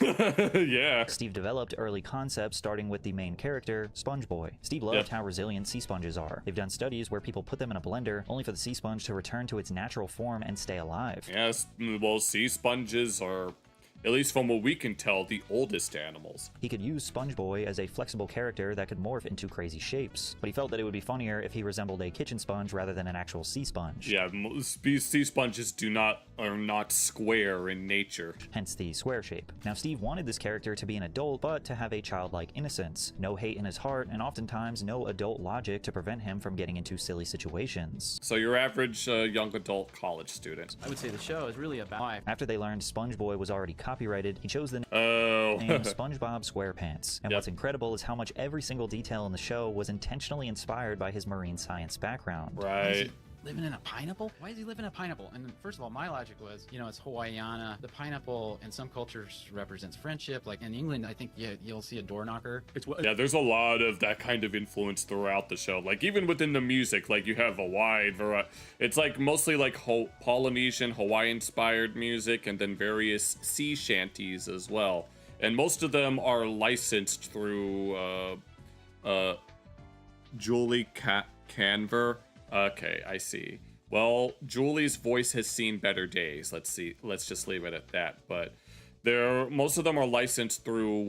Yeah. Steve developed early concepts starting with the main character, Sponge Boy. Steve loved how resilient sea sponges are. They've done studies where people put them in a blender only for the sea sponge to return to its natural form and stay alive. Yes, well, sea sponges are, at least from what we can tell, the oldest animals. He could use Sponge Boy as a flexible character that could morph into crazy shapes, but he felt that it would be funnier if he resembled a kitchen sponge rather than an actual sea sponge. Yeah, sea sponges are not square in nature. Hence the square shape. Now, Steve wanted this character to be an adult, but to have a childlike innocence, no hate in his heart, and oftentimes no adult logic to prevent him from getting into silly situations. So your average young adult college student. I would say the show is really about life. After they learned Sponge Boy was already copyrighted, he chose the name SpongeBob SquarePants. And what's incredible is how much every single detail in the show was intentionally inspired by his marine science background. Right. Living in a pineapple? Why is he living in a pineapple? And first of all, my logic was, it's Hawaiiana. The pineapple in some cultures represents friendship. Like in England, I think you'll see a door knocker. Yeah, there's a lot of that kind of influence throughout the show. Like even within the music, like you have a wide variety. It's like mostly like Polynesian, Hawaii-inspired music, and then various sea shanties as well. And most of them are licensed through Julie Canver. Okay, I see. Well, Julie's voice has seen better days. Let's just leave it at that. But most of them are licensed through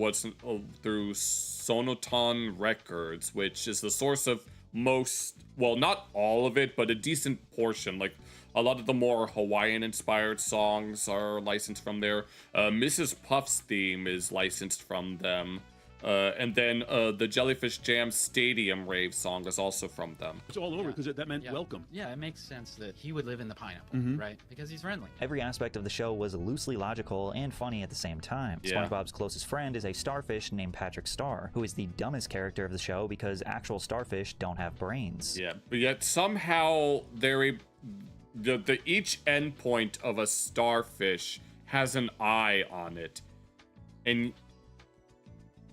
through Sonoton Records, which is the source of most, well, not all of it, but a decent portion. Like a lot of the more Hawaiian-inspired songs are licensed from there. Mrs. Puff's theme is licensed from them. And then the Jellyfish Jam Stadium Rave song is also from them. It's all over because that meant welcome. Yeah, it makes sense that he would live in the pineapple, right? Because he's friendly. Every aspect of the show was loosely logical and funny at the same time. Yeah. SpongeBob's closest friend is a starfish named Patrick Star, who is the dumbest character of the show because actual starfish don't have brains. Yeah, but yet somehow each endpoint of a starfish has an eye on it.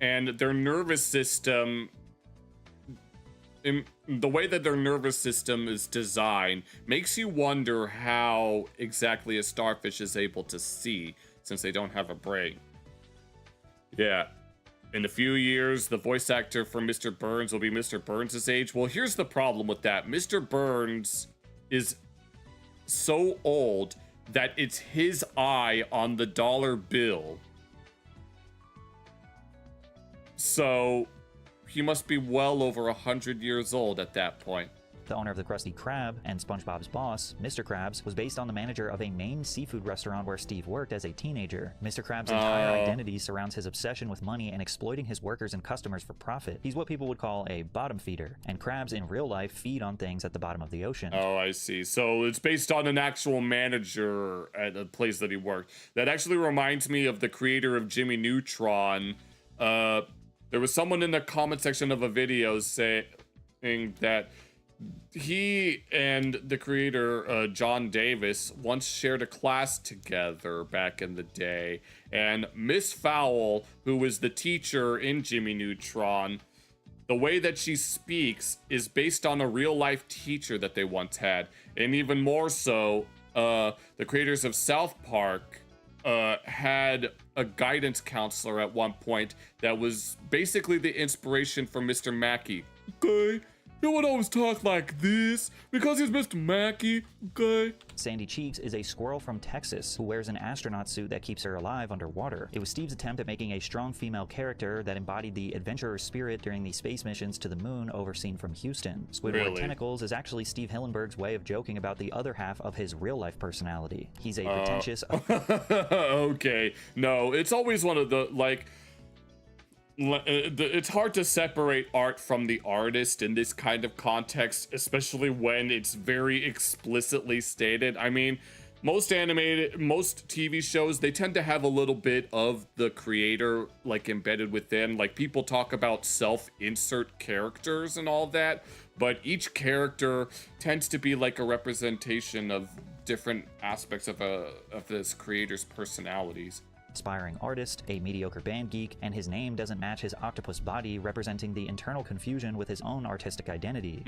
And their nervous system, the way that their nervous system is designed, makes you wonder how exactly a starfish is able to see, since they don't have a brain. Yeah. In a few years, the voice actor for Mr. Burns will be Mr. Burns' age. Well, here's the problem with that. Mr. Burns is so old that it's his eye on the dollar bill. So he must be well over 100 years old at that point. The owner of the Krusty Krab and SpongeBob's boss, Mr. Krabs, was based on the manager of a Maine seafood restaurant where Steve worked as a teenager. Mr. Krabs' entire identity surrounds his obsession with money and exploiting his workers and customers for profit. He's what people would call a bottom feeder, and crabs in real life feed on things at the bottom of the ocean. Oh, I see. So it's based on an actual manager at a place that he worked. That actually reminds me of the creator of Jimmy Neutron. There was someone in the comment section of a video saying that he and the creator, John Davis, once shared a class together back in the day. And Miss Fowl, who was the teacher in Jimmy Neutron, the way that she speaks is based on a real-life teacher that they once had. And even more so, the creators of South Park had a guidance counselor at one point that was basically the inspiration for Mr. Mackey. Okay? You would always talk like this because he's Mr. Mackey, okay? Sandy Cheeks is a squirrel from Texas who wears an astronaut suit that keeps her alive underwater. It was Steve's attempt at making a strong female character that embodied the adventurer spirit during the space missions to the moon overseen from Houston. Squidward Tentacles is actually Steve Hillenburg's way of joking about the other half of his real-life personality. He's a pretentious... Okay, no, it's always one of the, like... It's hard to separate art from the artist in this kind of context, especially when it's very explicitly stated. I mean, most TV shows, they tend to have a little bit of the creator like embedded within. Like people talk about self-insert characters and all that, but each character tends to be like a representation of different aspects of this creator's personalities. Aspiring artist, a mediocre band geek, and his name doesn't match his octopus body, representing the internal confusion with his own artistic identity.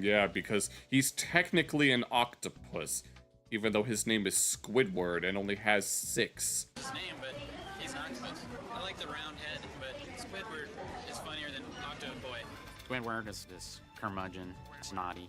Yeah, because he's technically an octopus, even though his name is Squidward and only has 6. His name, but he's an octopus. I like the round head, but Squidward is funnier than Octoboy. Squidward is this curmudgeon, snotty,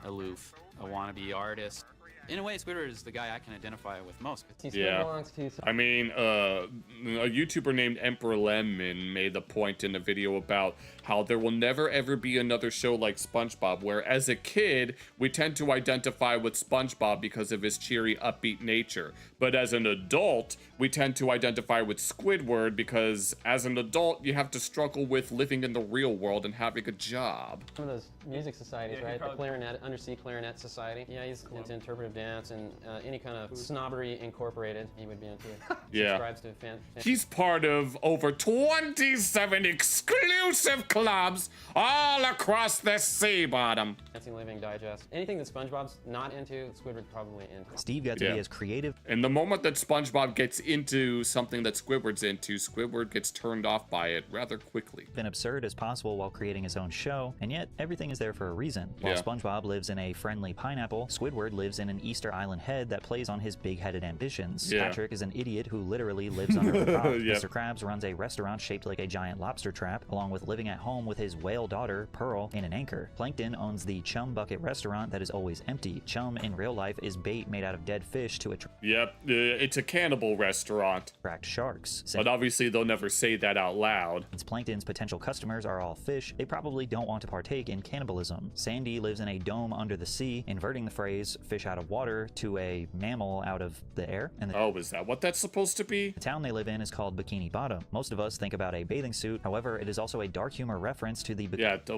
aloof, a wannabe artist. In a way, Squidward is the guy I can identify with most. Yeah, I mean, a YouTuber named Emperor Lemon made a point in a video about how there will never ever be another show like SpongeBob, where as a kid, we tend to identify with SpongeBob because of his cheery, upbeat nature. But as an adult, we tend to identify with Squidward because as an adult, you have to struggle with living in the real world and having a job. Some of those music societies, right? The clarinet, Undersea Clarinet Society. Yeah, he's into interpretive dance and any kind of snobbery incorporated, he would be into it. Yeah. Subscribes to fan. He's part of over 27 exclusive clubs all across the sea bottom. Fancy Living Digest. Anything that SpongeBob's not into, Squidward's probably into. Steve got to be as creative. And the moment that SpongeBob gets into something that Squidward's into, Squidward gets turned off by it rather quickly. Been absurd as possible while creating his own show, and yet everything is there for a reason. While SpongeBob lives in a friendly pineapple, Squidward lives in an Easter Island head that plays on his big-headed ambitions. Patrick is an idiot who literally lives under a rock. Mr. Krabs runs a restaurant shaped like a giant lobster trap, along with living at home with his whale daughter, Pearl, in an anchor. Plankton owns the Chum Bucket restaurant that is always empty. Chum in real life is bait made out of dead fish to attract it's a cannibal restaurant. Sharks. But obviously they'll never say that out loud. Since Plankton's potential customers are all fish, they probably don't want to partake in cannibalism. Sandy lives in a dome under the sea, inverting the phrase fish out of water to a mammal out of the air. And is that what that's supposed to be? The town they live in is called Bikini Bottom. Most of us think about a bathing suit. However, it is also a dark humor reference to the...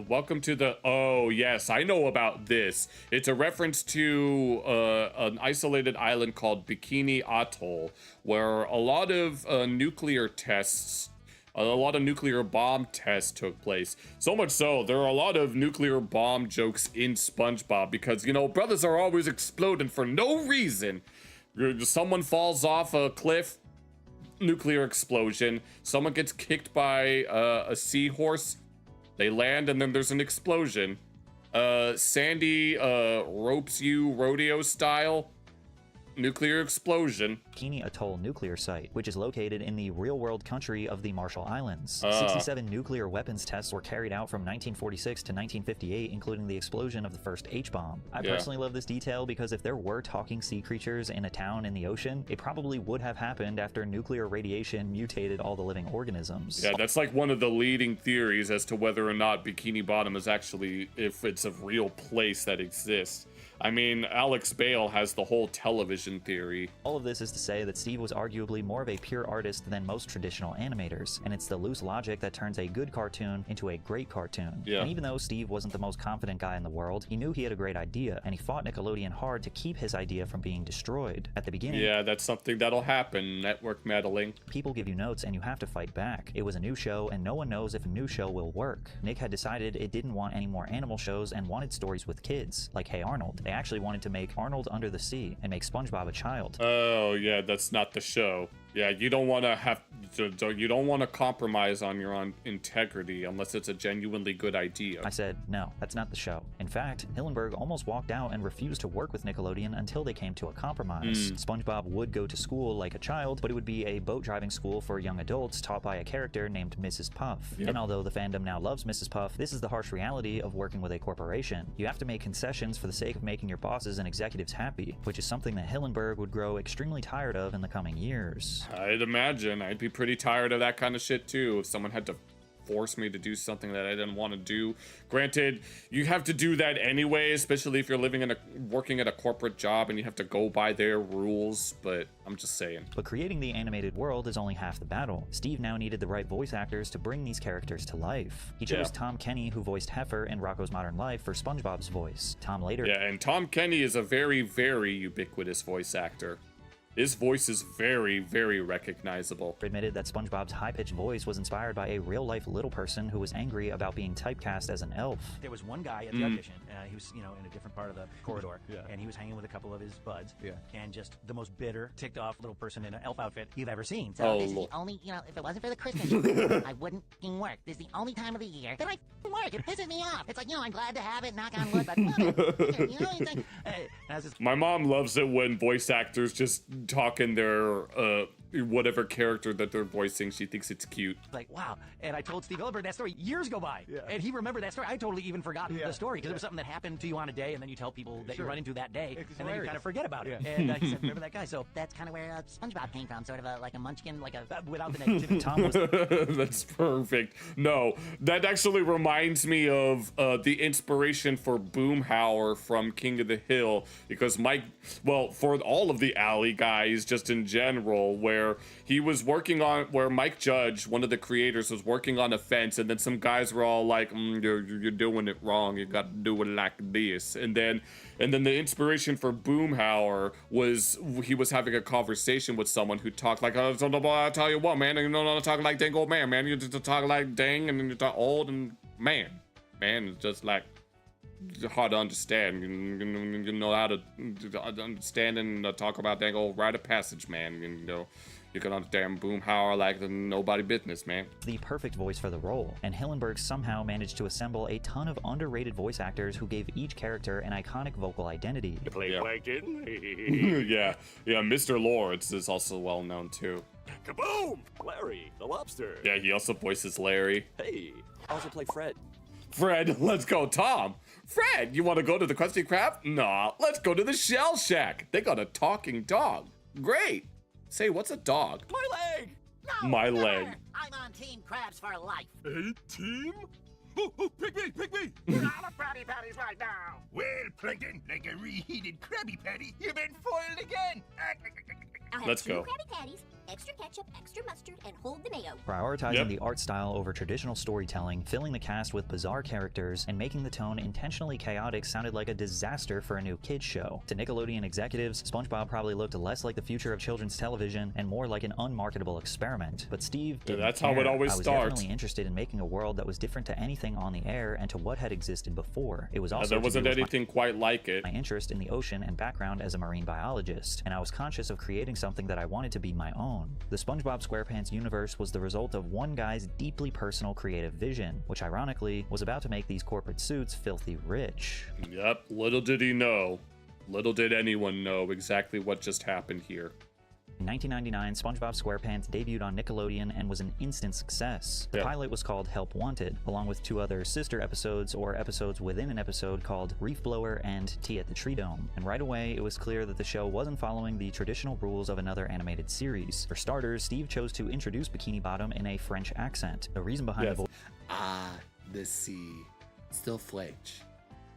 welcome to the... Oh, yes, I know about this. It's a reference to an isolated island called Bikini Atoll, where a lot of nuclear bomb tests took place. So much so, there are a lot of nuclear bomb jokes in SpongeBob because, brothers are always exploding for no reason. Someone falls off a cliff, nuclear explosion. Someone gets kicked by a seahorse. They land and then there's an explosion. Sandy ropes you rodeo style. nuclear explosion. Bikini Atoll nuclear site, which is located in the real-world country of the Marshall Islands. Ah. 67 nuclear weapons tests were carried out from 1946 to 1958, including the explosion of the first H-bomb. I personally love this detail because if there were talking sea creatures in a town in the ocean, it probably would have happened after nuclear radiation mutated all the living organisms. Yeah, that's like one of the leading theories as to whether or not Bikini Bottom is actually, if it's a real place that exists. I mean, Alex Bale has the whole television theory. All of this is to say that Steve was arguably more of a pure artist than most traditional animators, and it's the loose logic that turns a good cartoon into a great cartoon. Yeah. And even though Steve wasn't the most confident guy in the world, he knew he had a great idea, and he fought Nickelodeon hard to keep his idea from being destroyed. At the beginning, Yeah, that's something that'll happen, network meddling. people give you notes and you have to fight back. It was a new show, and no one knows if a new show will work. Nick had decided it didn't want any more animal shows and wanted stories with kids, like Hey Arnold. They actually wanted to make Arnold Under the Sea and make SpongeBob a child. Oh, yeah, that's not the show. Yeah, you don't want to compromise on your own integrity unless it's a genuinely good idea. I said, no, that's not the show. In fact, Hillenburg almost walked out and refused to work with Nickelodeon until they came to a compromise. SpongeBob would go to school like a child, but it would be a boat driving school for young adults taught by a character named Mrs. Puff. Yep. And although the fandom now loves Mrs. Puff, this is the harsh reality of working with a corporation. You have to make concessions for the sake of making your bosses and executives happy, which is something that Hillenburg would grow extremely tired of in the coming years. I'd imagine I'd be pretty tired of that kind of shit too if someone had to force me to do something that I didn't want to do. Granted, you have to do that anyway, especially if you're working at a corporate job and you have to go by their rules, but I'm just saying. But creating the animated world is only half the battle. Steve now needed the right voice actors to bring these characters to life. He chose Tom Kenny, who voiced Heifer in Rocko's Modern Life, for SpongeBob's voice. Tom later... Yeah, and Tom Kenny is a very, very ubiquitous voice actor. His voice is very, very recognizable. Admitted that SpongeBob's high-pitched voice was inspired by a real-life little person who was angry about being typecast as an elf. There was one guy at the audition. He was, in a different part of the corridor, and he was hanging with a couple of his buds. And just the most bitter, ticked-off little person in an elf outfit you've ever seen. So this is the only, if it wasn't for the Christmas tree, I wouldn't f***ing work. This is the only time of the year that I f***ing work. It pisses me off. It's like, I'm glad to have it, knock on wood, but it's like, My mom loves it when voice actors just talk in their whatever character that they're voicing. She thinks it's cute. Like, wow. And I told Steve Hillenburg that story years go by. And he remembered that story. I totally even forgot the story because it was something that happened to you on a day, and then you tell people that you run into that day, and then you kind of forget about it. And he said, remember that guy? So that's kind of where SpongeBob came from, sort of like a munchkin, like a... without the negativity. Tom was... That's perfect. No, that actually reminds me of the inspiration for Boomhauer from King of the Hill, because for all of the Alley guys, just in general, where where Mike Judge, one of the creators, was working on a fence, and then some guys were all like, you're doing it wrong, you got to do it like this. And then the inspiration for Boomhauer was he was having a conversation with someone who talked like, I'll tell you what, man, you don't talk like dang old man, you just talk like dang, and then you talk old and man, it's just like hard to understand. You know how to understand and talk about dang old rite of passage, man. You can understand Boomhauer like the nobody business, man. The perfect voice for the role, and Hillenburg somehow managed to assemble a ton of underrated voice actors who gave each character an iconic vocal identity. You play Plankton? yeah, Mr. Lawrence is also well known too. Kaboom! Larry, the lobster. Yeah, he also voices Larry. Hey, I also play Fred. Fred, let's go, Tom. Fred, you want to go to the Krusty Krab? Nah, let's go to the Shell Shack. They got a talking dog. Great. Say, what's a dog? My leg! No, My never. leg. I'm on Team Krabs for life. A team? Oh, pick me! You're out of Krabby Patties right now. Well, Plankton, like a reheated Krabby Patty, you've been foiled again. I'll have Let's two go. Krabby Patties, extra ketchup, extra mustard, and hold the mayo. Prioritizing the art style over traditional storytelling, filling the cast with bizarre characters, and making the tone intentionally chaotic sounded like a disaster for a new kids show. To Nickelodeon executives, SpongeBob probably looked less like the future of children's television and more like an unmarketable experiment. But Steve didn't that's care. how it always I was starts. definitely interested in making a world that was different to anything on the air and to what had existed before. It was also there wasn't anything quite like it. My interest in the ocean and background as a marine biologist, and I was conscious of creating something that I wanted to be my own. The SpongeBob SquarePants universe was the result of one guy's deeply personal creative vision, which ironically was about to make these corporate suits filthy rich. Yep, little did he know. Little did anyone know exactly what just happened here. In 1999, SpongeBob SquarePants debuted on Nickelodeon and was an instant success. The pilot was called Help Wanted, along with 2 other sister episodes or episodes within an episode called Reef Blower and Tea at the Tree Dome. And right away, it was clear that the show wasn't following the traditional rules of another animated series. For starters, Steve chose to introduce Bikini Bottom in a French accent. The reason behind the voice... Ah, the sea. Still Fletch.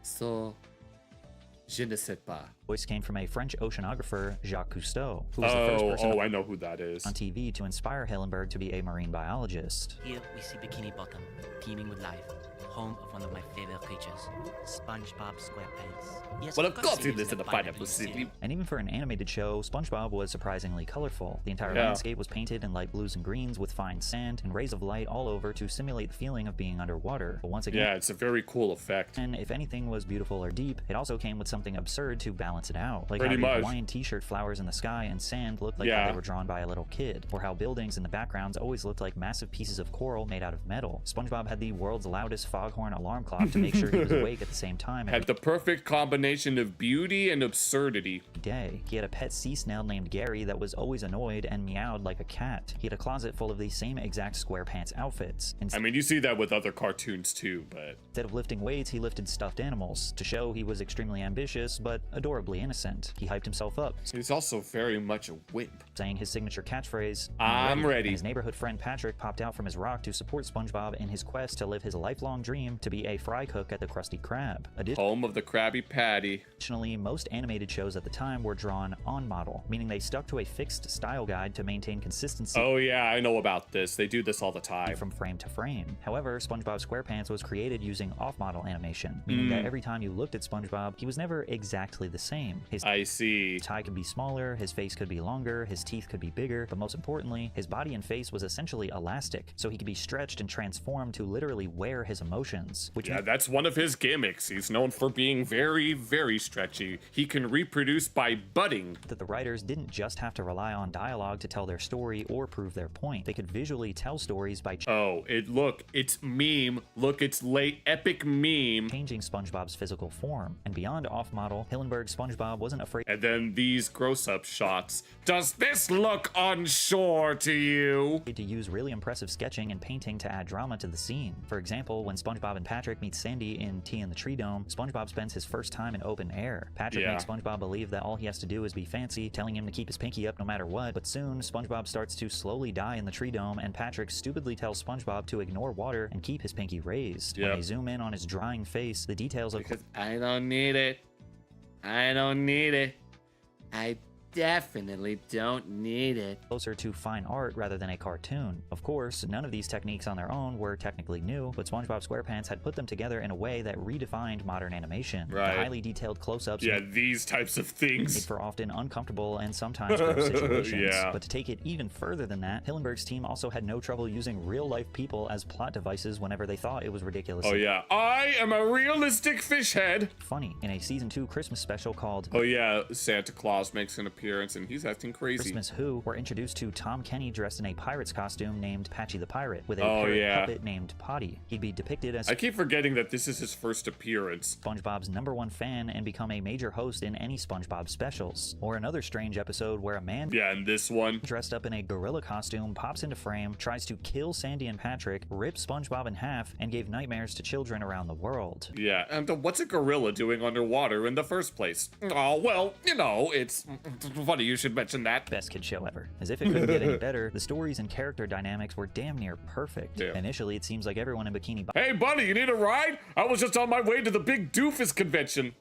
Still... Je ne sais pas. Voice came from a French oceanographer, Jacques Cousteau, who was the first person I know who that is. on TV to inspire Hillenburg to be a marine biologist. Here we see Bikini Bottom, teeming with life, home of one of my favorite creatures, SpongeBob SquarePants. Yes, well, of course he lives in the pineapple city. And even for an animated show, SpongeBob was surprisingly colorful. The entire landscape was painted in light blues and greens with fine sand and rays of light all over to simulate the feeling of being underwater. But once again, it's a very cool effect. And if anything was beautiful or deep, it also came with something absurd to balance it out. Like Pretty how much. the Hawaiian t-shirt flowers in the sky and sand looked like how they were drawn by a little kid, or how buildings in the backgrounds always looked like massive pieces of coral made out of metal. SpongeBob had the world's loudest foghorn alarm clock to make sure he was awake at the same time. Had the perfect combination of beauty and absurdity. Day. He had a pet sea snail named Gary that was always annoyed and meowed like a cat. He had a closet full of the same exact SquarePants outfits. I mean, you see that with other cartoons too, but... Instead of lifting weights, he lifted stuffed animals, to show he was extremely ambitious, but adorably innocent. He hyped himself up. He's also very much a wimp. Saying his signature catchphrase, I'm ready. And his neighborhood friend Patrick popped out from his rock to support SpongeBob in his quest to live his lifelong dream to be a fry cook at the Krusty Krab. Home of the Krabby Patty. Additionally, most animated shows at the time were drawn on model, meaning they stuck to a fixed style guide to maintain consistency. Oh yeah, I know about this. They do this all the time. From frame to frame. However, SpongeBob SquarePants was created using off-model animation, meaning that every time you looked at SpongeBob, he was never exactly the same. His tie could be smaller, his face could be longer, his teeth could be bigger, but most importantly, his body and face was essentially elastic, so he could be stretched and transformed to literally wear his emotions. That's one of his gimmicks. He's known for being very, very stretchy. He can reproduce by budding. That the writers didn't just have to rely on dialogue to tell their story or prove their point. They could visually tell stories by it's meme. Look, it's late epic meme. Changing SpongeBob's physical form. And beyond off-model, Hillenburg's SpongeBob wasn't afraid. And then these gross-up shots. Does this look onshore to you? To use really impressive sketching and painting to add drama to the scene. For example, when SpongeBob and Patrick meet Sandy in Tea in the Tree Dome, SpongeBob spends his first time in open air. Patrick makes SpongeBob believe that all he has to do is be fancy, telling him to keep his pinky up no matter what, but soon SpongeBob starts to slowly die in the tree dome, and Patrick stupidly tells SpongeBob to ignore water and keep his pinky raised. When they zoom in on his drying face, the details of I don't need it. I don't need it. I definitely don't need it. Closer to fine art rather than a cartoon. Of course, none of these techniques on their own were technically new, but SpongeBob SquarePants had put them together in a way that redefined modern animation. The highly detailed close-ups these types of things made for often uncomfortable and sometimes gross situations. But to take it even further than that, Hillenburg's team also had no trouble using real-life people as plot devices whenever they thought it was ridiculous. I am a realistic fish head. Funny. In a season 2 Christmas special called Santa Claus makes an appearance and he's acting crazy. Christmas Who were introduced to Tom Kenny dressed in a pirate's costume named Patchy the Pirate with a parrot puppet named Potty. He'd be depicted as... I keep forgetting that this is his first appearance. SpongeBob's #1 fan and become a major host in any SpongeBob specials. Or another strange episode where a man in this one dressed up in a gorilla costume pops into frame, tries to kill Sandy and Patrick, rips SpongeBob in half, and gave nightmares to children around the world. And what's a gorilla doing underwater in the first place? Oh, well, it's funny you should mention that. Best kid show ever. As if it couldn't get any better, the stories and character dynamics were damn near perfect. Initially, it seems like everyone in Bikini Bottom... Hey, buddy, you need a ride? I was just on my way to the big doofus convention.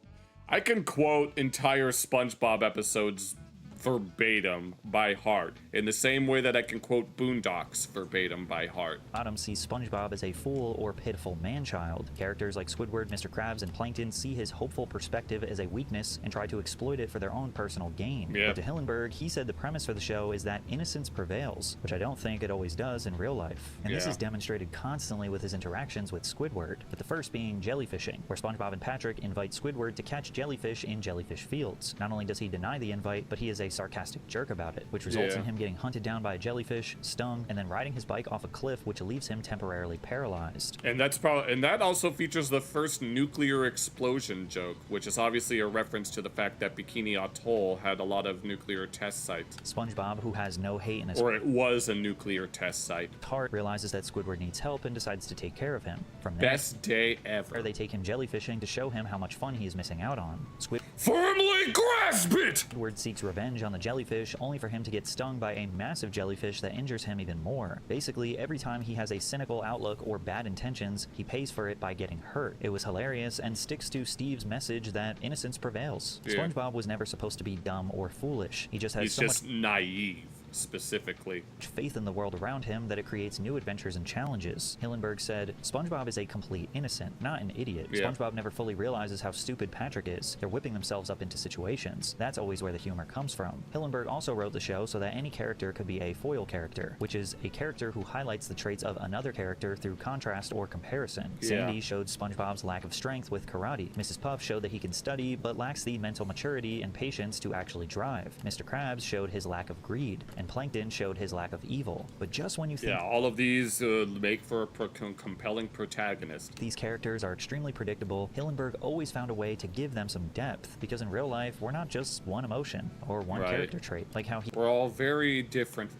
I can quote entire SpongeBob episodes verbatim by heart, in the same way that I can quote Boondocks verbatim by heart. Bottom sees SpongeBob as a fool or pitiful man-child. Characters like Squidward, Mr. Krabs, and Plankton see his hopeful perspective as a weakness and try to exploit it for their own personal gain. But to Hillenburg, he said the premise for the show is that innocence prevails, which I don't think it always does in real life. And this is demonstrated constantly with his interactions with Squidward, with the first being jellyfishing, where SpongeBob and Patrick invite Squidward to catch jellyfish in jellyfish fields. Not only does he deny the invite, but he is a a sarcastic jerk about it, which results in him getting hunted down by a jellyfish, stung, and then riding his bike off a cliff, which leaves him temporarily paralyzed. And that also features the first nuclear explosion joke, which is obviously a reference to the fact that Bikini Atoll had a lot of nuclear test sites. SpongeBob, who has no hate in his it was a nuclear test site. heart, realizes that Squidward needs help and decides to take care of him. From there, Best day ever. they take him jellyfishing to show him how much fun he is missing out on. Firmly grasp it! Squidward seeks revenge on the jellyfish, only for him to get stung by a massive jellyfish that injures him even more. Basically, every time he has a cynical outlook or bad intentions, he pays for it by getting hurt. It was hilarious and sticks to Steve's message that innocence prevails. SpongeBob was never supposed to be dumb or foolish. He just has He's so just much naive, specifically. faith in the world around him that it creates new adventures and challenges. Hillenburg said, SpongeBob is a complete innocent, not an idiot. SpongeBob never fully realizes how stupid Patrick is. They're whipping themselves up into situations. That's always where the humor comes from. Hillenburg also wrote the show so that any character could be a foil character, which is a character who highlights the traits of another character through contrast or comparison. Sandy showed SpongeBob's lack of strength with karate. Mrs. Puff showed that he can study, but lacks the mental maturity and patience to actually drive. Mr. Krabs showed his lack of greed, and Plankton showed his lack of evil. But just when you think all of these make for a compelling protagonist. These characters are extremely predictable, Hillenburg always found a way to give them some depth, because in real life, we're not just one emotion or one character trait, like how he... We're all very different.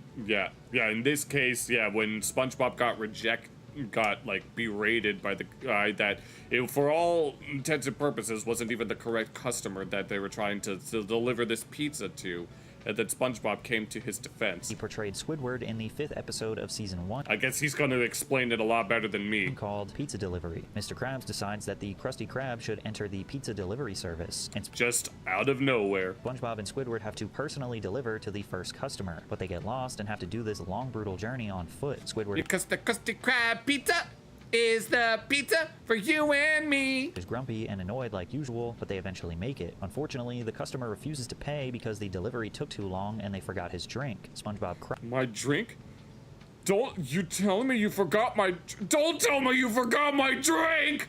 In this case, when SpongeBob got like berated by the guy that for all intents and purposes wasn't even the correct customer that they were trying to deliver this pizza to, and then SpongeBob came to his defense. He portrayed Squidward in the 5th episode of season 1. I guess he's going to explain it a lot better than me. Called Pizza Delivery. Mr. Krabs decides that the Krusty Krab should enter the pizza delivery service. And just out of nowhere, SpongeBob and Squidward have to personally deliver to the first customer, but they get lost and have to do this long, brutal journey on foot. Squidward, because the Krusty Krab pizza is the pizza for you and me. Is grumpy and annoyed like usual, but they eventually make it. Unfortunately, the customer refuses to pay because the delivery took too long and they forgot his drink. SpongeBob cries. My drink? Don't you tell me you forgot my... Don't tell me you forgot my drink!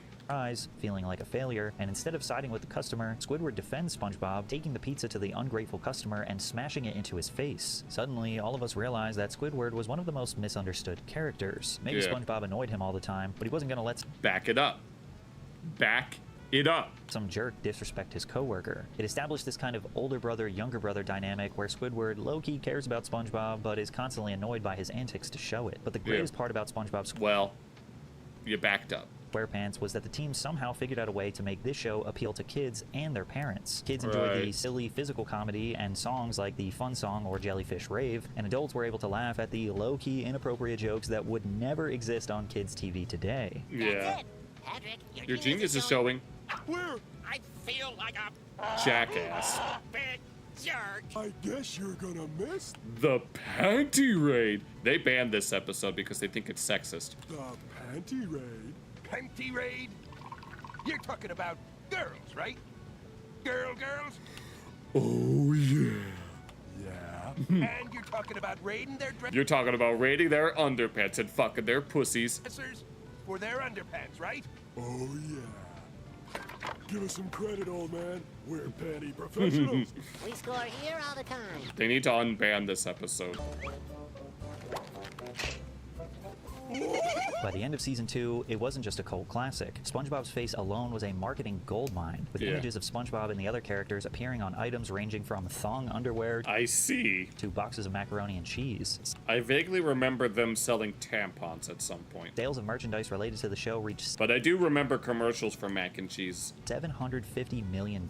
Feeling like a failure, and instead of siding with the customer, Squidward defends SpongeBob, taking the pizza to the ungrateful customer and smashing it into his face. Suddenly, all of us realize that Squidward was one of the most misunderstood characters. Maybe SpongeBob annoyed him all the time, but he wasn't gonna let... Back it up. Back it up. Some jerk disrespect his coworker. It established this kind of older brother, younger brother dynamic where Squidward low-key cares about SpongeBob, but is constantly annoyed by his antics to show it. But the greatest part about SpongeBob's... Well, you backed up. SquarePants was that the team somehow figured out a way to make this show appeal to kids and their parents. Kids enjoyed the silly physical comedy and songs like the Fun Song or Jellyfish Rave, and adults were able to laugh at the low-key inappropriate jokes that would never exist on kids' TV today. That's it. Patrick, your genius is showing. Where? I feel like a jackass. big jerk. I guess you're gonna miss the panty raid. They banned this episode because they think it's sexist. the panty raid. Panty raid? You're talking about girls, right? Girls? Oh, yeah. Yeah. And you're talking about raiding their dresses? You're talking about raiding their underpants and fucking their pussies. For their underpants, right? Oh, yeah. Give us some credit, old man. We're panty professionals. We score here all the time. They need to unban this episode. By the end of season 2, it wasn't just a cult classic. SpongeBob's face alone was a marketing goldmine, with images of SpongeBob and the other characters appearing on items ranging from thong underwear to boxes of macaroni and cheese. I vaguely remember them selling tampons at some point. Sales of merchandise related to the show reached... But I do remember commercials for mac and cheese. $750 million.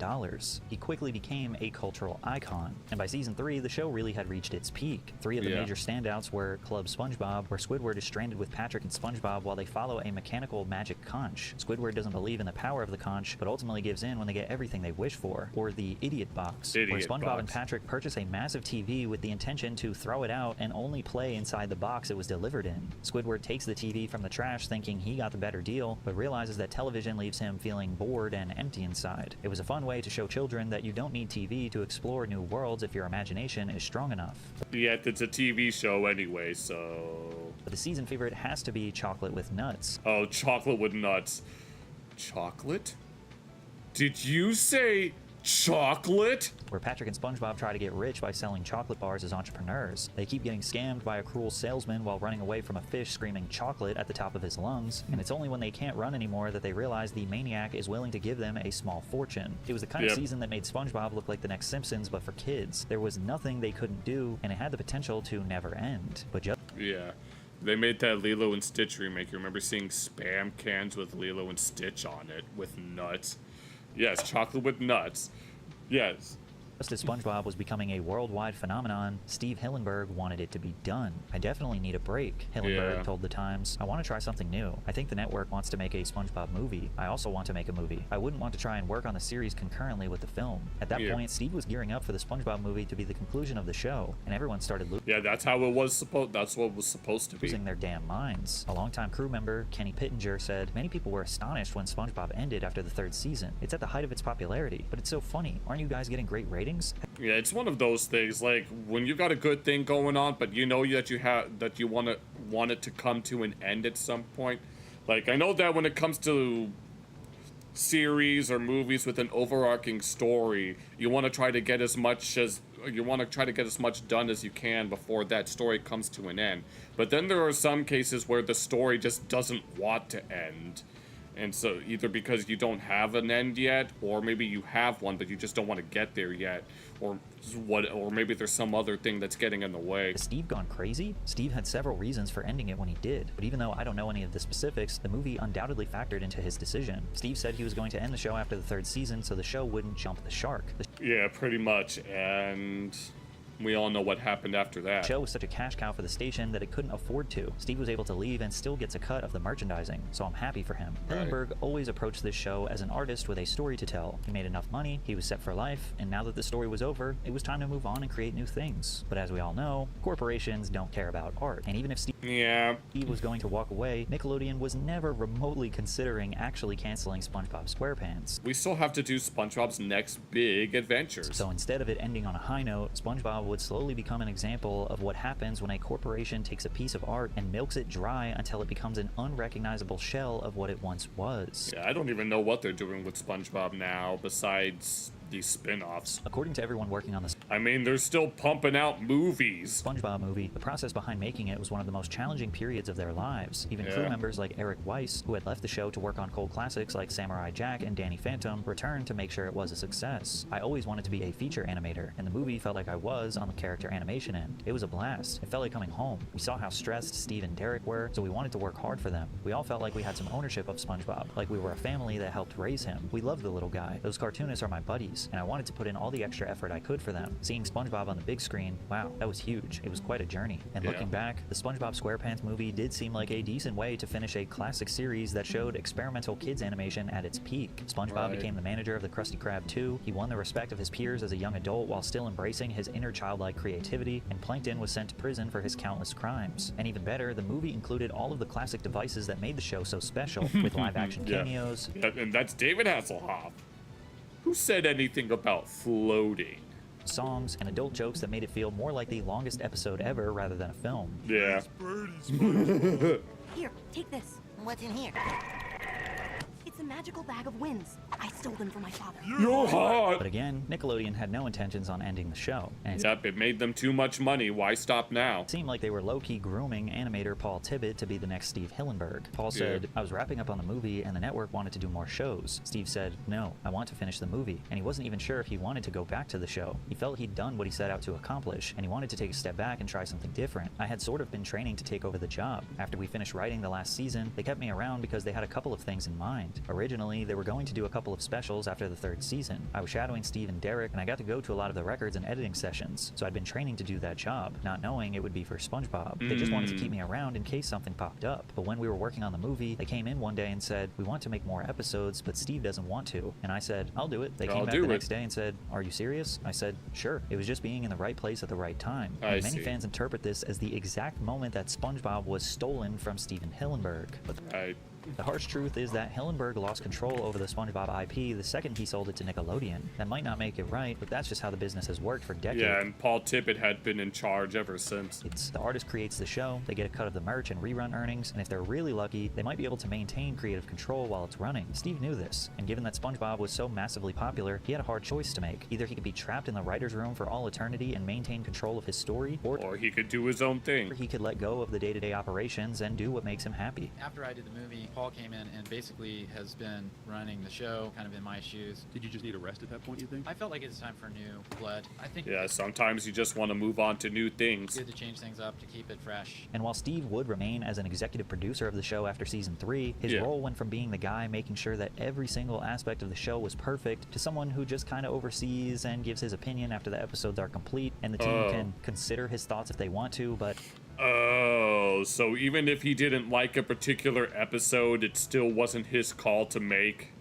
He quickly became a cultural icon. And by season 3, the show really had reached its peak. 3 of the major standouts were Club SpongeBob, where Squidward is stranded with Patrick and SpongeBob while they follow a mechanical magic conch. Squidward doesn't believe in the power of the conch, but ultimately gives in when they get everything they wish for. Or the Idiot Box, where SpongeBob and Patrick purchase a massive TV with the intention to throw it out and only play inside the box it was delivered in. Squidward takes the TV from the trash thinking he got the better deal, but realizes that television leaves him feeling bored and empty inside. It was a fun way to show children that you don't need TV to explore new worlds if your imagination is strong enough. Yet it's a TV show anyway, so... But the season favorite has to be Chocolate with Nuts. Oh, chocolate with nuts. Chocolate? Did you say Chocolate? Where Patrick and SpongeBob try to get rich by selling chocolate bars as entrepreneurs. They keep getting scammed by a cruel salesman while running away from a fish screaming chocolate at the top of his lungs, and it's only when they can't run anymore that they realize the maniac is willing to give them a small fortune. It was the kind of season that made SpongeBob look like the next Simpsons, but for kids. There was nothing they couldn't do, and it had the potential to never end. But just yeah. They made that Lilo and Stitch remake. You remember seeing Spam cans with Lilo and Stitch on it with nuts? Yes, chocolate with nuts. Yes. Just as SpongeBob was becoming a worldwide phenomenon, Steve Hillenburg wanted it to be done. I definitely need a break, Hillenburg told The Times. I want to try something new. I think the network wants to make a SpongeBob movie. I also want to make a movie. I wouldn't want to try and work on the series concurrently with the film. At that point, Steve was gearing up for the SpongeBob movie to be the conclusion of the show, and everyone started that's how it was supposed. That's what it was supposed to be. Losing their damn minds. A longtime crew member, Kenny Pittenger, said, "Many people were astonished when SpongeBob ended after the 3rd season. It's at the height of its popularity, but it's so funny. Aren't you guys getting great ratings?" Yeah, it's one of those things, like when you got a good thing going on, but you know that you want it to come to an end at some point. Like, I know that when it comes to series or movies with an overarching story, you want to try to get as much done as you can before that story comes to an end. But then there are some cases where the story just doesn't want to end. And so either because you don't have an end yet, or maybe you have one but you just don't want to get there yet, or maybe there's some other thing that's getting in the way. Has Steve gone crazy? Steve had several reasons for ending it when he did, but even though I don't know any of the specifics, the movie undoubtedly factored into his decision. Steve said he was going to end the show after the 3rd season so the show wouldn't jump the shark. Yeah, pretty much, and we all know what happened after that. The show was such a cash cow for the station that it couldn't afford to. Steve was able to leave and still gets a cut of the merchandising, so I'm happy for him. Hillenburg always approached this show as an artist with a story to tell. He made enough money, he was set for life, and now that the story was over, it was time to move on and create new things. But as we all know, corporations don't care about art. And even if Steve was going to walk away, Nickelodeon was never remotely considering actually canceling SpongeBob SquarePants. We still have to do SpongeBob's next big adventures. So instead of it ending on a high note, SpongeBob would slowly become an example of what happens when a corporation takes a piece of art and milks it dry until it becomes an unrecognizable shell of what it once was. Yeah, I don't even know what they're doing with SpongeBob now, besides these spin-offs. According to everyone working on this, I mean, they're still pumping out movies. SpongeBob movie, the process behind making it was one of the most challenging periods of their lives. Even crew members like Eric Weiss, who had left the show to work on cult classics like Samurai Jack and Danny Phantom, returned to make sure it was a success. I always wanted to be a feature animator, and the movie felt like I was on the character animation end. It was a blast. It felt like coming home. We saw how stressed Steve and Derek were, so we wanted to work hard for them. We all felt like we had some ownership of SpongeBob, like we were a family that helped raise him. We loved the little guy. Those cartoonists are my buddies, and I wanted to put in all the extra effort I could for them. Seeing SpongeBob on the big screen, wow, that was huge. It was quite a journey. And looking back, the SpongeBob SquarePants movie did seem like a decent way to finish a classic series that showed experimental kids animation at its peak. SpongeBob became the manager of the Krusty Krab 2. He won the respect of his peers as a young adult while still embracing his inner childlike creativity, and Plankton was sent to prison for his countless crimes. And even better, the movie included all of the classic devices that made the show so special, with live-action cameos. And that's David Hasselhoff. Who said anything about floating? Songs and adult jokes that made it feel more like the longest episode ever rather than a film. Yeah. Here, take this. What's in here? It's a magical bag of winds. I stole them from my father. You're hot! But again, Nickelodeon had no intentions on ending the show. And it made them too much money. Why stop now? It seemed like they were low-key grooming animator Paul Tibbitt to be the next Steve Hillenburg. Paul said, I was wrapping up on the movie and the network wanted to do more shows. Steve said, no, I want to finish the movie. And he wasn't even sure if he wanted to go back to the show. He felt he'd done what he set out to accomplish, and he wanted to take a step back and try something different. I had sort of been training to take over the job. After we finished writing the last season, they kept me around because they had a couple of things in mind. Originally, they were going to do a couple of specials after the 3rd season. I was shadowing Steve and Derek, and I got to go to a lot of the records and editing sessions, so I'd been training to do that job, not knowing it would be for SpongeBob. They just wanted to keep me around in case something popped up. But when we were working on the movie, they came in one day and said, we want to make more episodes, but Steve doesn't want to. And I said, I'll do it. They came back the next day and said, are you serious? I said, sure. It was just being in the right place at the right time. And many fans interpret this as the exact moment that SpongeBob was stolen from Steven Hillenburg. But The harsh truth is that Hillenburg lost control over the SpongeBob IP the second he sold it to Nickelodeon. That might not make it right, but that's just how the business has worked for decades. Yeah, and Paul Tippett had been in charge ever since. The artist creates the show, they get a cut of the merch and rerun earnings, and if they're really lucky, they might be able to maintain creative control while it's running. Steve knew this, and given that SpongeBob was so massively popular, he had a hard choice to make. Either he could be trapped in the writer's room for all eternity and maintain control of his story, or he could do his own thing. Or he could let go of the day-to-day operations and do what makes him happy. After I did the movie, Paul came in and basically has been running the show, kind of in my shoes. Did you just need a rest at that point, you think? I felt like it's time for new blood. I think. Yeah, sometimes you just want to move on to new things. Good to change things up, to keep it fresh. And while Steve would remain as an executive producer of the show after season 3, his role went from being the guy making sure that every single aspect of the show was perfect to someone who just kind of oversees and gives his opinion after the episodes are complete, and the team can consider his thoughts if they want to, but... Oh, so even if he didn't like a particular episode, it still wasn't his call to make?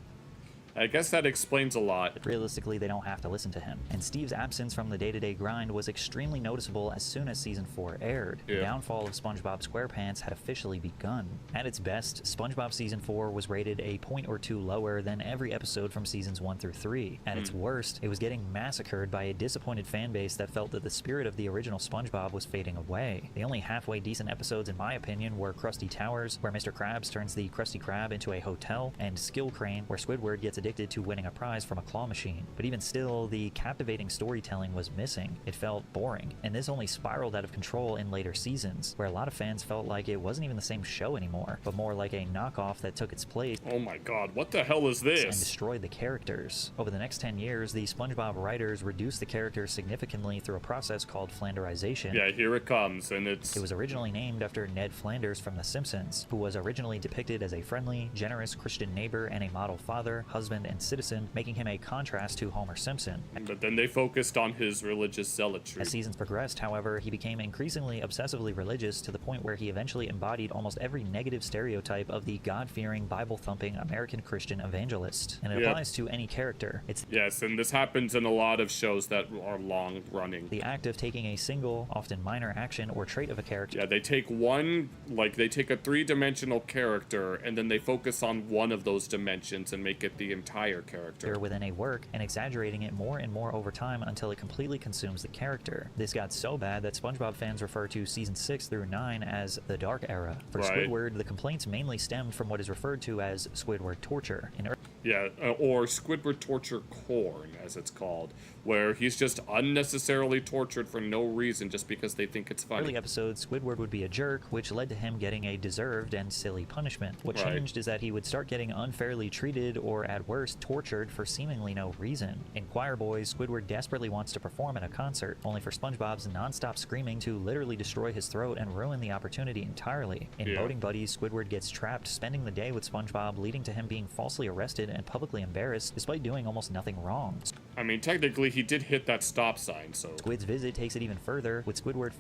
I guess that explains a lot. Realistically, they don't have to listen to him. And Steve's absence from the day-to-day grind was extremely noticeable as soon as season 4 aired. The downfall of SpongeBob SquarePants had officially begun. At its best, SpongeBob season 4 was rated a point or two lower than every episode from seasons 1 through 3. At its worst, it was getting massacred by a disappointed fan base that felt that the spirit of the original SpongeBob was fading away. The only halfway decent episodes, in my opinion, were Krusty Towers, where Mr. Krabs turns the Krusty Krab into a hotel, and Skill Crane, where Squidward gets addicted to winning a prize from a claw machine. But even still, the captivating storytelling was missing. It felt boring, and this only spiraled out of control in later seasons, where a lot of fans felt like it wasn't even the same show anymore, but more like a knockoff that took its place. Oh my god, what the hell is this? And destroyed the characters. Over the next 10 years, the SpongeBob writers reduced the characters significantly through a process called Flanderization. Yeah, here it comes, and It was originally named after Ned Flanders from The Simpsons, who was originally depicted as a friendly, generous Christian neighbor and a model father, husband, and citizen, making him a contrast to Homer Simpson. But then they focused on his religious zealotry. As seasons progressed, however, he became increasingly obsessively religious to the point where he eventually embodied almost every negative stereotype of the God-fearing, Bible-thumping American Christian evangelist. And it applies to any character. Yes, and this happens in a lot of shows that are long-running. The act of taking a single, often minor action or trait of a character. Yeah, they take they take a three-dimensional character, and then they focus on one of those dimensions and make it the entire character. Within a work and exaggerating it more and more over time until it completely consumes the character. This got so bad that SpongeBob fans refer to season 6 through 9 as the Dark Era. For Squidward, the complaints mainly stemmed from what is referred to as Squidward torture. Or Squidward torture corn, as it's called, where he's just unnecessarily tortured for no reason just because they think it's funny. Early episodes, Squidward would be a jerk, which led to him getting a deserved and silly punishment. What changed is that he would start getting unfairly treated or, at worst, tortured for seemingly no reason. In Choir Boys, Squidward desperately wants to perform at a concert, only for SpongeBob's non-stop screaming to literally destroy his throat and ruin the opportunity entirely. In Boating Buddies, Squidward gets trapped spending the day with SpongeBob, leading to him being falsely arrested and publicly embarrassed despite doing almost nothing wrong. I mean, technically, he did hit that stop sign, so... Squid's visit takes it even further, with Squidward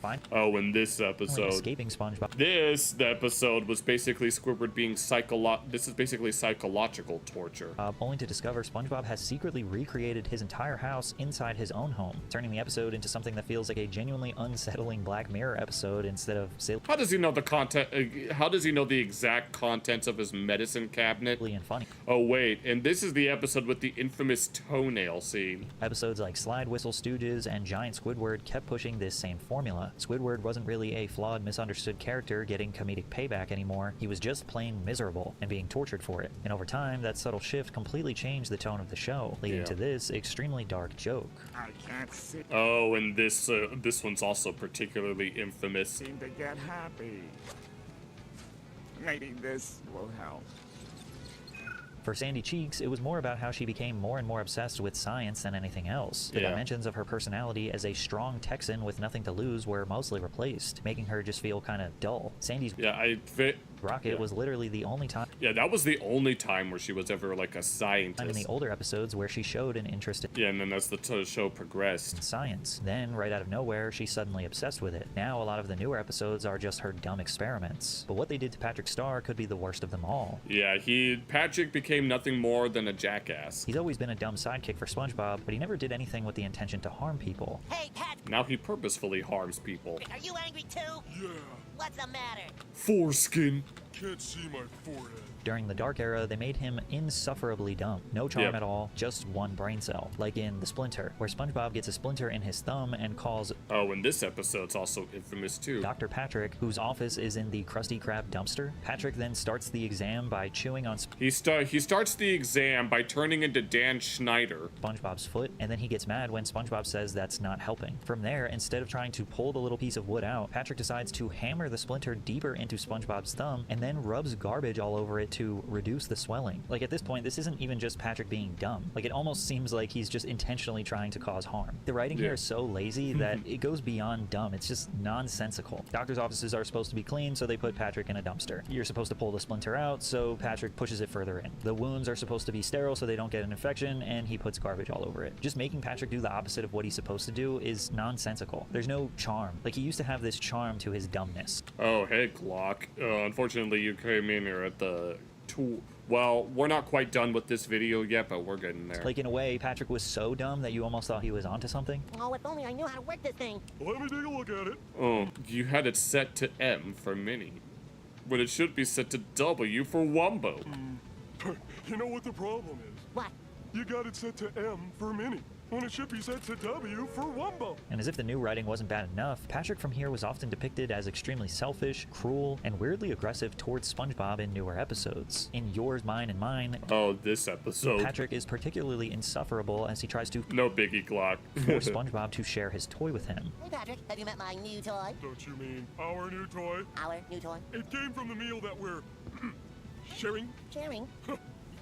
in this episode... escaping SpongeBob. The episode was basically Squidward being This is basically psychological torture. Only to discover SpongeBob has secretly recreated his entire house inside his own home, turning the episode into something that feels like a genuinely unsettling Black Mirror episode instead of... How does he know the content? How does he know the exact contents of his medicine cabinet? And funny. Oh wait, and this is the episode with the infamous toenail scene. Episodes like Slide Whistle Stooges and Giant Squidward kept pushing this same formula. Squidward wasn't really a flawed, misunderstood character getting comedic payback anymore. He was just plain miserable and being tortured for it. And over time, that subtle shift completely changed the tone of the show, leading to this extremely dark joke. I can't see. Oh, and this one's also particularly infamous. Seem to get happy. Maybe this will help. For Sandy Cheeks, it was more about how she became more and more obsessed with science than anything else. The dimensions of her personality as a strong Texan with nothing to lose were mostly replaced, making her just feel kind of dull. Sandy's Rocket was literally the only time... Yeah, that was the only time where she was ever like a scientist. In the older episodes where she showed an interest in... Yeah, and then as the show progressed. In science. Then, right out of nowhere, she's suddenly obsessed with it. Now, a lot of the newer episodes are just her dumb experiments. But what they did to Patrick Star could be the worst of them all. Yeah, Patrick became nothing more than a jackass. He's always been a dumb sidekick for SpongeBob, but he never did anything with the intention to harm people. Hey, Pat! Now he purposefully harms people. Are you angry too? Yeah. What's the matter? Foreskin. Can't see my forehead. During the Dark Era, they made him insufferably dumb. No charm at all, just one brain cell. Like in The Splinter, where SpongeBob gets a splinter in his thumb and calls... Oh, and this episode's also infamous too. Dr. Patrick, whose office is in the Krusty Krab dumpster. Patrick then starts the exam by chewing on... He starts the exam by turning into Dan Schneider. SpongeBob's foot, and then he gets mad when SpongeBob says that's not helping. From there, instead of trying to pull the little piece of wood out, Patrick decides to hammer the splinter deeper into SpongeBob's thumb and then rubs garbage all over it to reduce the swelling. Like, at this point, this isn't even just Patrick being dumb. Like, it almost seems like he's just intentionally trying to cause harm. The writing here is so lazy that it goes beyond dumb. It's just nonsensical. Doctors' offices are supposed to be clean, so they put Patrick in a dumpster. You're supposed to pull the splinter out, so Patrick pushes it further in. The wounds are supposed to be sterile so they don't get an infection, and he puts garbage all over it. Just making Patrick do the opposite of what he's supposed to do is nonsensical. There's no charm. Like, he used to have this charm to his dumbness. Oh, hey, Glock. Unfortunately, you came in here at the... Well, we're not quite done with this video yet, but we're getting there. Like, in a way, Patrick was so dumb that you almost thought he was onto something. Oh, if only I knew how to work this thing. Let me take a look at it. Oh, you had it set to M for Mini, when it should be set to W for Wumbo. You know what the problem is? What? You got it set to M for Mini, when it should be set to W for Wumbo. And as if the new writing wasn't bad enough, Patrick from here was often depicted as extremely selfish, cruel, and weirdly aggressive towards SpongeBob in newer episodes. In Yours, Mine, and Mine, oh, this episode, Patrick is particularly insufferable as he tries to no biggie, Glock. force SpongeBob to share his toy with him. Hey, Patrick, have you met my new toy? Don't you mean our new toy? Our new toy? It came from the meal that we're sharing. Sharing?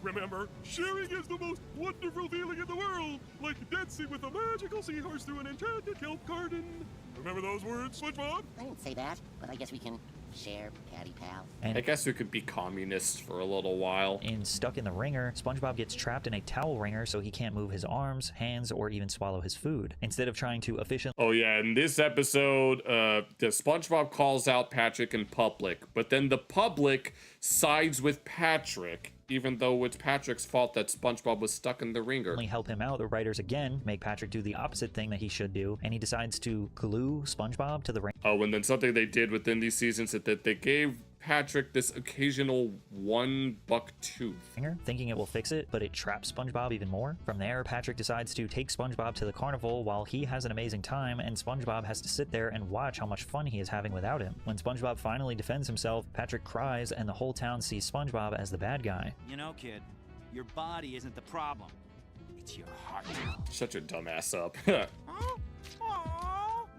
Remember, sharing is the most wonderful feeling in the world, like dancing with a magical seahorse through an enchanted kelp garden. Remember those words, SpongeBob? I didn't say that, but I guess we can share, Patty Pal. And I guess we could be communists for a little while. In Stuck in the Ringer, SpongeBob gets trapped in a towel wringer so he can't move his arms, hands, or even swallow his food. Instead of trying to efficiently... Oh yeah, in this episode, the SpongeBob calls out Patrick in public, but then the public sides with Patrick, even though it's Patrick's fault that SpongeBob was stuck in the ringer. Help him out, the writers again make Patrick do the opposite thing that he should do, and he decides to glue SpongeBob to the ringer. Oh, and then something they did within these seasons is that they gave Patrick this occasional $1 tooth. Thinking it will fix it, but it traps SpongeBob even more. From there, Patrick decides to take SpongeBob to the carnival while he has an amazing time, and SpongeBob has to sit there and watch how much fun he is having without him. When SpongeBob finally defends himself, Patrick cries, and the whole town sees SpongeBob as the bad guy. You know, kid, your body isn't the problem. It's your heart. Shut your dumb ass up. You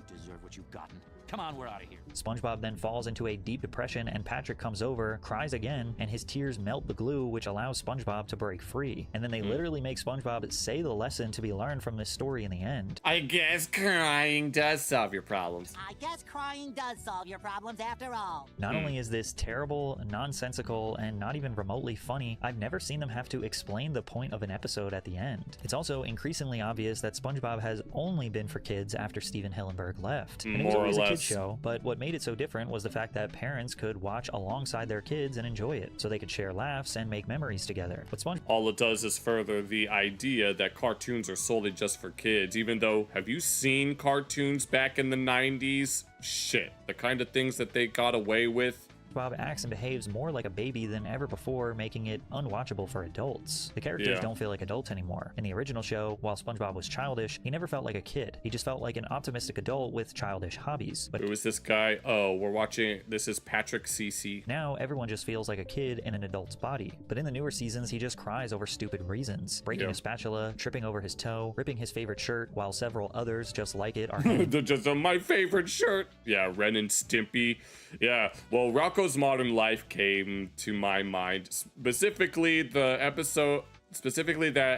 deserve what you've gotten. Come on, we're out of here. SpongeBob then falls into a deep depression, and Patrick comes over, cries again, and his tears melt the glue, which allows SpongeBob to break free. And then they literally make SpongeBob say the lesson to be learned from this story in the end. I guess crying does solve your problems. I guess crying does solve your problems after all. Not only is this terrible, nonsensical, and not even remotely funny, I've never seen them have to explain the point of an episode at the end. It's also increasingly obvious that SpongeBob has only been for kids after Steven Hillenburg left. And it was always a kid's show, but what made it so different was the fact that parents could watch alongside their kids and enjoy it, so they could share laughs and make memories together. But all it does is further the idea that cartoons are solely just for kids, even though, have you seen cartoons back in the 90s? Shit, the kind of things that they got away with. Bob acts and behaves more like a baby than ever before, making it unwatchable for adults. The characters don't feel like adults anymore. In the original show, while SpongeBob was childish, he never felt like a kid. He just felt like an optimistic adult with childish hobbies. But who is this guy? Oh, we're watching. This is Patrick CC. Now everyone just feels like a kid in an adult's body. But in the newer seasons, he just cries over stupid reasons. Breaking a spatula, tripping over his toe, ripping his favorite shirt, while several others just like it are just my favorite shirt. Yeah, Ren and Stimpy. Yeah, well, Rocco's Modern Life came to my mind, specifically that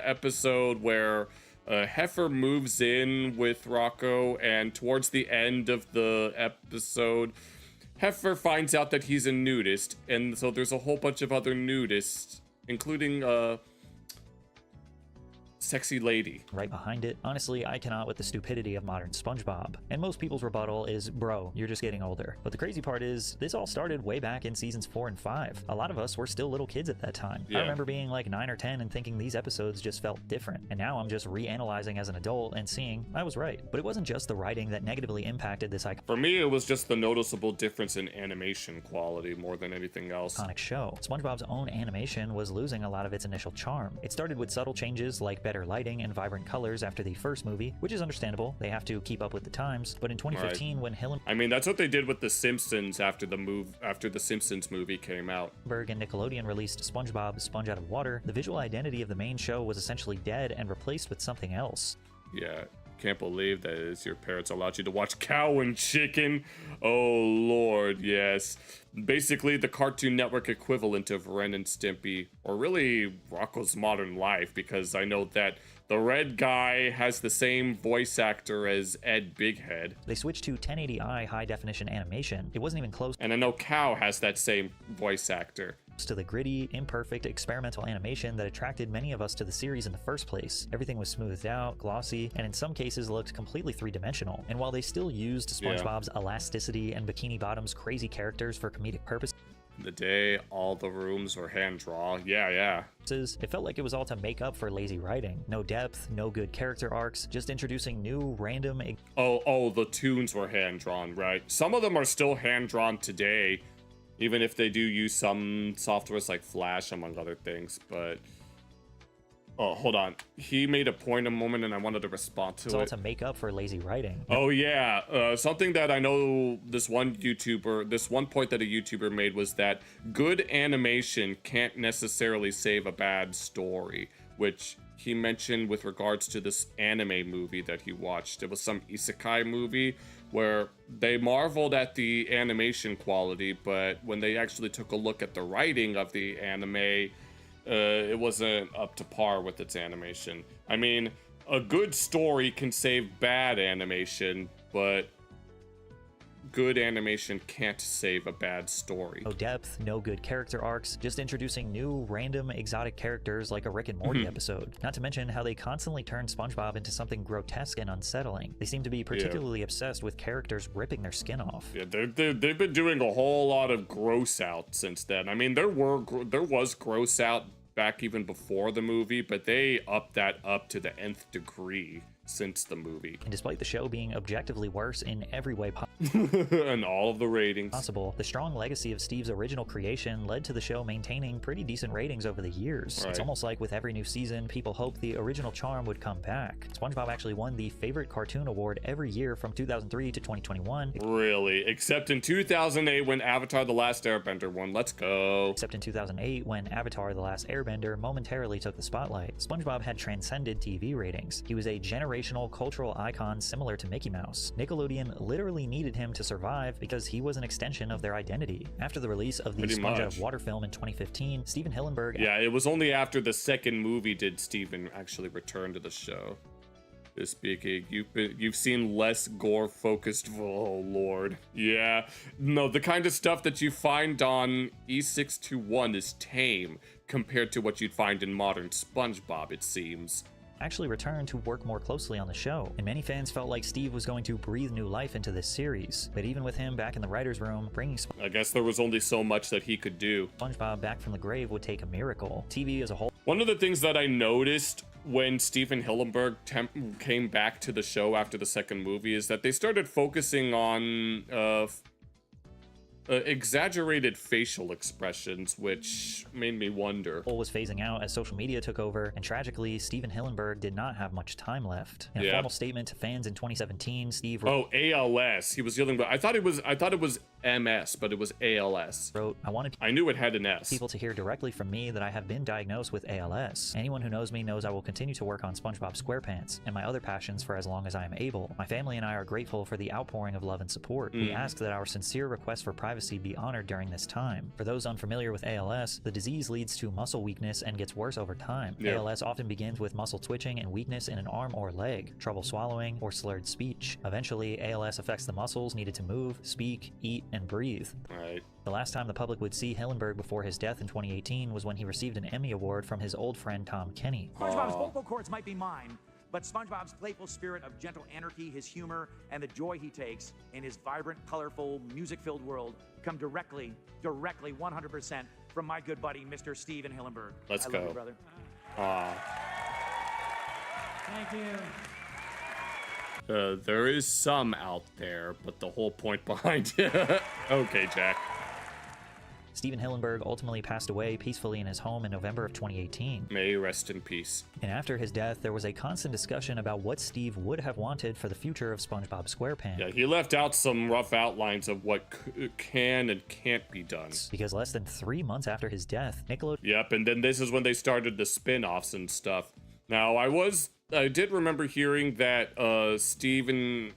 episode where Heifer moves in with Rocco, and towards the end of the episode, Heifer finds out that he's a nudist, and so there's a whole bunch of other nudists, including sexy lady. Right behind it, honestly, I cannot with the stupidity of modern SpongeBob. And most people's rebuttal is, bro, you're just getting older. But the crazy part is, this all started way back in seasons 4 and 5. A lot of us were still little kids at that time. Yeah. I remember being like 9 or 10 and thinking these episodes just felt different. And now I'm just reanalyzing as an adult and seeing I was right. But it wasn't just the writing that negatively impacted this For me, it was just the noticeable difference in animation quality more than anything else. iconic show. SpongeBob's own animation was losing a lot of its initial charm. It started with subtle changes like better lighting and vibrant colors after the first movie, which is understandable. They have to keep up with the times. But in 2015, when I mean, that's what they did with The Simpsons after the Simpsons movie came out. Hillenburg and Nickelodeon released SpongeBob Sponge Out of Water, the visual identity of the main show was essentially dead and replaced with something else. Yeah, can't believe that is your parents allowed you to watch Cow and Chicken. Oh lord, yes. Basically the Cartoon Network equivalent of Ren and Stimpy, or really Rocko's Modern Life, because I know that the red guy has the same voice actor as Ed Bighead. They switched to 1080i high-definition animation. It wasn't even close. And I know Cow has that same voice actor. To the gritty, imperfect, experimental animation that attracted many of us to the series in the first place. Everything was smoothed out, glossy, and in some cases looked completely three-dimensional. And while they still used SpongeBob's elasticity and Bikini Bottom's crazy characters for comedic purposes, The day all the rooms were hand-drawn. Yeah. It felt like it was all to make up for lazy writing. No depth, no good character arcs, just introducing new random... Oh, the tunes were hand-drawn, right? Some of them are still hand-drawn today, even if they do use some softwares like Flash, among other things, but... Oh, hold on. He made a point a moment and I wanted to respond to It's it. all to make up for lazy writing. Oh yeah, something that I know this one point that a YouTuber made was that good animation can't necessarily save a bad story, which he mentioned with regards to this anime movie that he watched. It was some isekai movie where they marveled at the animation quality, but when they actually took a look at the writing of the anime, it wasn't up to par with its animation. I mean, a good story can save bad animation, but good animation can't save a bad story. No depth, no good character arcs, just introducing new random exotic characters like a Rick and Morty episode. Not to mention how they constantly turn SpongeBob into something grotesque and unsettling. They seem to be particularly obsessed with characters ripping their skin off. Yeah, they've been doing a whole lot of gross out since then. I mean, there was gross out back even before the movie, but they upped that up to the nth degree since the movie. And despite the show being objectively worse in every way and all of the ratings possible, the strong legacy of Steve's original creation led to the show maintaining pretty decent ratings over the years. It's almost like with every new season, people hoped the original charm would come back. SpongeBob actually won the Favorite Cartoon Award every year from 2003 to 2021. Really? Except in 2008 when Avatar The Last Airbender won. Let's go. Except in 2008 when Avatar The Last Airbender momentarily took the spotlight. SpongeBob had transcended TV ratings. He was a generational cultural icon similar to Mickey Mouse. Nickelodeon literally needed him to survive because he was an extension of their identity. After the release of the Sponge Out of Water film in 2015, Stephen Hillenburg... Yeah, it was only after the second movie did Stephen actually return to the show. Speaking, you've seen less gore-focused... Oh, Lord. Yeah. No, the kind of stuff that you find on E621 is tame compared to what you'd find in modern SpongeBob, it seems. Actually returned to work more closely on the show, and many fans felt like Steve was going to breathe new life into this series. But even with him back in the writer's room, bringing I guess there was only so much that he could do. SpongeBob back from the grave would take a miracle. TV as a whole... One of the things that I noticed when Stephen Hillenburg came back to the show after the second movie is that they started focusing on exaggerated facial expressions, which made me wonder. Was phasing out as social media took over, and tragically, Stephen Hillenburg did not have much time left. In a formal statement to fans in 2017, Steve wrote, ALS. He was yelling, but I thought it was MS, but it was ALS. I knew it had an S. People to hear directly from me that I have been diagnosed with ALS. Anyone who knows me knows I will continue to work on SpongeBob SquarePants and my other passions for as long as I am able. My family and I are grateful for the outpouring of love and support. We ask that our sincere request for privacy be honored during this time. For those unfamiliar with ALS, the disease leads to muscle weakness and gets worse over time. ALS often begins with muscle twitching and weakness in an arm or leg, trouble swallowing, or slurred speech. Eventually, ALS affects the muscles needed to move, speak, eat, and breathe. Right. The last time the public would see Hillenburg before his death in 2018 was when he received an Emmy Award from his old friend Tom Kenny. SpongeBob's vocal cords might be mine, but SpongeBob's playful spirit of gentle anarchy, his humor, and the joy he takes in his vibrant, colorful, music-filled world come directly, 100% from my good buddy, Mr. Steven Hillenburg. Let's I go. love you, brother. Thank you. There is some out there, but the whole point behind it. Okay, Jack. Steven Hillenburg ultimately passed away peacefully in his home in November of 2018. May he rest in peace. And after his death, there was a constant discussion about what Steve would have wanted for the future of SpongeBob SquarePants. Yeah, he left out some rough outlines of what can and can't be done. Because less than 3 months after his death, Nickelodeon... Yep, and then this is when they started the spin-offs and stuff. Now, I did remember hearing that Steven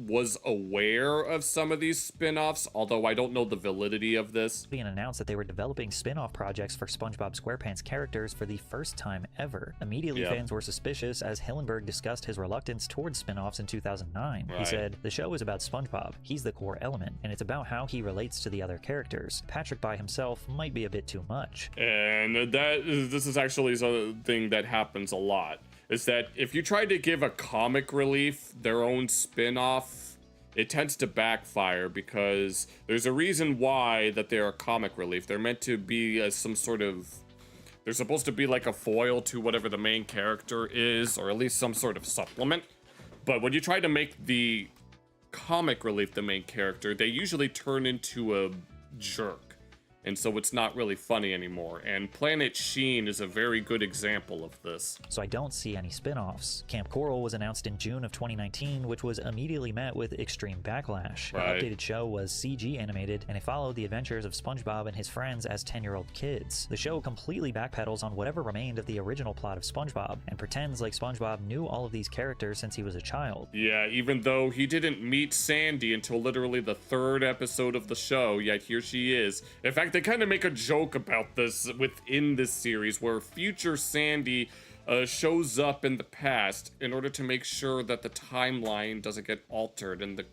was aware of some of these spin-offs, although I don't know the validity of this. Announced that they were developing spin-off projects for SpongeBob SquarePants characters for the first time ever. Immediately, fans were suspicious as Hillenburg discussed his reluctance towards spin-offs in 2009. He said, "The show is about SpongeBob. He's the core element, and it's about how he relates to the other characters. Patrick by himself might be a bit too much." And this is actually something that happens a lot. Is that if you try to give a comic relief their own spin-off, it tends to backfire because there's a reason why that they're a comic relief. They're meant to be some sort of... They're supposed to be like a foil to whatever the main character is, or at least some sort of supplement. But when you try to make the comic relief the main character, they usually turn into a jerk. And so it's not really funny anymore. And Planet Sheen is a very good example of this. So I don't see any spin-offs. Camp Coral was announced in June of 2019, which was immediately met with extreme backlash. The updated show was CG animated, and it followed the adventures of SpongeBob and his friends as 10-year-old kids. The show completely backpedals on whatever remained of the original plot of SpongeBob, and pretends like SpongeBob knew all of these characters since he was a child. Yeah, even though he didn't meet Sandy until literally the 3rd episode of the show, yet here she is. In fact, they kind of make a joke about this within this series where future Sandy shows up in the past in order to make sure that the timeline doesn't get altered and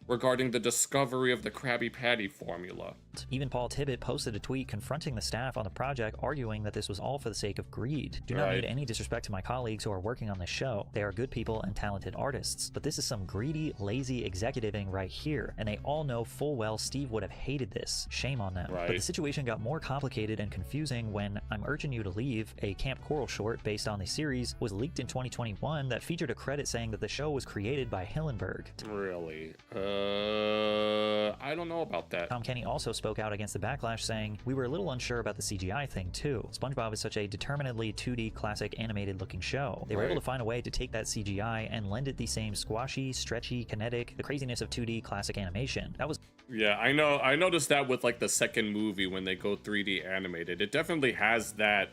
regarding the discovery of the Krabby Patty formula. Even Paul Tibbett posted a tweet confronting the staff on the project, arguing that this was all for the sake of greed. Do not need any disrespect to my colleagues who are working on this show. They are good people and talented artists, but this is some greedy, lazy executiving right here, and they all know full well Steve would have hated this. Shame on them. But the situation got more complicated and confusing when I'm Urging You to Leave, a Camp Coral short based on the series, was leaked in 2021 that featured a credit saying that the show was created by Hillenburg. Really? I don't know about that. Tom Kenny also spoke out against the backlash, saying, "We were a little unsure about the CGI thing too. SpongeBob is such a determinedly 2D classic animated looking show. They were able to find a way to take that CGI and lend it the same squashy, stretchy, kinetic, the craziness of 2D classic animation." That was... Yeah, I know. I noticed that with like the second movie when they go 3D animated. It definitely has that,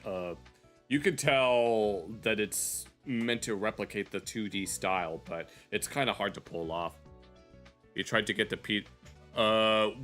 you could tell that it's meant to replicate the 2D style, but it's kind of hard to pull off. You tried to get the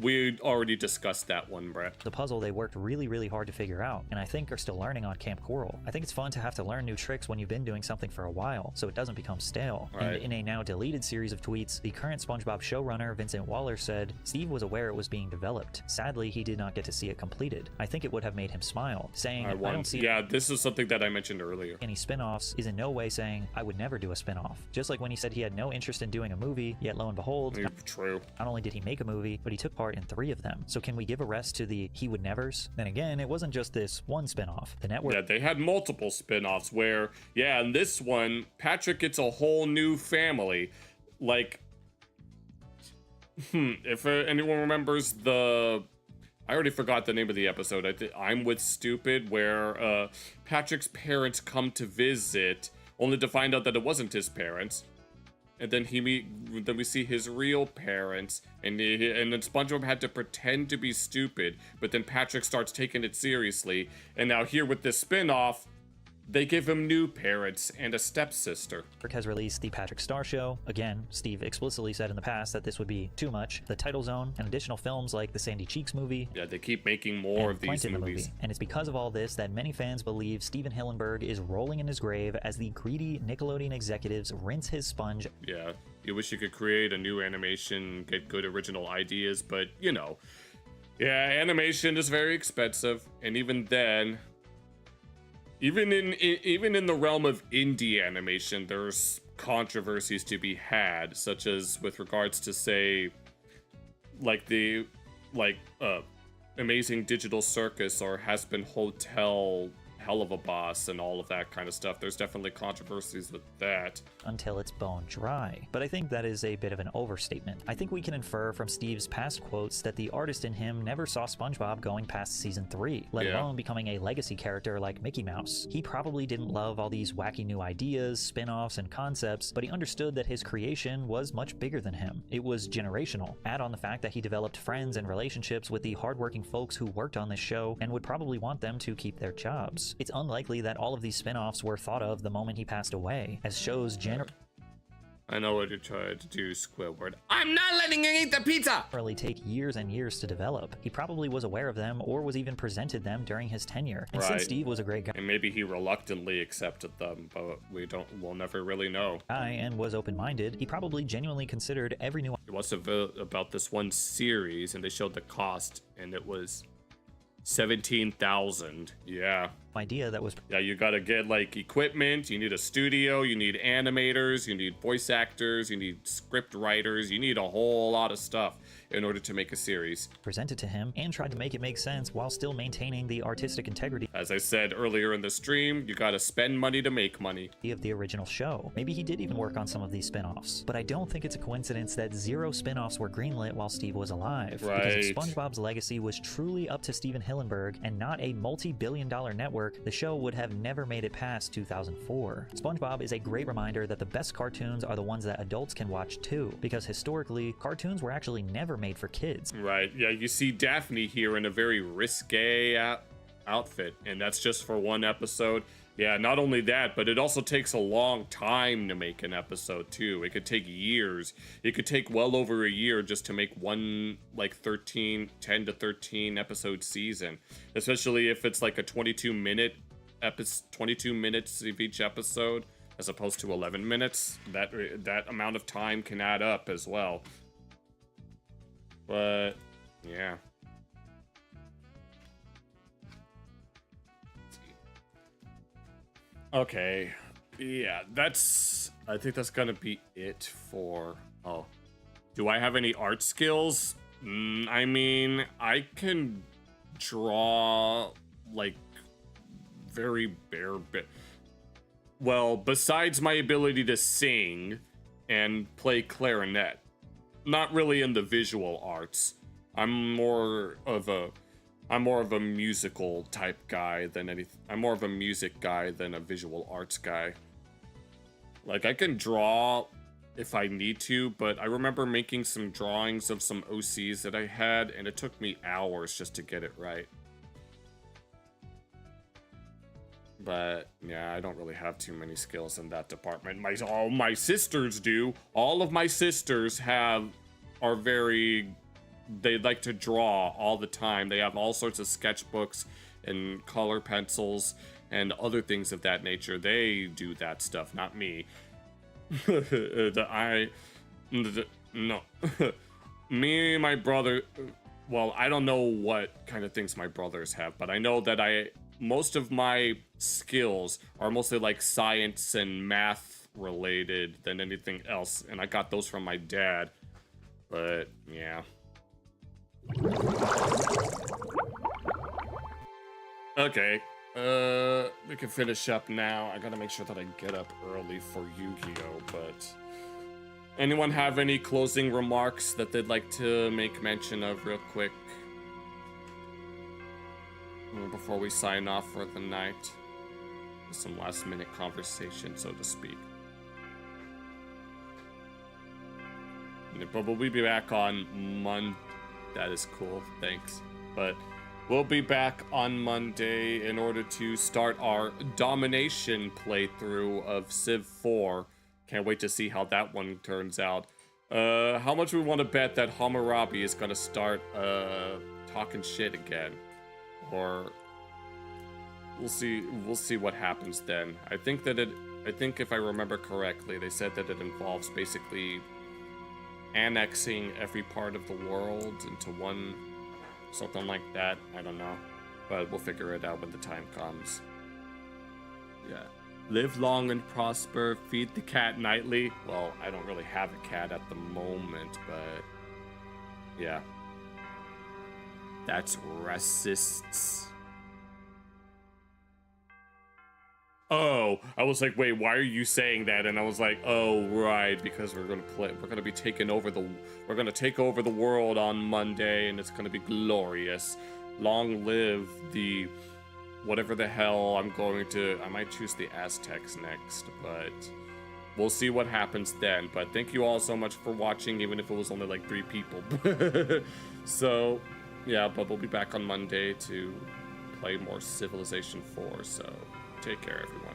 we already discussed that one, Brett. The puzzle they worked really, really hard to figure out, and I think are still learning on Camp Coral. I think it's fun to have to learn new tricks when you've been doing something for a while, so it doesn't become stale. And in a now deleted series of tweets, the current SpongeBob showrunner, Vincent Waller, said, "Steve was aware it was being developed. Sadly, he did not get to see it completed. I think it would have made him smile," saying, "I don't see..." Yeah, this is something that I mentioned earlier. Any spin-offs is in no way saying, "I would never do a spin-off." Just like when he said he had no interest in doing a movie, yet lo and behold, true. Not only did he make a movie, but he took part in 3 of them. So can we give a rest to the he would nevers? Then again, it wasn't just this one spin-off. The network... Yeah, they had multiple spin-offs where, yeah, in this one, Patrick gets a whole new family. Like, if anyone remembers I already forgot the name of the episode. I'm with Stupid, where Patrick's parents come to visit, only to find out that it wasn't his parents. And then then we see his real parents, and then SpongeBob had to pretend to be stupid, but then Patrick starts taking it seriously. And now here with this spin-off, they give him new parents and a stepsister. Has released The Patrick Star Show. Again, Steve explicitly said in the past that this would be too much. The Title Zone and additional films like the Sandy Cheeks movie. Yeah, they keep making more of these movies. And it's because of all this that many fans believe Steven Hillenburg is rolling in his grave as the greedy Nickelodeon executives rinse his sponge. Yeah, you wish you could create a new animation, get good original ideas, but you know, yeah, animation is very expensive, and even then, even in the realm of indie animation, there's controversies to be had, such as with regards to, say, like Amazing Digital Circus or Hazbin Hotel, Hell of a Boss, and all of that kind of stuff. There's definitely controversies with that. Until it's bone dry. But I think that is a bit of an overstatement. I think we can infer from Steve's past quotes that the artist in him never saw SpongeBob going past season 3, let alone becoming a legacy character like Mickey Mouse. He probably didn't love all these wacky new ideas, spin-offs, and concepts, but he understood that his creation was much bigger than him. It was generational. Add on the fact that he developed friends and relationships with the hardworking folks who worked on this show and would probably want them to keep their jobs. It's unlikely that all of these spin-offs were thought of the moment he passed away, as shows I know what you're trying to do, Squidward. I'm not letting you eat the pizza! Really take years and years to develop. He probably was aware of them or was even presented them during his tenure. And since Steve was a great guy, and maybe he reluctantly accepted them, but we'll never really know. And was open-minded, he probably genuinely considered every new. It was about this one series, and they showed the cost, and it was $17,000. Yeah. Idea that was. Yeah, you gotta get like equipment, you need a studio, you need animators, you need voice actors, you need script writers, you need a whole lot of stuff in order to make a series. Presented to him and tried to make it make sense while still maintaining the artistic integrity. As I said earlier in the stream, you gotta spend money to make money. Of the original show. Maybe he did even work on some of these spin-offs, but I don't think it's a coincidence that 0 spin-offs were greenlit while Steve was alive. Right. Because if SpongeBob's legacy was truly up to Steven Hillenburg and not a multi-billion-dollar network, the show would have never made it past 2004. SpongeBob is a great reminder that the best cartoons are the ones that adults can watch too, because historically, cartoons were actually never made for kids. Right, yeah, you see Daphne here in a very risque outfit, and that's just for one episode. Yeah, not only that, but it also takes a long time to make an episode too. It could take years. It could take well over a year just to make one like 10 to 13 episode season, especially if it's like a 22 minutes of each episode as opposed to 11 minutes. That amount of time can add up as well. But yeah. Okay, yeah, I think that's gonna be it for, do I have any art skills? I mean, I can draw, like, very bare bit. Well, besides my ability to sing and play clarinet, not really in the visual arts. I'm more of a musical type guy than anything. I'm more of a music guy than a visual arts guy. Like, I can draw if I need to, but I remember making some drawings of some OCs that I had, and it took me hours just to get it right. But yeah, I don't really have too many skills in that department. All my sisters do. All of my sisters they like to draw all the time. They have all sorts of sketchbooks and color pencils and other things of that nature. They do that stuff, not me. No. Me and my brother, well, I don't know what kind of things my brothers have, but I know that most of my skills are mostly like science and math related than anything else, and I got those from my dad. But yeah. Okay, we can finish up now. I gotta make sure that I get up early for Yu-Gi-Oh, but anyone have any closing remarks that they'd like to make mention of real quick before we sign off for the night? Some last minute conversation, so to speak. But we'll be back on Monday. That is cool, thanks. But we'll be back on Monday in order to start our domination playthrough of Civ 4. Can't wait to see how that one turns out. How much we want to bet that Hammurabi is gonna start talking shit again, or we'll see what happens then. I think if I remember correctly, they said that it involves basically annexing every part of the world into one, something like that. I don't know, but we'll figure it out when the time comes. Yeah. Live long and prosper, feed the cat nightly. Well, I don't really have a cat at the moment, but yeah. That's racists. Oh, I was like, wait, why are you saying that? And I was like, oh, right, because we're gonna be taking over we're gonna take over the world on Monday, and it's gonna be glorious. Long live the whatever the hell I might choose the Aztecs next, but we'll see what happens then. But thank you all so much for watching, even if it was only like 3 people. So, yeah, but we'll be back on Monday to play more Civilization 4, so take care, everyone.